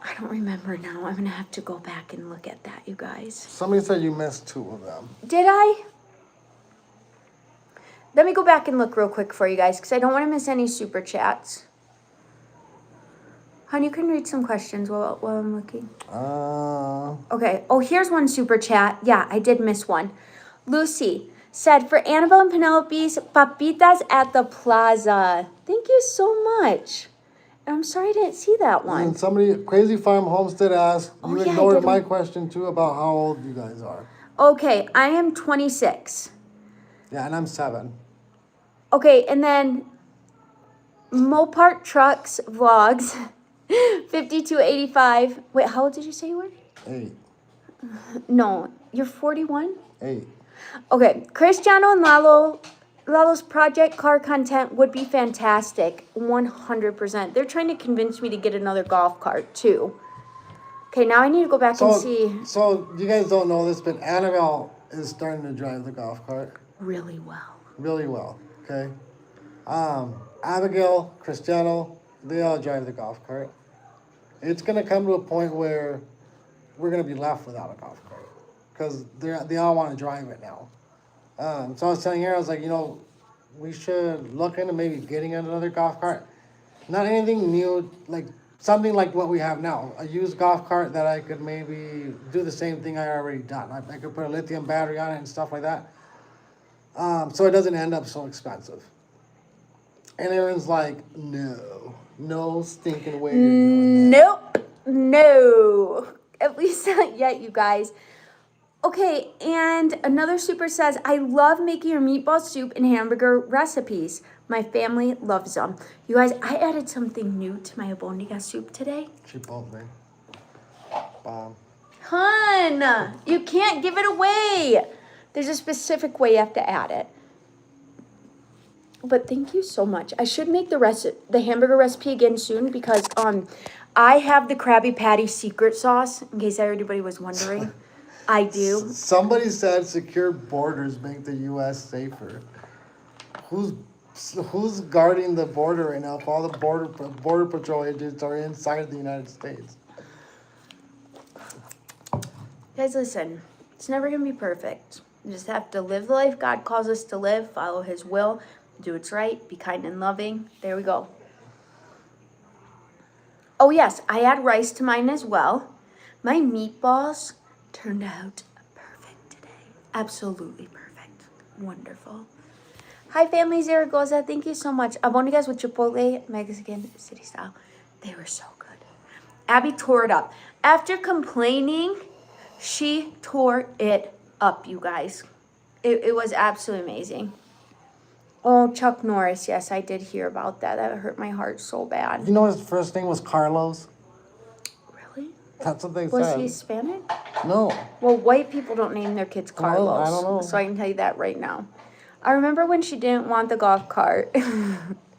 Speaker 1: I don't remember now. I'm going to have to go back and look at that, you guys.
Speaker 2: Somebody said you missed 2 of them.
Speaker 1: Did I? Let me go back and look real quick for you guys because I don't want to miss any super chats. Hon, you can read some questions while I'm looking. Okay. Oh, here's one super chat. Yeah, I did miss one. Lucy said, for Annabelle and Penelope's papitas at the plaza. Thank you so much. I'm sorry I didn't see that one.
Speaker 2: And somebody, Crazy Farm Homestead asked,
Speaker 1: Oh,
Speaker 2: you
Speaker 1: yeah, I
Speaker 2: ignored
Speaker 1: did.
Speaker 2: my question too about how old you guys are.
Speaker 1: Okay, I am 26.
Speaker 2: Yeah, and I'm 7.
Speaker 1: Okay, and then Mopart Trucks Vlogs, 5285. Wait, how old did you say you were?
Speaker 2: 8.
Speaker 1: No, you're 41?
Speaker 2: 8.
Speaker 1: Okay, Cristiano and Lalo's project car content would be fantastic. 100%. They're trying to convince me to get another golf cart, too. Okay, now I need to go back and see
Speaker 2: So, you guys don't know this, but Annabelle is starting to drive the golf cart
Speaker 1: really well.
Speaker 2: really well, okay? Abigail, Cristiano, they all drive the golf cart. It's going to come to a point where we're going to be left without a golf cart because they all want to drive it now. So I was telling her, I was like, we should look into maybe getting another golf cart. Not anything new, like something like what we have now. A used golf cart that I could maybe do the same thing I already done. I could put a lithium battery on it and stuff like that. So it doesn't end up so expensive. And Aaron's like, no stinking way you're doing that.
Speaker 1: Nope. No. At least not yet, you guys. Okay, and another super says, I love making your meatball soup and hamburger recipes. My family loves them. You guys, I added something new to my abondiga soup today.
Speaker 2: She told me. Bomb.
Speaker 1: Hun, you can't give it away. There's a specific way you have to add it. But thank you so much. I should make the hamburger recipe again soon because I have the Krabby Patty secret sauce, in case everybody was wondering. I do.
Speaker 2: Somebody said secure borders make the U.S. safer. Who's guarding the border right now if all the border patrol agents are inside the United States?
Speaker 1: Guys, listen. It's never going to be perfect. You just have to live the life God calls us to live, follow his will, do what's right, be kind and loving. There we go. Oh, yes, I add rice to mine as well. My meatballs turned out perfect today. Absolutely perfect. Wonderful. Hi, family Zaragoza. Thank you so much. Abonigas with Chipotle, Mexican city style. They were so good. Abby tore it up. After complaining, she tore it up, you guys. It was absolutely amazing. Oh, Chuck Norris. Yes, I did hear about that. That hurt my heart so bad.
Speaker 2: You know his first name was Carlos?
Speaker 1: Really?
Speaker 2: That's what they said.
Speaker 1: Was he Hispanic?
Speaker 2: No.
Speaker 1: Well, white people don't name their kids Carlos.
Speaker 2: Well, I don't know.
Speaker 1: So I can tell you that right now. I remember when she didn't want the golf cart.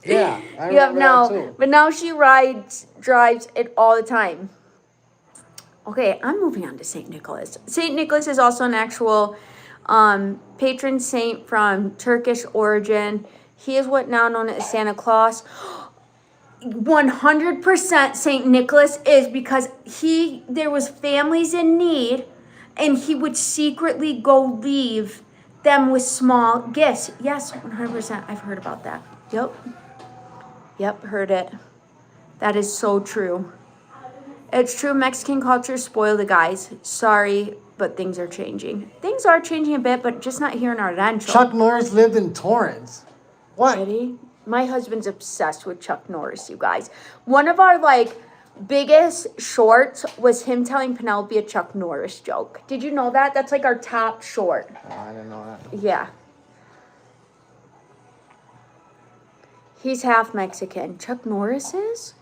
Speaker 2: Yeah, I
Speaker 1: You have
Speaker 2: remember
Speaker 1: now,
Speaker 2: that too.
Speaker 1: but now she drives it all the time. Okay, I'm moving on to St. Nicholas. St. Nicholas is also an actual patron saint from Turkish origin. He is what now known as Santa Claus. 100% St. Nicholas is because there was families in need and he would secretly go leave them with small gifts. Yes, 100%. I've heard about that. Yep, heard it. That is so true. It's true, Mexican culture spoiled the guys. Sorry, but things are changing. Things are changing a bit, but just not here in our rancho.
Speaker 2: Chuck Norris lived in Torrance. What?
Speaker 1: Ready? My husband's obsessed with Chuck Norris, you guys. One of our, biggest shorts was him telling Penelope a Chuck Norris joke. Did you know that? That's our top short.
Speaker 2: Oh, I didn't know that.
Speaker 1: Yeah. He's half Mexican. Chuck Norris is?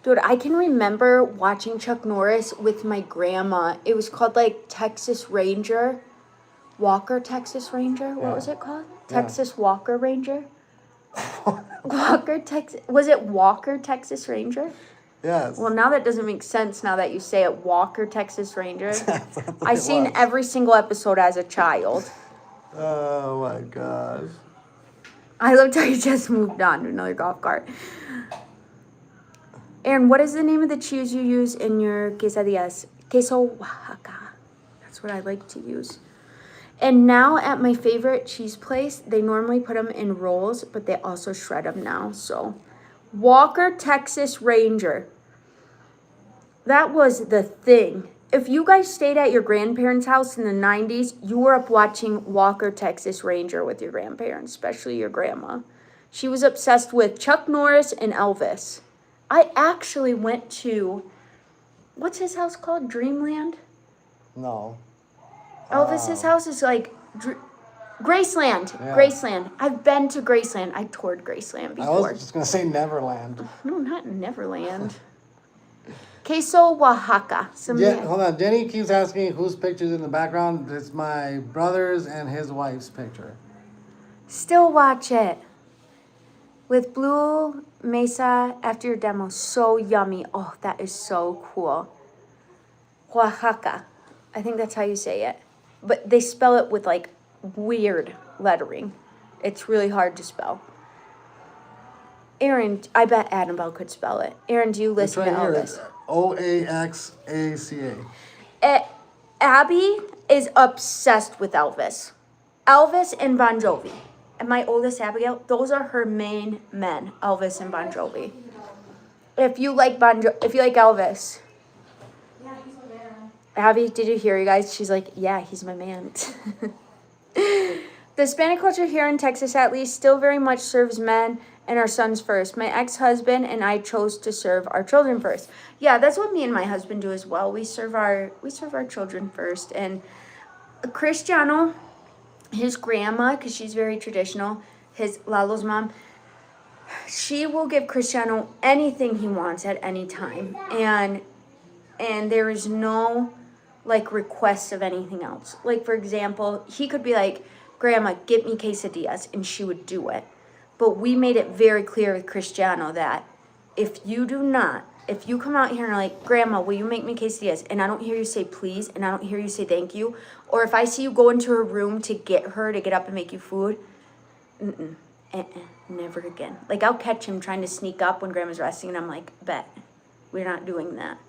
Speaker 1: Dude, I can remember watching Chuck Norris with my grandma. It was called Texas Ranger. Walker Texas Ranger? What was it called?
Speaker 2: Yeah.
Speaker 1: Texas Walker Ranger? Was it Walker Texas Ranger?
Speaker 2: Yes.
Speaker 1: Well, now that doesn't make sense now that you say it. Walker Texas Ranger. I seen every single episode as a child.
Speaker 2: Oh my gosh.
Speaker 1: I loved how you just moved on to another golf cart. Aaron, what is the name of the cheese you use in your quesadillas? Queso Oaxaca. That's what I like to use. And now at my favorite cheese place, they normally put them in rolls, but they also shred them now. So, Walker Texas Ranger. That was the thing. If you guys stayed at your grandparents' house in the 90s, you were up watching Walker Texas Ranger with your grandparents, especially your grandma. She was obsessed with Chuck Norris and Elvis. I actually went to, what's his house called? Dreamland?
Speaker 2: No.
Speaker 1: Elvis's house is like Graceland.
Speaker 2: Yeah.
Speaker 1: Graceland. I've been to Graceland. I toured Graceland
Speaker 2: I
Speaker 1: before.
Speaker 2: was just gonna say Neverland.
Speaker 1: No, not Neverland. Queso Oaxaca.
Speaker 2: Yeah, hold on. Jenny keeps asking whose picture's in the background. It's my brother's and his wife's picture.
Speaker 1: Still watch it. With Blue Mesa after your demo. So yummy. Oh, that is so cool. Oaxaca. I think that's how you say it. But they spell it with like weird lettering. It's really hard to spell. Aaron, I bet Annabelle could spell it. Aaron, do you listen to Elvis?
Speaker 2: Oaxaca.
Speaker 1: Abby is obsessed with Elvis. Elvis and Bon Jovi. And my oldest Abigail, those are her main men, Elvis and Bon Jovi. If you like Elvis.
Speaker 4: Yeah, he's my man.
Speaker 1: Abby, did you hear you guys? She's like, yeah, he's my man. The Hispanic culture here in Texas, at least, still very much serves men and our sons first. My ex-husband and I chose to serve our children first. Yeah, that's what me and my husband do as well. We serve our children first. And Cristiano, his grandma, because she's very traditional, his Lalo's mom, she will give Cristiano anything he wants at any time. And there is no like requests of anything else. Like, for example, he could be like, Grandma, get me quesadillas, and she would do it. But we made it very clear with Cristiano that if you come out here and are like, Grandma, will you make me quesadillas? And I don't hear you say please, and I don't hear you say thank you, or if I see you go into her room to get up and make you food, never again. Like, I'll catch him trying to sneak up when Grandma's resting, and I'm like, bet, we're not doing that.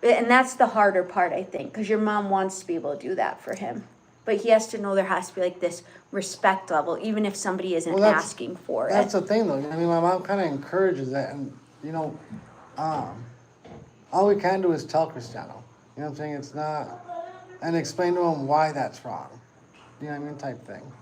Speaker 1: And that's the harder part, I think, because your mom wants to be able to do that for him. But he has to know there has to be like this respect level, even if somebody isn't asking for it.
Speaker 2: That's the thing, though. I mean, my mom kind of encourages that, and all we can do is tell Cristiano. You know what I'm saying? It's not, and explain to him why that's wrong. You know what I mean? Type thing.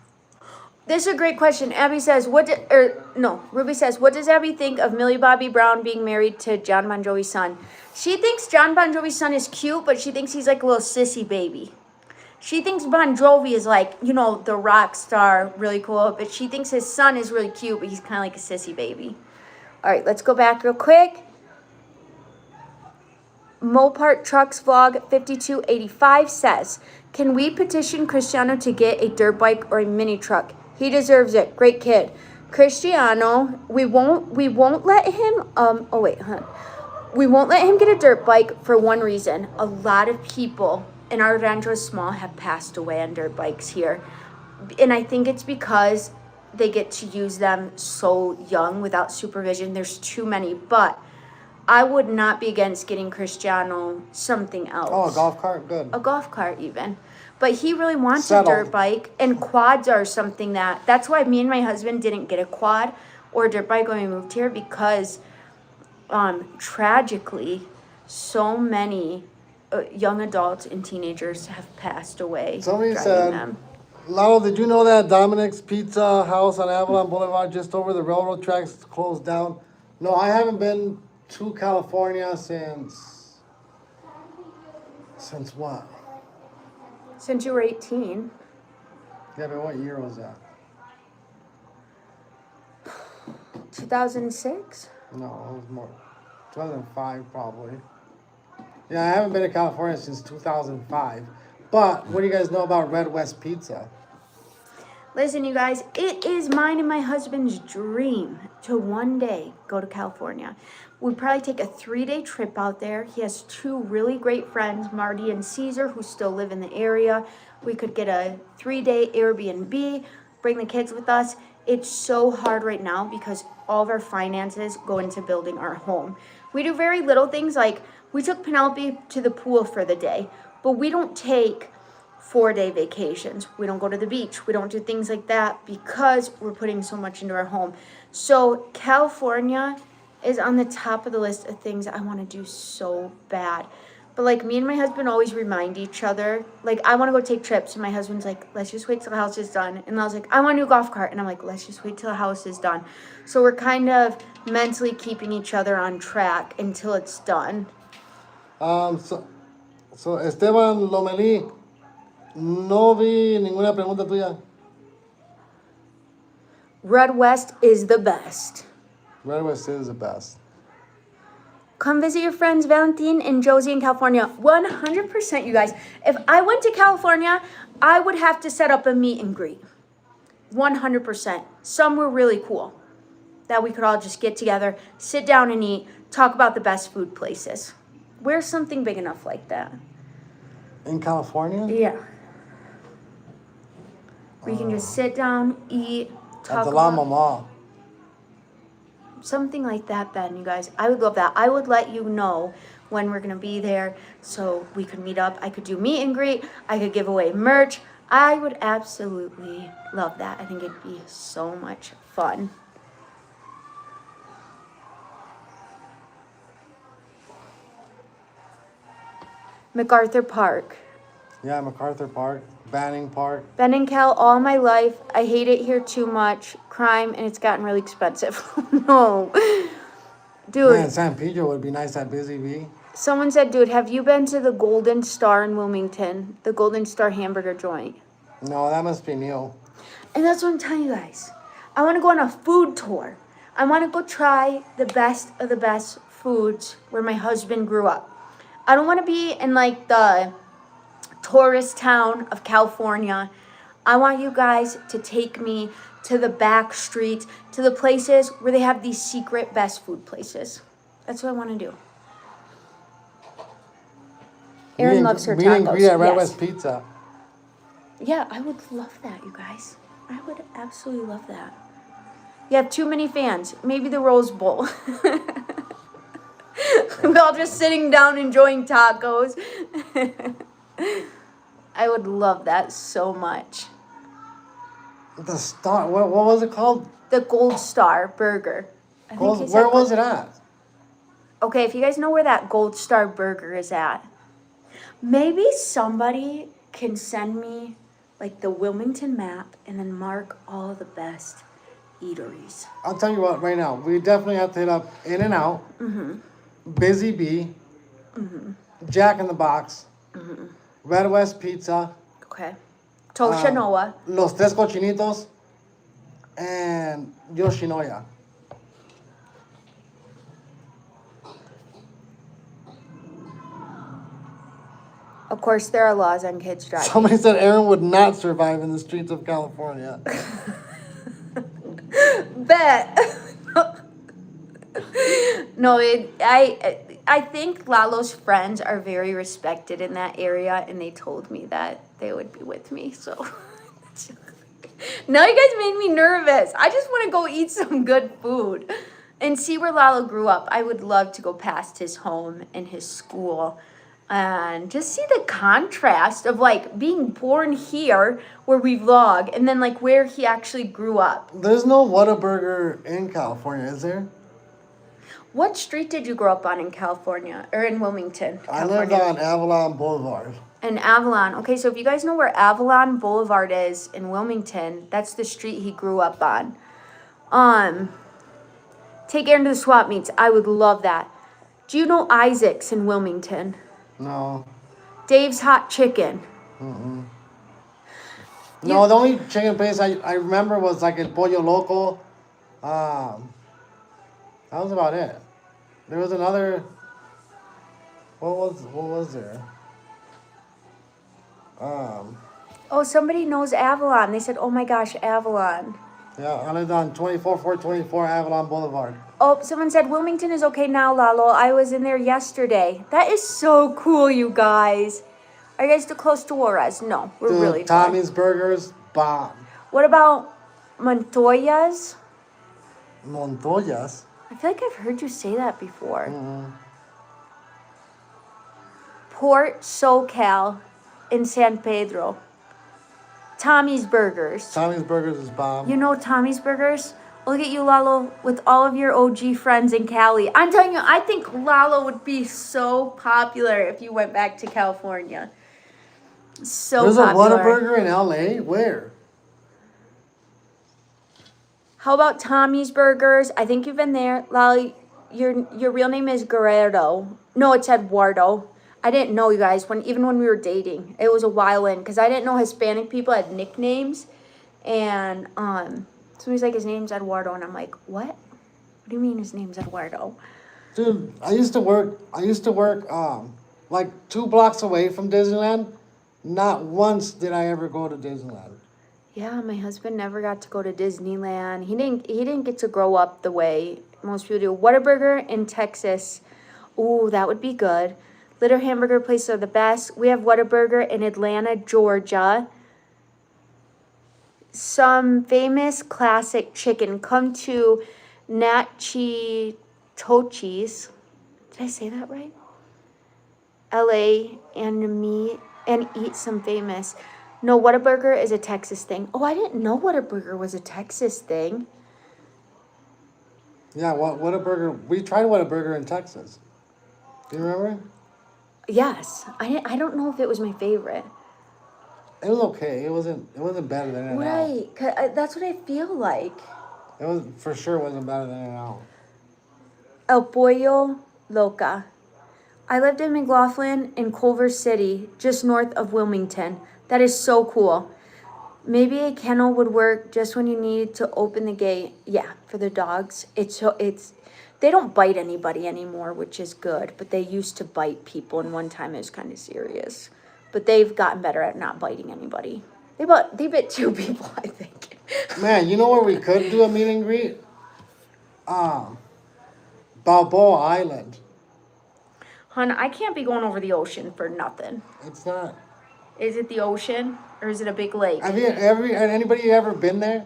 Speaker 1: This is a great question. Abby says, Ruby says, what does Abby think of Millie Bobby Brown being married to John Bon Jovi's son? She thinks John Bon Jovi's son is cute, but she thinks he's like a little sissy baby. She thinks Bon Jovi is like, the rock star, really cool, but she thinks his son is really cute, but he's kind of like a sissy baby. All right, let's go back real quick. Mopart Trucks Vlog 5285 says, can we petition Cristiano to get a dirt bike or a mini truck? He deserves it. Great kid. Cristiano, we won't let him, we won't let him get a dirt bike for one reason. A lot of people, and our Rancho is small, have passed away on dirt bikes here. And I think it's because they get to use them so young without supervision. There's too many, but I would not be against getting Cristiano something else.
Speaker 2: Oh, a golf cart? Good.
Speaker 1: A golf cart even. But he really wants a dirt bike, and quads are something that's why me and my husband didn't get a quad or a dirt bike when we moved here, because tragically, so many young adults and teenagers have passed away.
Speaker 2: Somebody said, Lalo, did you know that Dominic's Pizza House on Avalon Boulevard, just over the railroad tracks, closed down? No, I haven't been to California since what?
Speaker 1: Since you were 18.
Speaker 2: Yeah, but what year was that?
Speaker 1: 2006?
Speaker 2: No, it was more. 2005 probably. Yeah, I haven't been to California since 2005. But what do you guys know about Red West Pizza?
Speaker 1: Listen, you guys, it is mine and my husband's dream to one day go to California. We'd probably take a 3-day trip out there. He has 2 really great friends, Marty and Caesar, who still live in the area. We could get a 3-day Airbnb, bring the kids with us. It's so hard right now because all of our finances go into building our home. We do very little things, like we took Penelope to the pool for the day, but we don't take 4-day vacations. We don't go to the beach. We don't do things like that because we're putting so much into our home. So California is on the top of the list of things I want to do so bad. But, like, me and my husband always remind each other. Like, I want to go take trips. And my husband's like, let's just wait till the house is done. And I was like, I want a new golf cart. And I'm like, let's just wait till the house is done. So we're kind of mentally keeping each other on track until it's done.
Speaker 2: So Esteban Lomelí, no vi ninguna pregunta tuya.
Speaker 1: Red West is the best.
Speaker 2: Red West is the best.
Speaker 1: Come visit your friends Valentin and Josie in California. 100%, you guys. If I went to California, I would have to set up a meet and greet. 100%. Some were really cool. That we could all just get together, sit down and eat, talk about the best food places. Where's something big enough like that?
Speaker 2: In California?
Speaker 1: Yeah. We can just sit down, eat, talk
Speaker 2: At the
Speaker 1: about...
Speaker 2: La Mama.
Speaker 1: Something like that, Ben, you guys. I would love that. I would let you know when we're going to be there so we could meet up. I could do meet and greet. I could give away merch. I would absolutely love that. I think it'd be so much fun. MacArthur Park.
Speaker 2: Yeah, MacArthur Park, Banning Park.
Speaker 1: Been in Cal all my life. I hate it here too much. Crime, and it's gotten really expensive. No. Dude.
Speaker 2: Man, San Pedro would be nice at Busy Bee.
Speaker 1: Someone said, dude, have you been to the Golden Star in Wilmington? The Golden Star hamburger joint.
Speaker 2: No, that must be new.
Speaker 1: And that's what I'm telling you guys. I want to go on a food tour. I want to go try the best of the best foods where my husband grew up. I don't want to be in like the tourist town of California. I want you guys to take me to the back streets, to the places where they have these secret best food places. That's what I want to do. Erin loves her tacos.
Speaker 2: Meet and greet at Red
Speaker 1: Yes.
Speaker 2: West Pizza.
Speaker 1: Yeah, I would love that, you guys. I would absolutely love that. You have too many fans. Maybe the Rose Bowl. We're all just sitting down enjoying tacos. I would love that so much.
Speaker 2: The Star, what was it called?
Speaker 1: The Gold Star Burger. I think he said
Speaker 2: Where was it at?
Speaker 1: Okay, if you guys know where that Gold Star Burger is at, maybe somebody can send me like the Wilmington map and then mark all the best eateries.
Speaker 2: I'll tell you what, right now, we definitely have to hit up In-N-Out, Busy Bee, Jack in the Box, Red West Pizza,
Speaker 1: Okay. Toshinoa.
Speaker 2: Los Tres Cochinitos, and Yoshinoya.
Speaker 1: Of course, there are laws on kids driving.
Speaker 2: Somebody said Aaron would not survive in the streets of California.
Speaker 1: Bet. No, I think Lalo's friends are very respected in that area, and they told me that they would be with me. So now you guys made me nervous. I just want to go eat some good food and see where Lalo grew up. I would love to go past his home and his school and just see the contrast of like being born here where we vlog and then like where he actually grew up.
Speaker 2: There's no Whataburger in California, is there?
Speaker 1: What street did you grow up on in California or in Wilmington?
Speaker 2: I lived on Avalon Boulevard.
Speaker 1: In Avalon. Okay, so if you guys know where Avalon Boulevard is in Wilmington, that's the street he grew up on. Take Aaron to the swap meets. I would love that. Do you know Isaac's in Wilmington?
Speaker 2: No.
Speaker 1: Dave's Hot Chicken.
Speaker 2: No, the only chicken place I remember was like El Pollo Loco. That was about it. There was another. What was there?
Speaker 1: Oh, somebody knows Avalon. They said, oh my gosh, Avalon.
Speaker 2: Yeah, I lived on 424 Avalon Boulevard.
Speaker 1: Oh, someone said Wilmington is okay now, Lalo. I was in there yesterday. That is so cool, you guys. Are you guys too close to Juarez? No, we're
Speaker 2: Dude,
Speaker 1: really far.
Speaker 2: Tommy's Burgers, bomb.
Speaker 1: What about Montoya's?
Speaker 2: Montoya's?
Speaker 1: I feel like I've heard you say that before. Port SoCal in San Pedro. Tommy's Burgers.
Speaker 2: Tommy's Burgers is bomb.
Speaker 1: You know Tommy's Burgers? Look at you, Lalo, with all of your OG friends in Cali. I'm telling you, I think Lalo would be so popular if you went back to California. So
Speaker 2: There's
Speaker 1: popular.
Speaker 2: a Whataburger in LA? Where?
Speaker 1: How about Tommy's Burgers? I think you've been there. Lalo, your real name is Guerrero. No, it's Eduardo. I didn't know, you guys, even when we were dating. It was a while in, because I didn't know Hispanic people had nicknames. And somebody's like, his name's Eduardo, and I'm like, what? What do you mean his name's Eduardo?
Speaker 2: Dude, I used to work like 2 blocks away from Disneyland. Not once did I ever go to Disneyland.
Speaker 1: Yeah, my husband never got to go to Disneyland. He didn't get to grow up the way most people do. Whataburger in Texas. Ooh, that would be good. Little hamburger places are the best. We have Whataburger in Atlanta, Georgia. Some famous classic chicken. Come to Nachitoches. Did I say that right? LA and eat some famous. No, Whataburger is a Texas thing. Oh, I didn't know Whataburger was a Texas thing.
Speaker 2: Yeah, Whataburger. We tried Whataburger in Texas. Do you remember?
Speaker 1: Yes. I don't know if it was my favorite.
Speaker 2: It was okay. It wasn't better than In-N-Out.
Speaker 1: Right. 'Cause that's what I feel like.
Speaker 2: It was for sure wasn't better than In-N-Out.
Speaker 1: El Pollo Loca. I lived in McLaughlin in Culver City, just north of Wilmington. That is so cool. Maybe a kennel would work just when you need to open the gate. Yeah, for the dogs. They don't bite anybody anymore, which is good, but they used to bite people, and one time it was kind of serious. But they've gotten better at not biting anybody. They bit 2 people, I think.
Speaker 2: Man, you know where we could do a meet and greet? Balboa Island.
Speaker 1: Hun, I can't be going over the ocean for nothing.
Speaker 2: It's not.
Speaker 1: Is it the ocean or is it a big lake?
Speaker 2: Have anybody ever been there?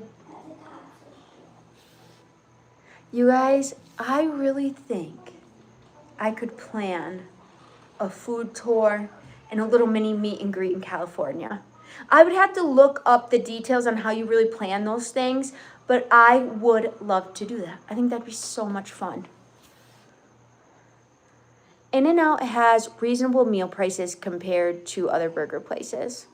Speaker 1: You guys, I really think I could plan a food tour and a little mini meet and greet in California. I would have to look up the details on how you really plan those things, but I would love to do that. I think that'd be so much fun. In-N-Out has reasonable meal prices compared to other burger places.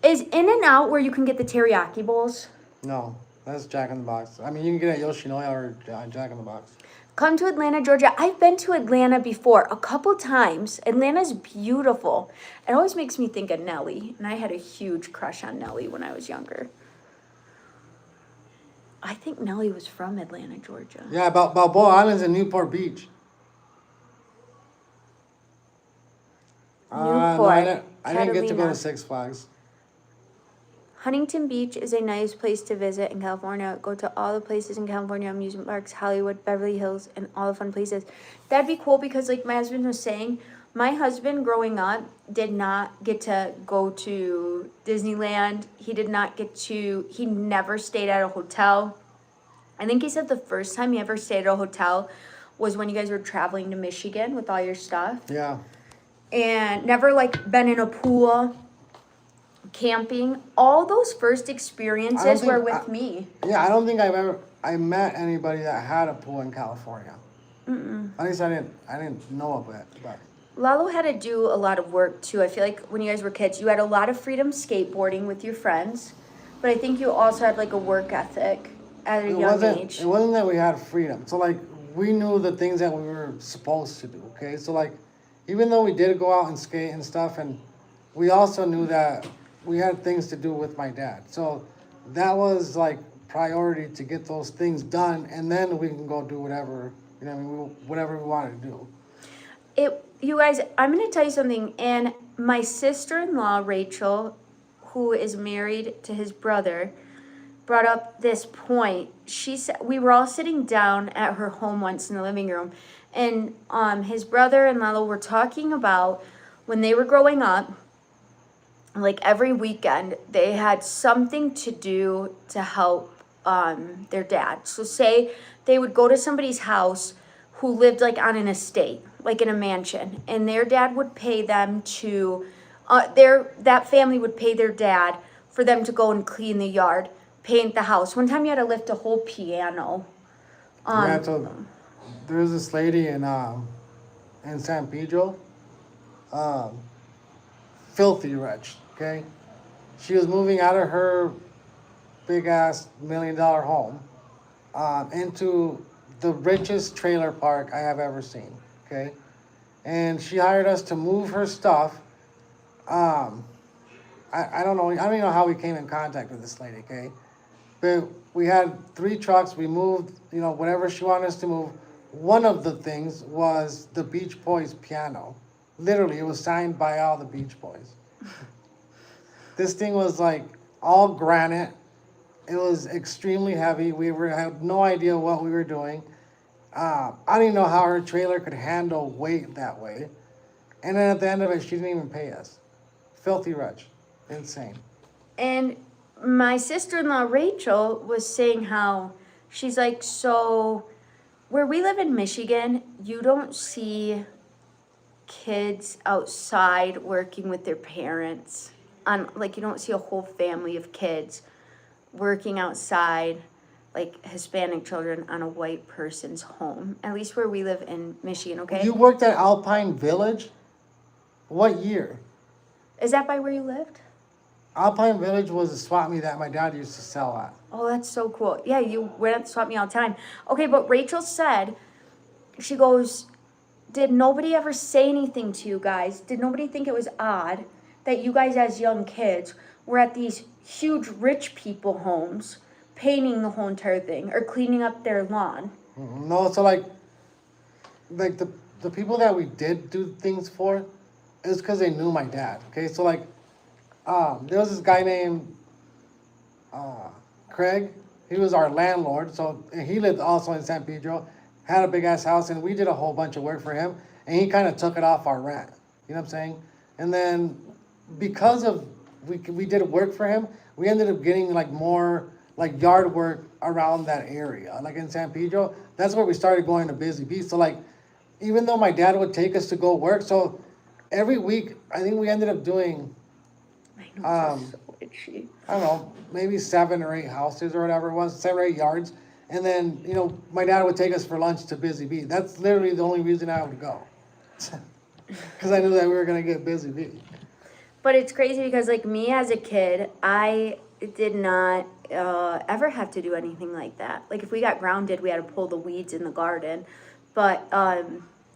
Speaker 1: Is In-N-Out where you can get the teriyaki bowls?
Speaker 2: No, that's Jack in the Box. I mean, you can get it at Yoshinoya or Jack in the Box.
Speaker 1: Come to Atlanta, Georgia. I've been to Atlanta before, a couple times. Atlanta's beautiful. It always makes me think of Nelly, and I had a huge crush on Nelly when I was younger. I think Nelly was from Atlanta, Georgia.
Speaker 2: Yeah, Balboa Island's in Newport Beach. No, I didn't get to go to Six Flags.
Speaker 1: Huntington Beach is a nice place to visit in California. Go to all the places in California, amusement parks, Hollywood, Beverly Hills, and all the fun places. That'd be cool because, like my husband was saying, my husband growing up did not get to go to Disneyland. He never stayed at a hotel. I think he said the first time he ever stayed at a hotel was when you guys were traveling to Michigan with all your stuff.
Speaker 2: Yeah.
Speaker 1: And never like been in a pool, camping. All those first experiences were with me.
Speaker 2: Yeah, I don't think I met anybody that had a pool in California. At least I didn't know of it. But
Speaker 1: Lalo had to do a lot of work too. I feel like when you guys were kids, you had a lot of freedom skateboarding with your friends, but I think you also had like a work ethic at a young age.
Speaker 2: It wasn't that we had freedom. So like we knew the things that we were supposed to do. Okay, so like even though we did go out and skate and stuff, and we also knew that we had things to do with my dad. So that was like priority to get those things done, and then we can go do whatever, you know what I mean, whatever we wanted to do.
Speaker 1: You guys, I'm going to tell you something. And my sister-in-law, Rachel, who is married to his brother, brought up this point. She said, we were all sitting down at her home once in the living room, and his brother and Lalo were talking about when they were growing up, like every weekend, they had something to do to help their dad. So say they would go to somebody's house who lived like on an estate, like in a mansion, and their dad would pay them to, that family would pay their dad for them to go and clean the yard, paint the house. One time you had to lift a whole piano.
Speaker 2: Yeah, so there's this lady in San Pedro, um, filthy rich, okay? She was moving out of her big ass $1 million home into the richest trailer park I have ever seen, okay? And she hired us to move her stuff. I don't know, I don't even know how we came in contact with this lady, okay? But we had 3 trucks, we moved, whatever she wanted us to move. One of the things was the Beach Boys piano. Literally, it was signed by all the Beach Boys. This thing was like all granite. It was extremely heavy. Had no idea what we were doing. I don't even know how her trailer could handle weight that way. And then at the end of it, she didn't even pay us. Filthy rich. Insane.
Speaker 1: And my sister-in-law, Rachel, was saying how she's like, so where we live in Michigan, you don't see kids outside working with their parents. You don't see a whole family of kids working outside, like Hispanic children on a white person's home. At least where we live in Michigan, okay?
Speaker 2: You worked at Alpine Village? What year?
Speaker 1: Is that by where you lived?
Speaker 2: Alpine Village was a swap meet that my dad used to sell at.
Speaker 1: Oh, that's so cool. Yeah, you went at swap meet all the time. Okay, but Rachel said, she goes, did nobody ever say anything to you guys? Did nobody think it was odd that you guys as young kids were at these huge rich people homes painting the whole entire thing or cleaning up their lawn?
Speaker 2: No, so like the people that we did do things for, it was because they knew my dad. Okay, so like, there was this guy named Craig. He was our landlord, so and he lived also in San Pedro, had a big ass house, and we did a whole bunch of work for him, and he kind of took it off our rent. You know what I'm saying? And then because of we did work for him, we ended up getting like more like yard work around that area, like in San Pedro. That's where we started going to Busy Bee. So like, even though my dad would take us to go work, so every week I think we ended up doing,
Speaker 1: So itchy.
Speaker 2: I don't know, maybe 7 or 8 houses or whatever it was, 7 or 8 yards. And then, my dad would take us for lunch to Busy Bee. That's literally the only reason I would go. Because I knew that we were going to get Busy Bee.
Speaker 1: But it's crazy because, like, me as a kid, I did not ever have to do anything like that. Like, if we got grounded, we had to pull the weeds in the garden. But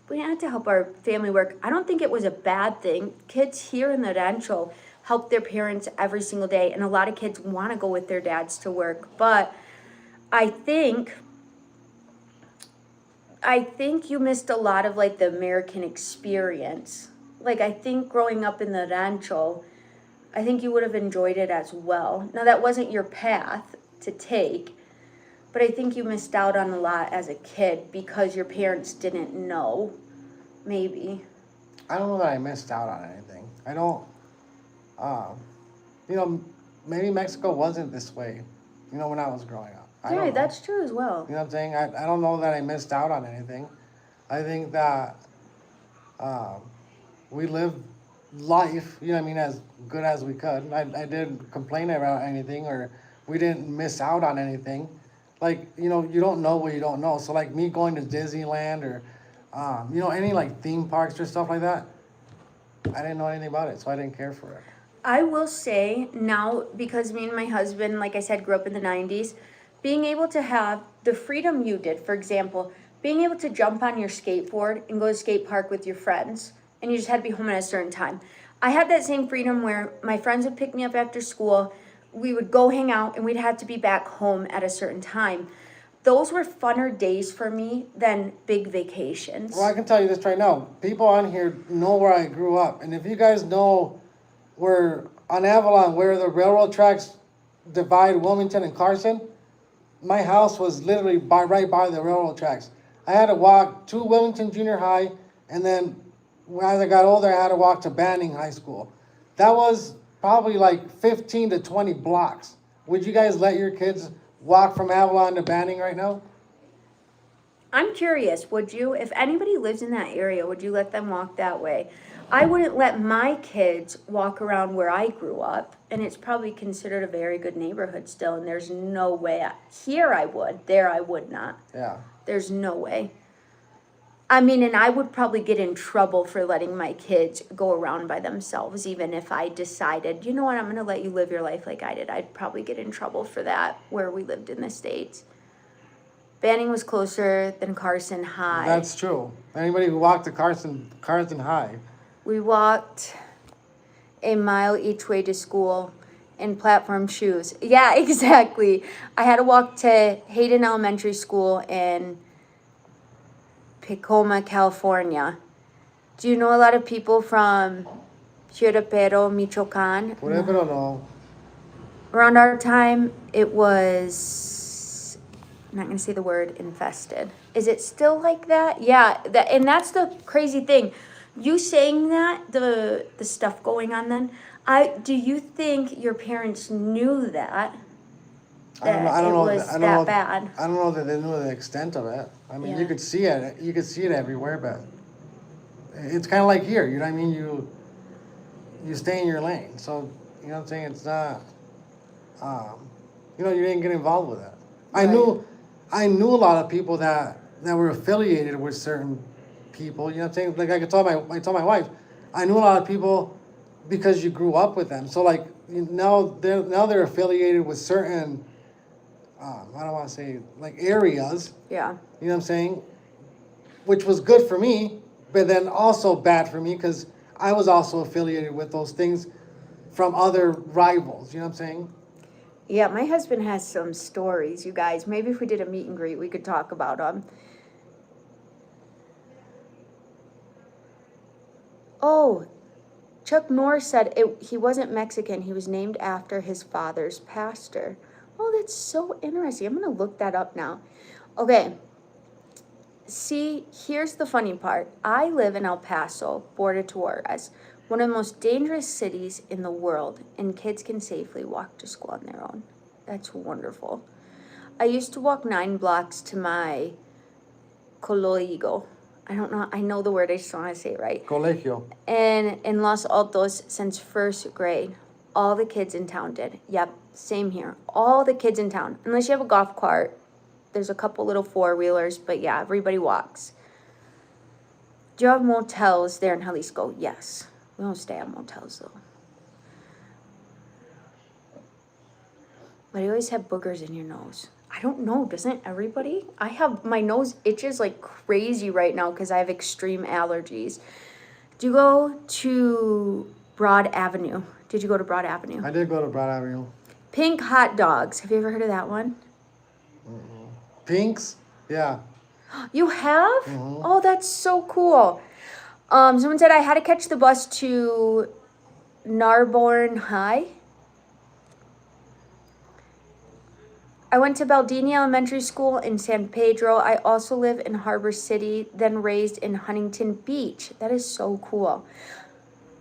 Speaker 1: we had to help our family work. I don't think it was a bad thing. Kids here in the Rancho help their parents every single day. And a lot of kids want to go with their dads to work. But I think you missed a lot of, like, the American experience. Like, I think growing up in the Rancho, I think you would have enjoyed it as well. Now, that wasn't your path to take, but I think you missed out on a lot as a kid because your parents didn't know, maybe.
Speaker 2: I don't know that I missed out on anything. I don't, maybe Mexico wasn't this way, when I was growing up. I don't
Speaker 1: Yeah,
Speaker 2: know.
Speaker 1: that's true as well.
Speaker 2: You know what I'm saying? I don't know that I missed out on anything. I think that we lived life, as good as we could. I didn't complain about anything or we didn't miss out on anything. Like, you don't know what you don't know. So like me going to Disneyland or, any like theme parks or stuff like that, I didn't know anything about it, so I didn't care for it.
Speaker 1: I will say now, because me and my husband, like I said, grew up in the 90s, being able to have the freedom you did, for example, being able to jump on your skateboard and go to skate park with your friends, and you just had to be home at a certain time. I had that same freedom where my friends would pick me up after school, we would go hang out, and we'd have to be back home at a certain time. Those were funner days for me than big vacations.
Speaker 2: Well, I can tell you this right now. People on here know where I grew up, and if you guys know where on Avalon, where the railroad tracks divide Wilmington and Carson, my house was literally right by the railroad tracks. I had to walk to Wilmington Junior High, and then as I got older, I had to walk to Banning High School. That was probably like 15 to 20 blocks. Would you guys let your kids walk from Avalon to Banning right now?
Speaker 1: I'm curious, would you, if anybody lives in that area, would you let them walk that way? I wouldn't let my kids walk around where I grew up, and it's probably considered a very good neighborhood still, and there's no way. Here I would, there I would not.
Speaker 2: Yeah.
Speaker 1: There's no way. I mean, and I would probably get in trouble for letting my kids go around by themselves, even if I decided, you know what, I'm going to let you live your life like I did. I'd probably get in trouble for that where we lived in the States. Banning was closer than Carson High.
Speaker 2: That's true. Anybody who walked to Carson High.
Speaker 1: We walked a mile each way to school in platform shoes. Yeah, exactly. I had to walk to Hayden Elementary School in Tacoma, California. Do you know a lot of people from Chirapero, Michoacan?
Speaker 2: Whatever, no.
Speaker 1: Around our time, it was, I'm not going to say the word, infested. Is it still like that? Yeah, and that's the crazy thing. You saying that, the stuff going on then, do you think your parents knew that?
Speaker 2: I don't know.
Speaker 1: Was that bad?
Speaker 2: I don't know that they knew the extent of it. I mean,
Speaker 1: Yeah.
Speaker 2: you could see it. You could see it everywhere, but it's kind of like here. You know what I mean? You stay in your lane. So you know what I'm saying? It's not. You didn't get involved with it. I knew a lot of people that were affiliated with certain people. You know what I'm saying? Like I told my wife, I knew a lot of people because you grew up with them. So like now they're affiliated with certain. I don't want to say like areas.
Speaker 1: Yeah.
Speaker 2: You know what I'm saying? Which was good for me, but then also bad for me because I was also affiliated with those things from other rivals. You know what I'm saying?
Speaker 1: Yeah, my husband has some stories, you guys. Maybe if we did a meet and greet, we could talk about them. Oh, Chuck Norris said he wasn't Mexican. He was named after his father's pastor. Oh, that's so interesting. I'm going to look that up now. Okay. See, here's the funny part. I live in El Paso, border to Juarez, one of the most dangerous cities in the world, and kids can safely walk to school on their own. That's wonderful. I used to walk 9 blocks to my colegio. I don't know. I know the word. I just don't want to say it right.
Speaker 2: Colegio.
Speaker 1: And in Los Altos since first grade. All the kids in town did. Yep, same here. All the kids in town. Unless you have a golf cart. There's a couple little 4-wheelers. But yeah, everybody walks. Do you have motels there in Jalisco? Yes. We don't stay at motels though. But you always have boogers in your nose. I don't know, doesn't everybody? My nose itches like crazy right now because I have extreme allergies. Do you go to Broad Avenue? Did you go to Broad Avenue?
Speaker 2: I did go to Broad Avenue.
Speaker 1: Pink hot dogs. Have you ever heard of that one?
Speaker 2: Pinks? Yeah.
Speaker 1: You have?
Speaker 2: Mm-hmm.
Speaker 1: Oh, that's so cool. Someone said I had to catch the bus to Narbonne High. I went to Baldini Elementary School in San Pedro. I also live in Harbor City, then raised in Huntington Beach. That is so cool.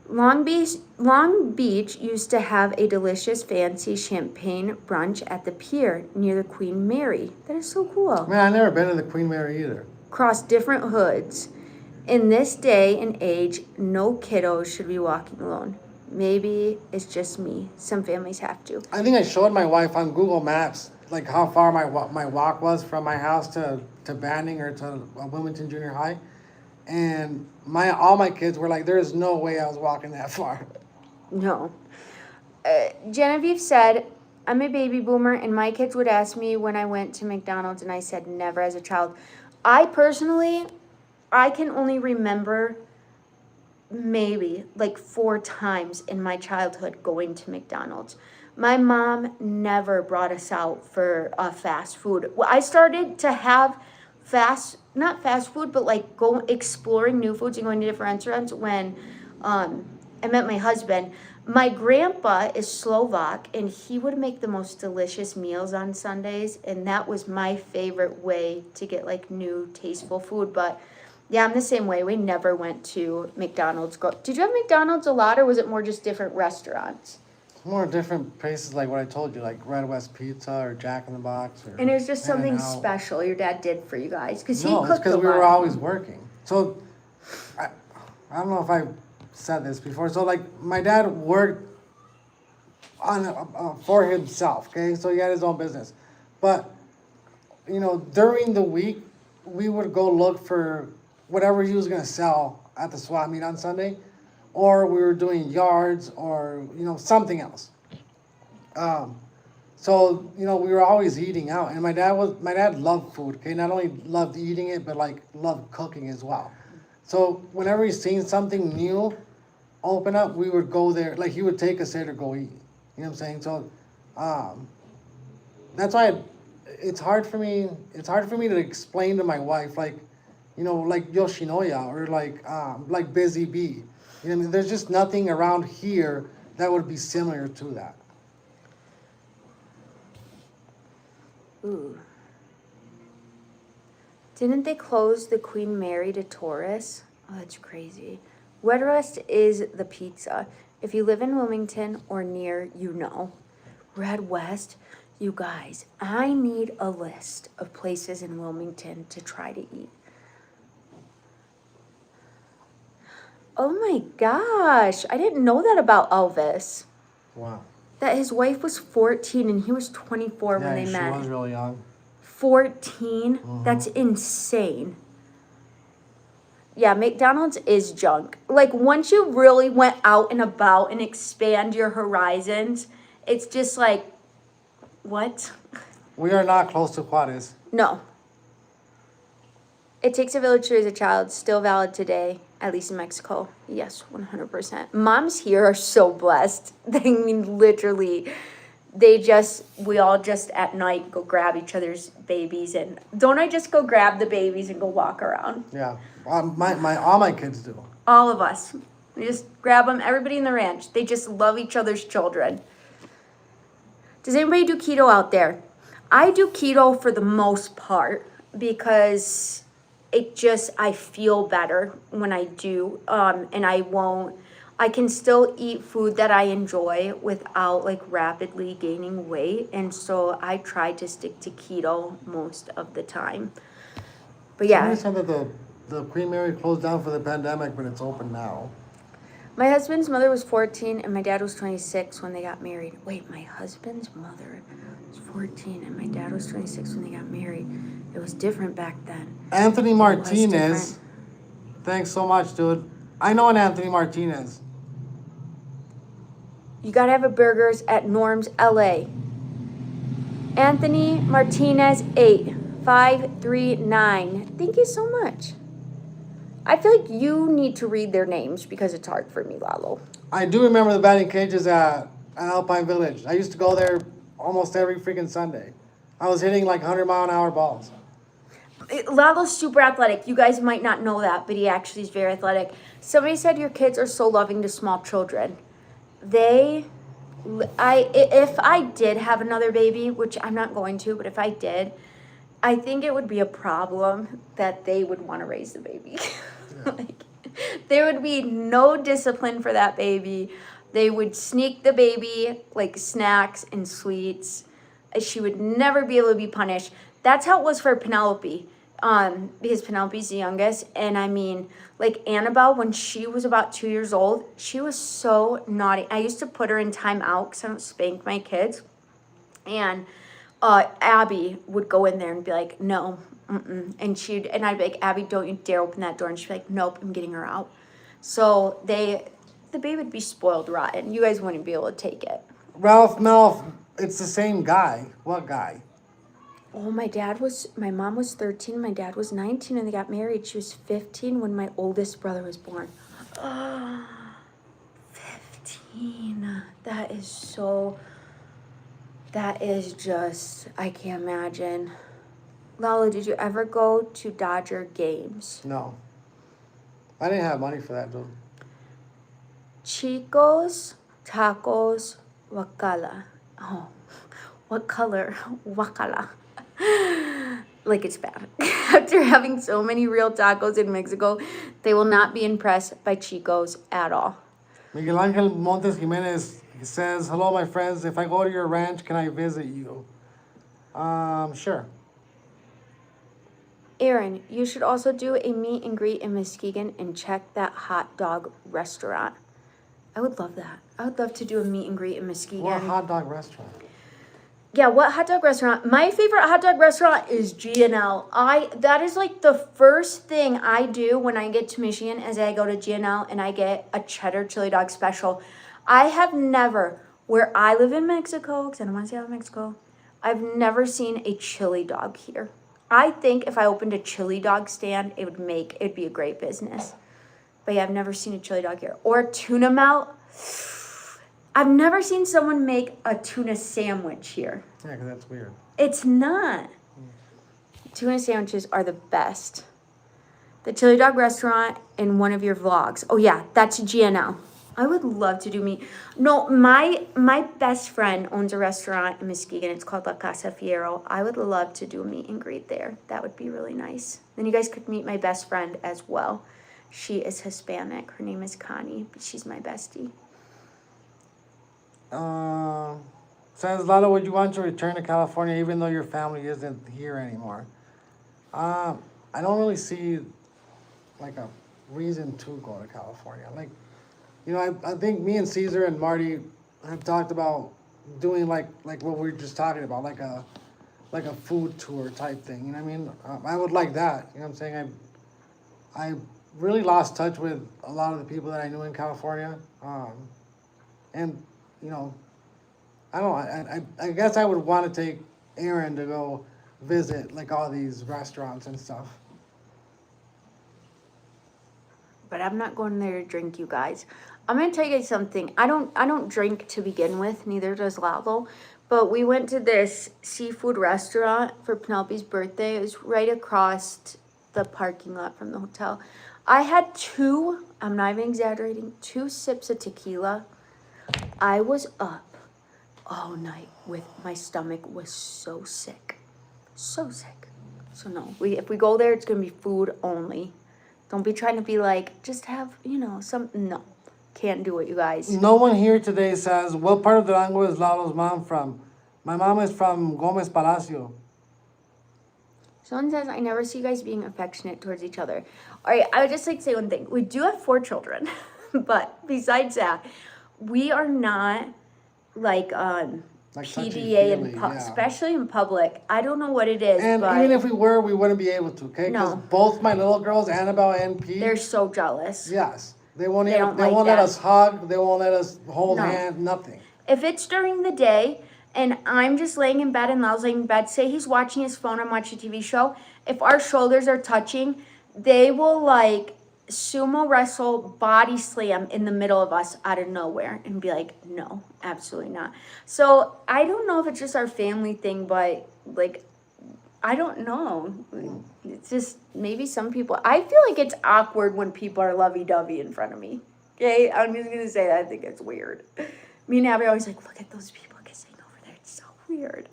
Speaker 1: Long Beach used to have a delicious fancy champagne brunch at the pier near the Queen Mary. That is so cool.
Speaker 2: Man, I've never been to the Queen Mary either.
Speaker 1: Cross different hoods. In this day and age, no kiddos should be walking alone. Maybe it's just me. Some families have to.
Speaker 2: I think I showed my wife on Google Maps like how far my walk was from my house to Banning or to Wilmington Junior High, and all my kids were like, "There is no way I was walking that far."
Speaker 1: No. Genevieve said, I'm a baby boomer, and my kids would ask me when I went to McDonald's, and I said never as a child. I can only remember maybe like 4 times in my childhood going to McDonald's. My mom never brought us out for fast food. Well, I started to have not fast food, but like go exploring new foods and going to different restaurants when I met my husband. My grandpa is Slovak, and he would make the most delicious meals on Sundays, and that was my favorite way to get like new tasteful food. But yeah, I'm the same way. We never went to McDonald's. Did you have McDonald's a lot, or was it more just different restaurants?
Speaker 2: more different places like what I told you, like Red West Pizza or Jack in the Box. Or
Speaker 1: And it was just something
Speaker 2: In-N-Out.
Speaker 1: special your dad did for you guys, because he
Speaker 2: No, it's
Speaker 1: cooked
Speaker 2: because
Speaker 1: a
Speaker 2: we were
Speaker 1: lot.
Speaker 2: always working. So, I don't know if I said this before. So, like, my dad worked for himself, okay? So he had his own business. But, you know, during the week, we would go look for whatever he was going to sell at the swap meet on Sunday. Or we were doing yards or, you know, something else. So, you know, we were always eating out. And my dad loved food, okay? Not only loved eating it, but, like, loved cooking as well. So whenever he seen something new open up, we would go there. Like, he would take us there to go eat. You know what I'm saying? So, that's why it's hard for me to explain to my wife, like, you know, like Yoshinoya or like Busy Bee. You know what I mean? There's just nothing around here that would be similar to that.
Speaker 1: Ooh. Didn't they close the Queen Mary to tourists? Oh, that's crazy. Red West is the pizza. If you live in Wilmington or near, you know. Red West, you guys, I need a list of places in Wilmington to try to eat. Oh my gosh, I didn't know that about Elvis.
Speaker 2: Wow.
Speaker 1: That his wife was 14 and he was 24 when they
Speaker 2: She
Speaker 1: met.
Speaker 2: was really young.
Speaker 1: 14? That's insane. Yeah, McDonald's is junk. Like, once you really went out and about and expand your horizons, it's just like, what?
Speaker 2: We are not close to Juarez.
Speaker 1: No. It takes a village to raise a child, still valid today, at least in Mexico. Yes, 100%. Moms here are so blessed. I mean, literally, we all just at night go grab each other's babies. And don't I just go grab the babies and go walk around?
Speaker 2: Yeah. All my kids do.
Speaker 1: All of us. We just grab them, everybody in the ranch. They just love each other's children. Does anybody do keto out there? I do keto for the most part because I feel better when I do. And I can still eat food that I enjoy without like rapidly gaining weight. And so I try to stick to keto most of the time. But yeah.
Speaker 2: Somebody said that the Queen Mary closed down for the pandemic, but it's open now.
Speaker 1: My husband's mother was 14 and my dad was 26 when they got married. Wait, my husband's mother was 14 and my dad was 26 when they got married. It was different back then.
Speaker 2: Anthony Martinez. Thanks so much, dude. I know an Anthony Martinez.
Speaker 1: You gotta have a burgers at Norm's LA. Anthony Martinez 8539. Thank you so much. I feel like you need to read their names because it's hard for me, Lalo.
Speaker 2: I do remember the batting cages at Alpine Village. I used to go there almost every freaking Sunday. I was hitting like 100-mile-an-hour balls.
Speaker 1: Lalo's super athletic. You guys might not know that, but he actually is very athletic. Somebody said your kids are so loving to small children. If I did have another baby, which I'm not going to, but if I did, I think it would be a problem that they would want to raise the baby. Like, there would be no discipline for that baby. They would sneak the baby like snacks and sweets. She would never be able to be punished. That's how it was for Penelope, because Penelope's the youngest. And I mean, like Annabelle, when she was about 2 years old, she was so naughty. I used to put her in timeout because I don't spank my kids. And Abby would go in there and be like, no, and I'd be like, Abby, don't you dare open that door. And she'd be like, nope, I'm getting her out. So the baby would be spoiled rotten. You guys wouldn't be able to take it.
Speaker 2: Ralph Melf, it's the same guy. What guy?
Speaker 1: Oh, my mom was 13, my dad was 19 when they got married. She was 15 when my oldest brother was born. 15. That is just, I can't imagine. Lalo, did you ever go to Dodger games?
Speaker 2: No. I didn't have money for that, dude.
Speaker 1: Chicos, tacos, wakala. Oh, what color? Wakala. Like it's bad. After having so many real tacos in Mexico, they will not be impressed by Chicos at all.
Speaker 2: Miguel Angel Montes Jimenez, He says, hello, my friends. If I go to your ranch, can I visit you? Sure.
Speaker 1: Aaron, you should also do a meet and greet in Muskegon and check that hot dog restaurant. I would love that. I would love to do a meet and greet in Muskegon.
Speaker 2: What hot dog restaurant?
Speaker 1: Yeah, what hot dog restaurant? My favorite hot dog restaurant is G&L. That is like the first thing I do when I get to Michigan is I go to G&L and I get a cheddar chili dog special. I have never, where I live in Mexico, because I don't want to say out of Mexico, I've never seen a chili dog here. I think if I opened a chili dog stand, it'd be a great business. But yeah, I've never seen a chili dog here. Or a tuna melt. I've never seen someone make a tuna sandwich here.
Speaker 2: Yeah, because that's weird.
Speaker 1: It's not. Tuna sandwiches are the best. The chili dog restaurant in one of your vlogs. Oh yeah, that's GNL. I would love to do meet. No, my best friend owns a restaurant in Muskegon. It's called La Casa Fierro. I would love to do a meet and greet there. That would be really nice. Then you guys could meet my best friend as well. She is Hispanic. Her name is Connie. She's my bestie.
Speaker 2: Says Lalo, would you want to return to California even though your family isn't here anymore? I don't really see like a reason to go to California. Like, you know, I think me and Caesar and Marty have talked about doing like what we were just talking about, like a food tour type thing. You know what I mean? I would like that. You know what I'm saying? I really lost touch with a lot of the people that I knew in California. And you know, I don't know, I guess I would want to take Aaron to go visit like all these restaurants and stuff.
Speaker 1: But I'm not going there to drink, you guys. I'm gonna tell you guys something. I don't drink to begin with, neither does Lalo. But we went to this seafood restaurant for Penelope's birthday. It was right across the parking lot from the hotel. I had I'm not even exaggerating, 2 sips of tequila. I was up all night with my stomach was so sick. So sick. So no, if we go there, it's going to be food only. Don't be trying to be like, just have, no. Can't do it, you guys.
Speaker 2: No one here today says, what part of Durango is Lalo's mom from? My mom is from Gomez Palacio.
Speaker 1: Someone says, I never see you guys being affectionate towards each other. All right, I would just like to say one thing. We do have 4 children, but besides that, we are not like PDA, especially in public. I don't know what it is,
Speaker 2: and
Speaker 1: but
Speaker 2: even if we were, we wouldn't be able to, okay? Because both my little girls, Annabelle and Pete,
Speaker 1: they're so jealous.
Speaker 2: Yes. They won't let us hug, they won't let us hold hands, nothing.
Speaker 1: If it's during the day and I'm just laying in bed and Lal's laying in bed, say he's watching his phone and watching a TV show, if our shoulders are touching, they will like sumo wrestle, body slam in the middle of us out of nowhere and be like, no, absolutely not. So I don't know if it's just our family thing, but like, I don't know. It's just maybe some people, I feel like it's awkward when people are lovey-dovey in front of me. Okay, I'm just gonna say that I think it's weird. Me and Abby are always like, look at those people kissing over there. It's so weird.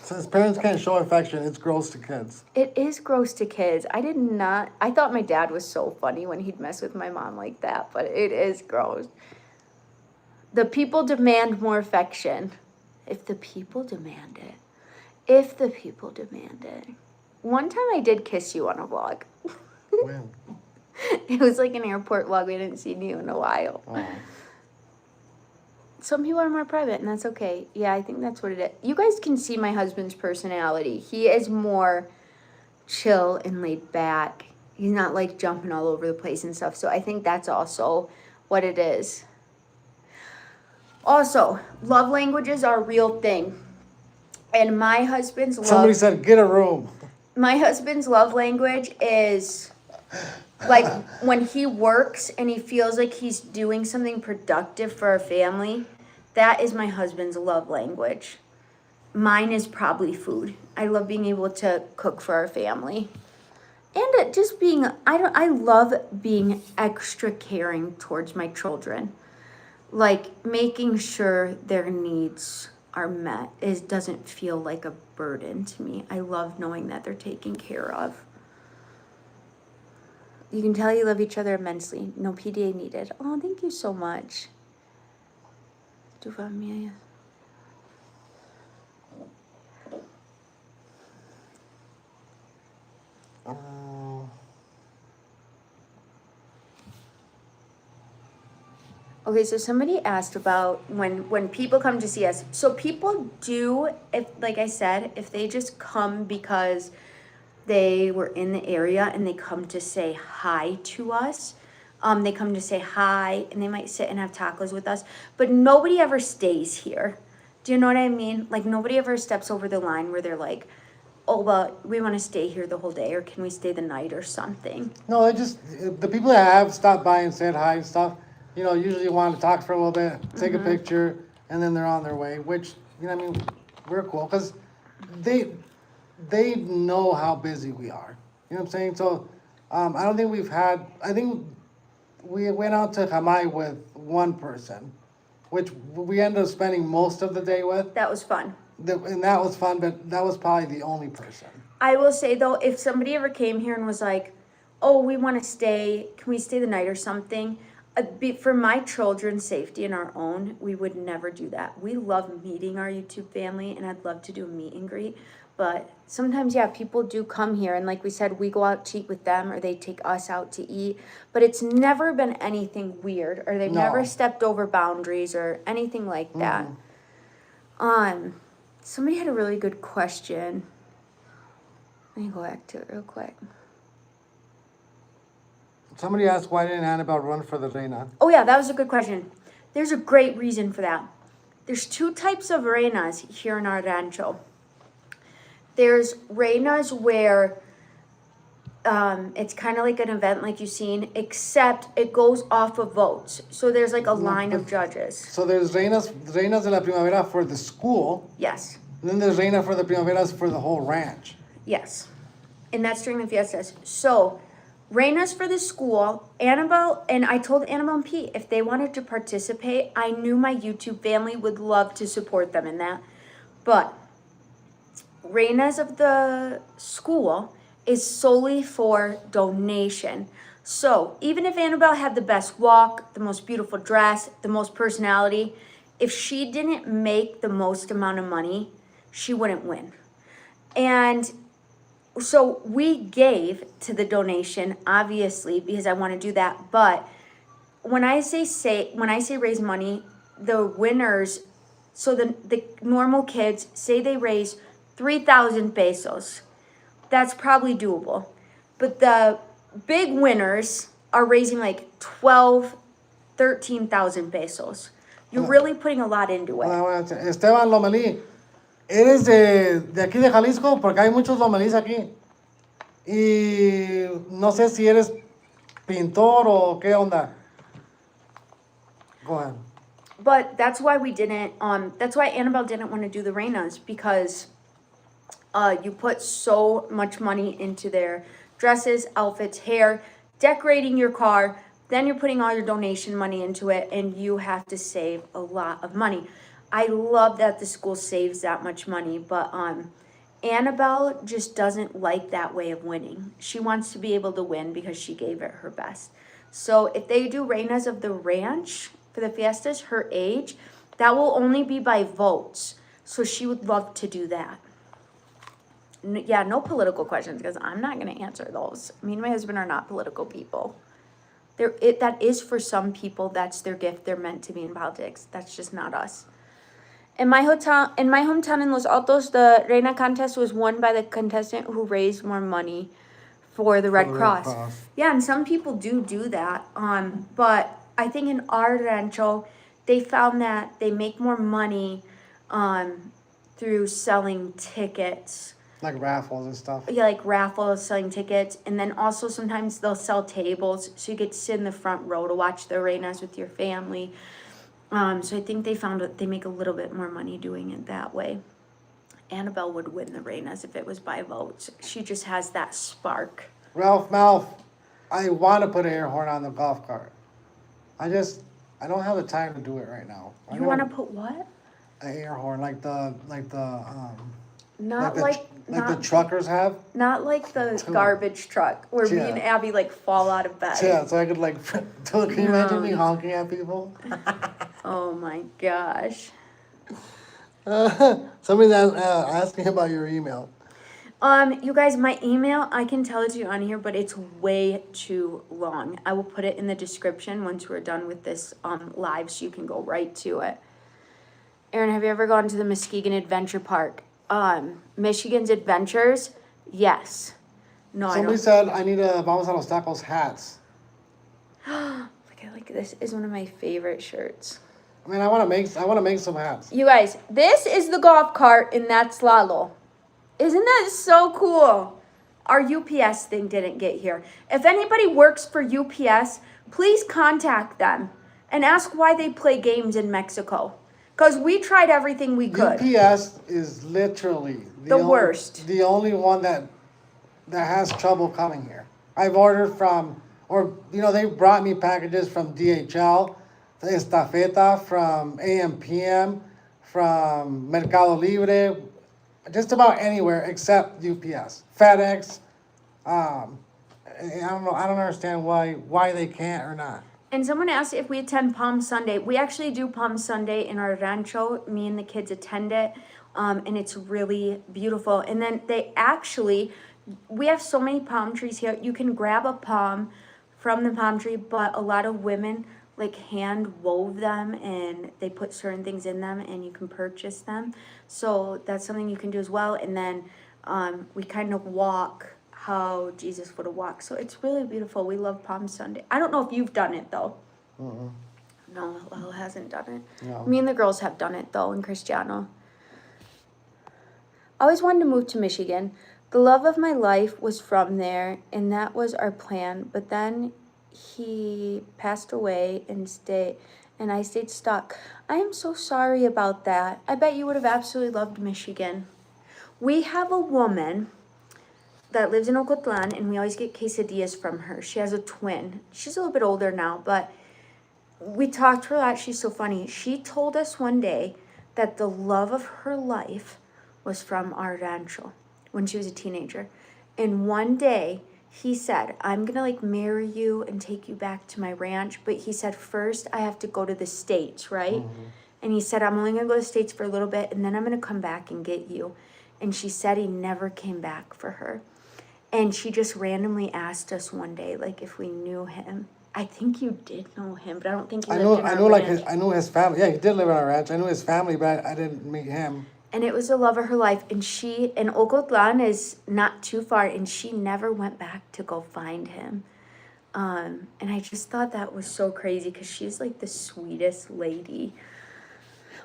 Speaker 2: Since parents can't show affection, it's gross to kids.
Speaker 1: It is gross to kids. I thought my dad was so funny when he'd mess with my mom like that, but it is gross. The people demand more affection. If the people demand it. If the people demand it. One time I did kiss you on a vlog.
Speaker 2: When?
Speaker 1: It was like an airport vlog. We hadn't seen you in a while.
Speaker 2: Oh.
Speaker 1: Some people are more private, and that's okay. Yeah, I think that's what it is. You guys can see my husband's personality. He is more chill and laid back. He's not like jumping all over the place and stuff. So I think that's also what it is. Also, love languages are a real thing. And my husband's
Speaker 2: Somebody said, get a room.
Speaker 1: My husband's love language is like when he works and he feels like he's doing something productive for our family. That is my husband's love language. Mine is probably food. I love being able to cook for our family. And just being, I love being extra caring towards my children. Like making sure their needs are met doesn't feel like a burden to me. I love knowing that they're taken care of. You can tell you love each other immensely. No PDA needed. Oh, thank you so much. Tu familia. Okay, so somebody asked about when people come to see us. So people do, if like I said, if they just come because they were in the area and they come to say hi to us. They come to say hi and they might sit and have tacos with us, but nobody ever stays here. Do you know what I mean? Like nobody ever steps over the line where they're like, oh, well, we want to stay here the whole day, or can we stay the night or something?
Speaker 2: No, they just, the people that have stopped by and said hi and stuff, you know, usually want to talk for a little bit, take a picture, and then they're on their way, which, you know, I mean, we're cool, because they know how busy we are. You know what I'm saying? So, I don't think I think we went out to Jamai with one person, which we ended up spending most of the day with.
Speaker 1: That was fun.
Speaker 2: And that was fun, but that was probably the only person.
Speaker 1: I will say though, if somebody ever came here and was like, oh, we want to stay, can we stay the night or something? For my children's safety and our own, we would never do that. We love meeting our YouTube family, and I'd love to do a meet and greet. But sometimes, yeah, people do come here, and like we said, we go out to eat with them, or they take us out to eat. But it's never been anything weird, or they've never stepped over boundaries or anything like that. Somebody had a really good question. Let me go back to it real quick.
Speaker 2: Somebody asked, why didn't Annabelle run for the reina?
Speaker 1: Oh yeah, that was a good question. There's a great reason for that. There's two types of reinas here in our rancho. There's reinas where it's kind of like an event like you've seen, except it goes off of votes. So there's like a line of judges.
Speaker 2: So there's reinas de la primavera for the school.
Speaker 1: Yes.
Speaker 2: And then there's reina for the primaveras for the whole ranch.
Speaker 1: Yes. And that's during the fiestas. So reinas for the school, Annabelle, and I told Annabelle and Pete, if they wanted to participate, I knew my YouTube family would love to support them in that. But reinas of the school is solely for donation. So even if Annabelle had the best walk, the most beautiful dress, the most personality, if she didn't make the most amount of money, she wouldn't win. And so we gave to the donation, obviously, because I want to do that. But when I say raise money, the winners, so the normal kids, say they raise 3,000 pesos. That's probably doable. But the big winners are raising like 13,000 pesos. You're really putting a lot into it.
Speaker 2: Esteban Lomelí, ¿eres de aquí de Jalisco? Porque hay muchos Lomelís aquí. Y no sé si eres pintor o qué onda. Go ahead.
Speaker 1: But that's why we didn't, that's why Annabelle didn't want to do the reinas, because you put so much money into their dresses, outfits, hair, decorating your car, then you're putting all your donation money into it, and you have to save a lot of money. I love that the school saves that much money, but Annabelle just doesn't like that way of winning. She wants to be able to win because she gave it her best. So if they do reinas of the ranch for the fiestas, her age, that will only be by votes. So she would love to do that. Yeah, no political questions, because I'm not going to answer those. Me and my husband are not political people. That is for some people, that's their gift. They're meant to be in politics. That's just not us. In my hometown in Los Altos, the Reina contest was won by the contestant who raised more money for the Red Cross. Yeah, and some people do that. But I think in our rancho, they found that they make more money through selling tickets.
Speaker 2: Like raffles and stuff.
Speaker 1: Yeah, like raffles, selling tickets. And then also sometimes they'll sell tables, so you get to sit in the front row to watch the reinas with your family. So I think they found that they make a little bit more money doing it that way. Annabelle would win the reinas if it was by votes. She just has that spark.
Speaker 2: Ralph Malf, I want to put an air horn on the golf cart. I don't have the time to do it right now.
Speaker 1: You want to put what?
Speaker 2: An air horn, like the
Speaker 1: Not
Speaker 2: the truckers have.
Speaker 1: Not like the garbage truck where me and Abby like fall out of bed.
Speaker 2: Yeah, so I could like, can you imagine me honking at people?
Speaker 1: Oh my gosh.
Speaker 2: Somebody's asking about your email.
Speaker 1: You guys, my email, I can tell it to you on here, but it's way too long. I will put it in the description once we're done with this live, so you can go right to it. Aaron, have you ever gone to the Muskegon Adventure Park? Michigan's Adventures? Yes. No,
Speaker 2: Somebody said I need a Vamos a los Tacos hats.
Speaker 1: Look, this is one of my favorite shirts.
Speaker 2: I mean, I want to make some hats.
Speaker 1: You guys, this is the golf cart, and that's Lalo. Isn't that so cool? Our UPS thing didn't get here. If anybody works for UPS, please contact them and ask why they play games in Mexico. Because we tried everything we could.
Speaker 2: UPS is literally
Speaker 1: The worst.
Speaker 2: The only one that has trouble coming here. I've ordered from, they brought me packages from DHL, Estafeta, from AMPM, from Mercado Libre, just about anywhere except UPS. FedEx, I don't know, I don't understand why they can't or not.
Speaker 1: And someone asked if we attend Palm Sunday. We actually do Palm Sunday in our rancho. Me and the kids attend it, and it's really beautiful. And then we have so many palm trees here. You can grab a palm from the palm tree, but a lot of women like hand wove them and they put certain things in them and you can purchase them. So that's something you can do as well. And then we kind of walk how Jesus would have walked. So it's really beautiful. We love Palm Sunday. I don't know if you've done it though.
Speaker 2: Mm-mm.
Speaker 1: No, Lalo hasn't done it.
Speaker 2: No.
Speaker 1: Me and the girls have done it though in Cristiano. Always wanted to move to Michigan. The love of my life was from there, and that was our plan. But then he passed away and I stayed stuck. I am so sorry about that. I bet you would have absolutely loved Michigan. We have a woman that lives in Ocotlan, and we always get quesadillas from her. She has a twin. She's a little bit older now, but we talked to her a lot. She's so funny. She told us one day that the love of her life was from our rancho when she was a teenager. And one day he said, I'm gonna marry you and take you back to my ranch. But he said, first I have to go to the States, right? Mm-hmm. And he said, I'm only gonna go to the States for a little bit and then I'm gonna come back and get you. And she said he never came back for her. And she just randomly asked us one day, if we knew him. I think you did know him, but I don't think you lived in our ranch.
Speaker 2: I knew his family. Yeah, he did live in our ranch. I knew his family, but I didn't meet him.
Speaker 1: And it was the love of her life. And Ocotlan is not too far, and she never went back to go find him. And I just thought that was so crazy because she's the sweetest lady.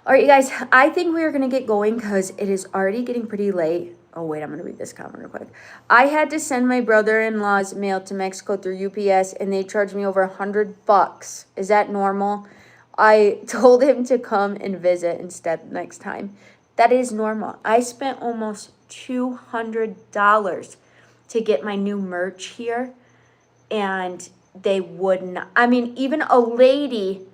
Speaker 1: All right, you guys, I think we're going to get going because it is already getting pretty late. Oh, wait, I'm going to read this comment real quick. I had to send my brother-in-law's mail to Mexico through UPS, and they charged me over $100. Is that normal? I told him to come and visit instead next time. That is normal. I spent almost $200 to get my new merch here, and they would not. I mean, even a lady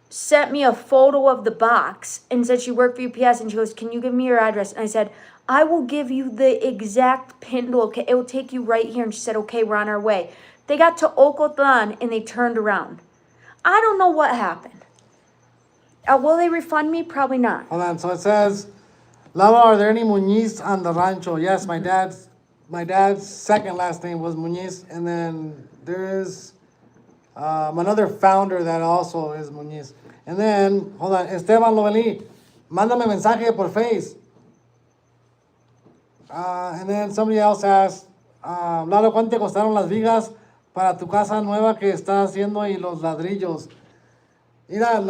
Speaker 1: sent me a photo of the box and said she worked for UPS, and she goes, can you give me your address? And I said, I will give you the exact pin location. It will take you right here. And she said, okay, we're on our way. They got to Ocotlan, and they turned around. I don't know what happened. Will they refund me? Probably not.
Speaker 2: Hold on. So it says, Lalo, are there any Muñiz on the rancho? Yes, my dad's second last name was Muñiz, and then there is another founder that also is Muñiz. And then, hold on, Esteban Lovelí, mándame mensaje por Face. And then somebody else asked, Lalo, ¿cuánto te costaron las vigas para tu casa nueva que estás haciendo y los ladrillos? Mira,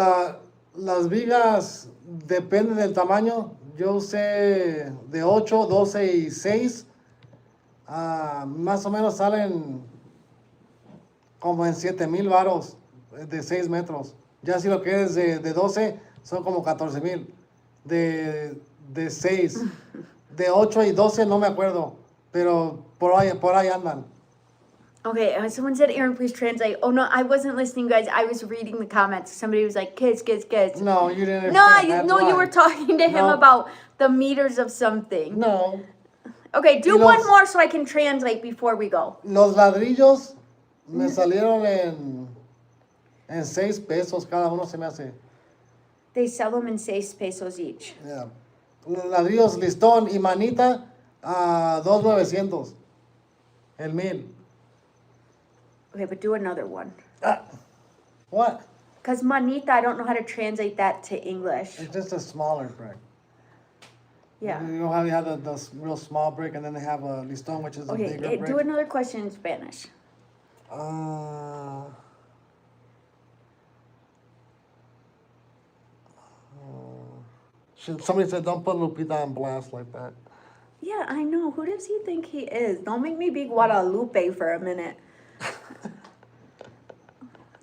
Speaker 2: las vigas depende del tamaño. Yo usé de 8, 12 y 6. Más o menos salen como en 7,000 varos de 6 metros. Ya si lo quieres de 12, son como 14,000. De 6. De 8 y 12 no me acuerdo, pero por ahí andan.
Speaker 1: Okay, someone said, Aaron, please translate. Oh, no, I wasn't listening, guys. I was reading the comments. Somebody was like, kids.
Speaker 2: No, you didn't.
Speaker 1: No, you were talking to him about the meters of something.
Speaker 2: No.
Speaker 1: Okay, do one more so I can translate before we go.
Speaker 2: Los ladrillos me salieron en 6 pesos cada uno, se me hace.
Speaker 1: They sell them in 6 pesos each.
Speaker 2: Yeah. Ladrillos, listón y manita, 2,900. El 1,000.
Speaker 1: Okay, but do another one.
Speaker 2: What?
Speaker 1: Because manita, I don't know how to translate that to English.
Speaker 2: It's just a smaller brick.
Speaker 1: Yeah.
Speaker 2: You know how you have the real small brick, and then they have a listón, which is a
Speaker 1: Okay,
Speaker 2: bigger brick?
Speaker 1: do another question in Spanish.
Speaker 2: Somebody said, don't put Lupita on blast like that.
Speaker 1: Yeah, I know. Who does he think he is? Don't make me be Guadalupe for a minute.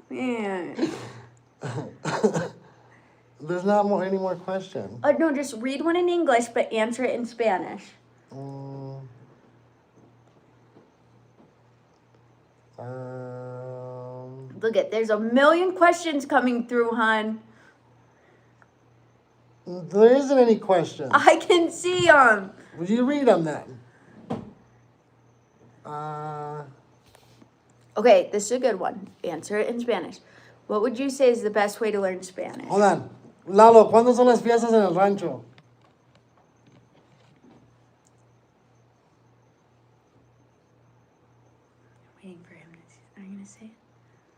Speaker 1: Man.
Speaker 2: There's not any more questions.
Speaker 1: No, just read one in English, but answer it in Spanish. Look there's a million questions coming through, hon.
Speaker 2: There isn't any questions.
Speaker 1: I can see them.
Speaker 2: Would you read them then?
Speaker 1: Okay, this is a good one. Answer it in Spanish. What would you say is the best way to learn Spanish?
Speaker 2: Hold on. Lalo, ¿cuándo son las fiestas en el rancho?
Speaker 1: I'm waiting for him. Are you going to say it?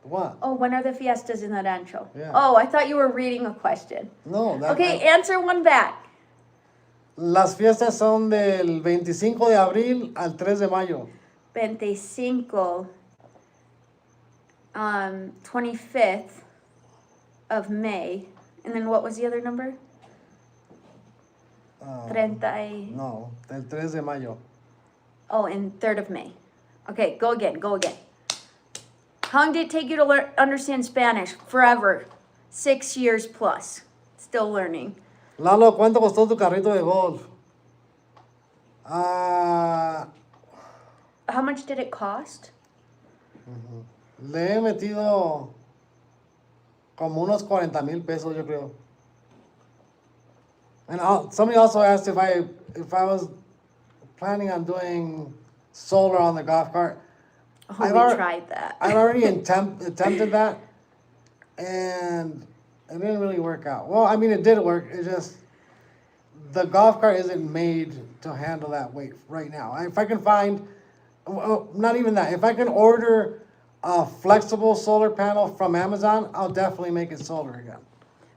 Speaker 2: What?
Speaker 1: Oh, when are the fiestas in the rancho?
Speaker 2: Yeah.
Speaker 1: Oh, I thought you were reading a question.
Speaker 2: No.
Speaker 1: Okay, answer one back.
Speaker 2: Las fiestas son del 25 de abril al 3 de mayo.
Speaker 1: 25, 25th of May. And then what was the other number? 30.
Speaker 2: No, del 3 de mayo.
Speaker 1: Oh, and 3rd of May. Okay, go again. How long did it take you to understand Spanish? Forever. 6 years plus. Still learning.
Speaker 2: Lalo, ¿cuánto costó tu carrito de golf?
Speaker 1: How much did it cost?
Speaker 2: Le he metido como unos 40,000 pesos, yo creo. And somebody also asked if I was planning on doing solar on the golf cart.
Speaker 1: Oh, we tried that.
Speaker 2: I've already attempted that, and it didn't really work out. Well, I mean, it did work. It just, the golf cart isn't made to handle that weight right now. If I can find, not even that, if I can order a flexible solar panel from Amazon, I'll definitely make it solar again.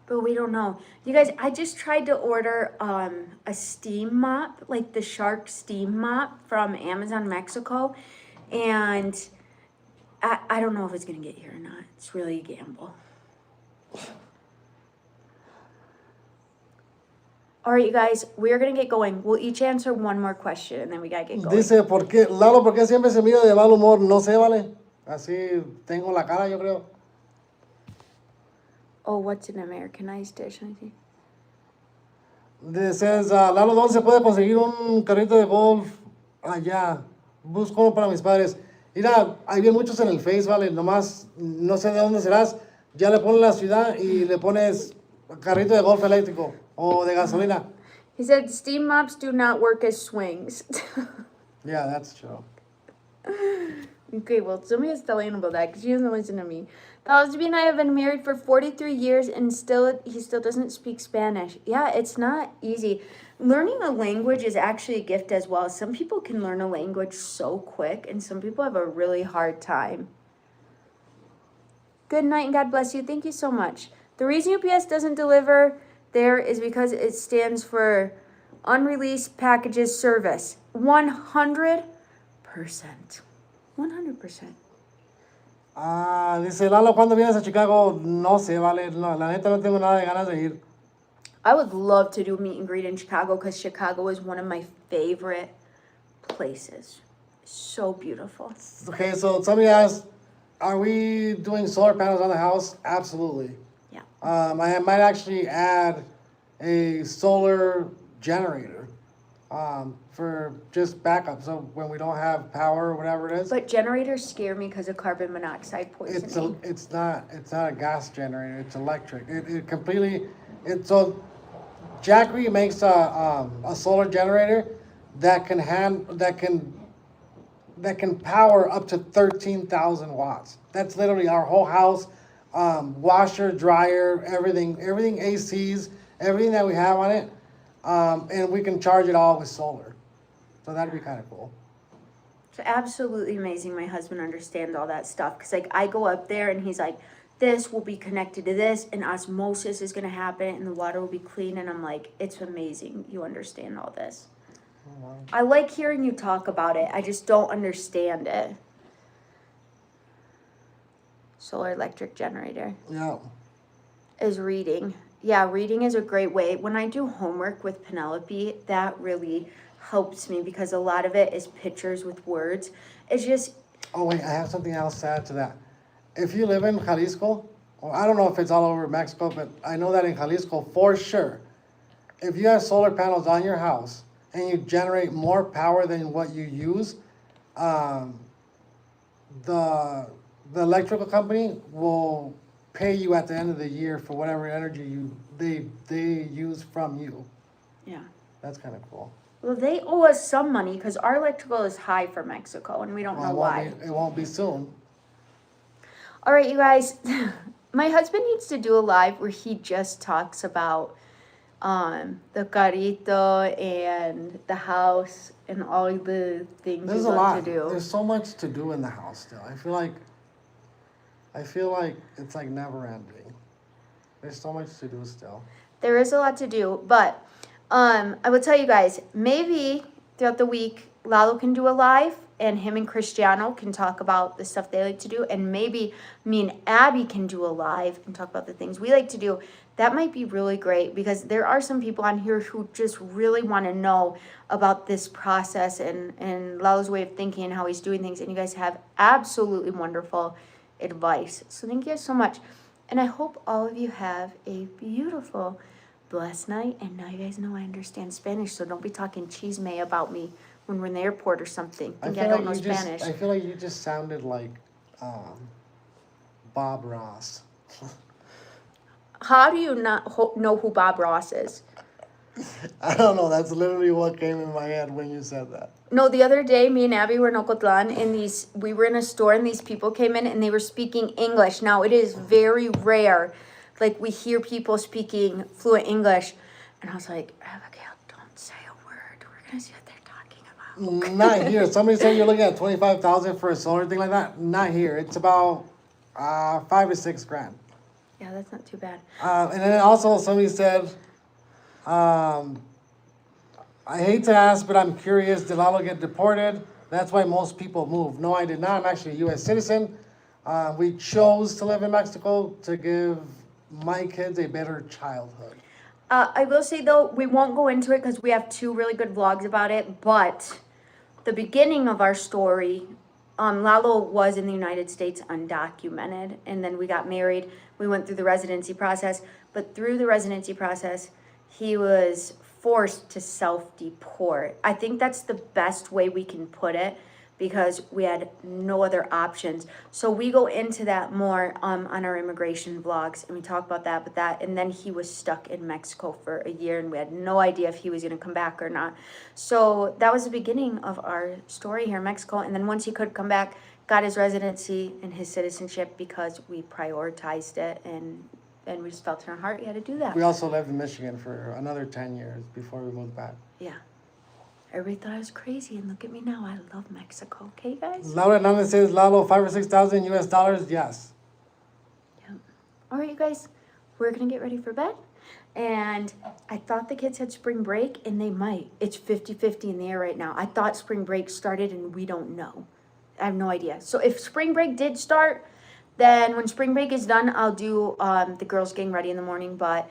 Speaker 1: But we don't know. You guys, I just tried to order a steam mop, like the Shark steam mop from Amazon Mexico. And I don't know if it's going to get here or not. It's really a gamble. All right, you guys, we're going to get going. We'll each answer one more question, and then we got to get going.
Speaker 2: Dice, Lalo, ¿por qué siempre se mira de mal humor? No sé, vale. Así tengo la cara, yo creo.
Speaker 1: Oh, what's an Americanized dish? I think.
Speaker 2: Says, Lalo, ¿dónde se puede conseguir un carrito de golf allá? Busco uno para mis padres. Mira, hay bien muchos en el Face, vale. Nomás, no sé de dónde serás. Ya le pones la ciudad y le pones carrito de golf eléctrico o de gasolina.
Speaker 1: He said steam mops do not work as swings.
Speaker 2: Yeah, that's true.
Speaker 1: Okay, well, somebody has to tell Anne about that because she doesn't listen to me. The husband and I have been married for 43 years and he still doesn't speak Spanish. Yeah, it's not easy. Learning a language is actually a gift as well. Some people can learn a language so quick and some people have a really hard time. Good night and God bless you. Thank you so much. The reason UPS doesn't deliver there is because it stands for Unreleased Packages Service. 100%. 100%.
Speaker 2: Dice Lalo, ¿cuándo vienes a Chicago? No sé, vale. No, la neta no tengo nada de ganas de ir.
Speaker 1: I would love to do a meet and greet in Chicago because Chicago is one of my favorite places. So beautiful.
Speaker 2: Okay, so somebody asked, are we doing solar panels on the house? Absolutely.
Speaker 1: Yeah.
Speaker 2: I might actually add a solar generator for just backup. So when we don't have power or whatever it is.
Speaker 1: But generators scare me because of carbon monoxide poisoning.
Speaker 2: It's not a gas generator. It's electric. So Jackery makes a solar generator that can power up to 13,000 watts. That's literally our whole house, washer, dryer, everything ACs, everything that we have on it, and we can charge it all with solar. So that'd be kind of cool.
Speaker 1: It's absolutely amazing. My husband understands all that stuff because like I go up there and he's like, this will be connected to this and osmosis is going to happen and the water will be clean. And I'm like, it's amazing. You understand all this.
Speaker 2: Oh, wow.
Speaker 1: I like hearing you talk about it. I just don't understand it. Solar electric generator
Speaker 2: Yeah.
Speaker 1: is reading. Yeah, reading is a great way. When I do homework with Penelope, that really helps me because a lot of it is pictures with words. It's just...
Speaker 2: Oh, wait, I have something else to add to that. If you live in Jalisco, well, I don't know if it's all over Mexico, but I know that in Jalisco, for sure, if you have solar panels on your house and you generate more power than what you use, the electrical company will pay you at the end of the year for whatever energy they use from you.
Speaker 1: Yeah.
Speaker 2: That's kind of cool.
Speaker 1: Well, they owe us some money because our electrical is high for Mexico and we don't know why.
Speaker 2: It won't be soon.
Speaker 1: All right, you guys. My husband needs to do a live where he just talks about the carrito and the house and all the things
Speaker 2: There's
Speaker 1: we
Speaker 2: a
Speaker 1: love
Speaker 2: lot.
Speaker 1: to do.
Speaker 2: There's so much to do in the house still. I feel like it's like never ending. There's so much to do still.
Speaker 1: There is a lot to do, but I will tell you guys, maybe throughout the week, Lalo can do a live and him and Cristiano can talk about the stuff they like to do. And maybe me and Abby can do a live and talk about the things we like to do. That might be really great because there are some people on here who just really want to know about this process and Lalo's way of thinking and how he's doing things. And you guys have absolutely wonderful advice. So thank you guys so much. And I hope all of you have a beautiful, blessed night. And now you guys know I understand Spanish, so don't be talking chisme about me when we're in the airport or something. Think I don't know Spanish.
Speaker 2: I feel like you just sounded like Bob Ross.
Speaker 1: How do you not know who Bob Ross is?
Speaker 2: I don't know. That's literally what came in my head when you said that.
Speaker 1: No, the other day, me and Abby were in Ocotlan, and we were in a store, and these people came in, and they were speaking English. Now, it is very rare. Like, we hear people speaking fluent English. And I was like, Abigail, don't say a word. We're going to see what they're talking about.
Speaker 2: Not here. Somebody said you're looking at $25,000 for a solar thing like that. Not here. It's about $5 to $6 grand.
Speaker 1: Yeah, that's not too bad.
Speaker 2: And then also somebody said, I hate to ask, but I'm curious, did Lalo get deported? That's why most people move. No, I did not. I'm actually a U.S. citizen. We chose to live in Mexico to give my kids a better childhood.
Speaker 1: I will say, though, we won't go into it because we have 2 really good vlogs about it. But the beginning of our story, Lalo was in the United States undocumented. And then we got married. We went through the residency process. But through the residency process, he was forced to self-deport. I think that's the best way we can put it because we had no other options. So we go into that more on our immigration vlogs, and we talk about that. And then he was stuck in Mexico for a year, and we had no idea if he was going to come back or not. So that was the beginning of our story here in Mexico. And then once he could come back, got his residency and his citizenship because we prioritized it, and we just felt in our heart we had to do that.
Speaker 2: We also lived in Michigan for another 10 years before we moved back.
Speaker 1: Yeah. Everybody thought I was crazy, and look at me now. I love Mexico. Okay, guys?
Speaker 2: Laura Hernandez says, Lalo, $5,000 or $6,000 US dollars? Yes.
Speaker 1: Yep. All right, you guys. We're going to get ready for bed. And I thought the kids had spring break, and they might. It's 50-50 in the air right now. I thought spring break started, and we don't know. I have no idea. So if spring break did start, then when spring break is done, I'll do the girls getting ready in the morning. But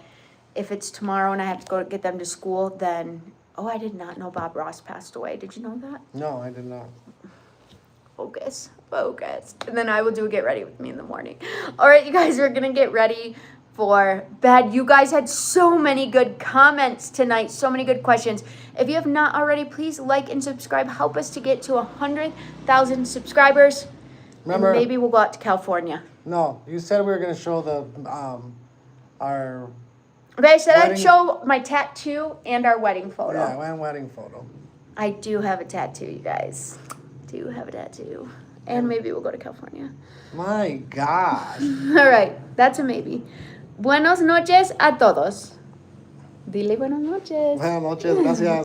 Speaker 1: if it's tomorrow and I have to go get them to school, then... Oh, I did not know Bob Ross passed away. Did you know that?
Speaker 2: No, I did not.
Speaker 1: Focus. And then I will do Get Ready With Me in the morning. All right, you guys, we're going to get ready for bed. You guys had so many good comments tonight, so many good questions. If you have not already, please like and subscribe. Help us to get to 100,000 subscribers.
Speaker 2: Remember,
Speaker 1: and maybe we'll go out to California.
Speaker 2: No, you said we were going to show the our...
Speaker 1: Okay, I said
Speaker 2: wedding.
Speaker 1: I'd show my tattoo and our wedding photo.
Speaker 2: Yeah, and wedding photo.
Speaker 1: I do have a tattoo, you guys. to have a tattoo. And maybe we'll go to California.
Speaker 2: My gosh.
Speaker 1: All right, that's a maybe. Buenos noches a todos. Dile buenas noches.
Speaker 2: Buenas noches, gracias.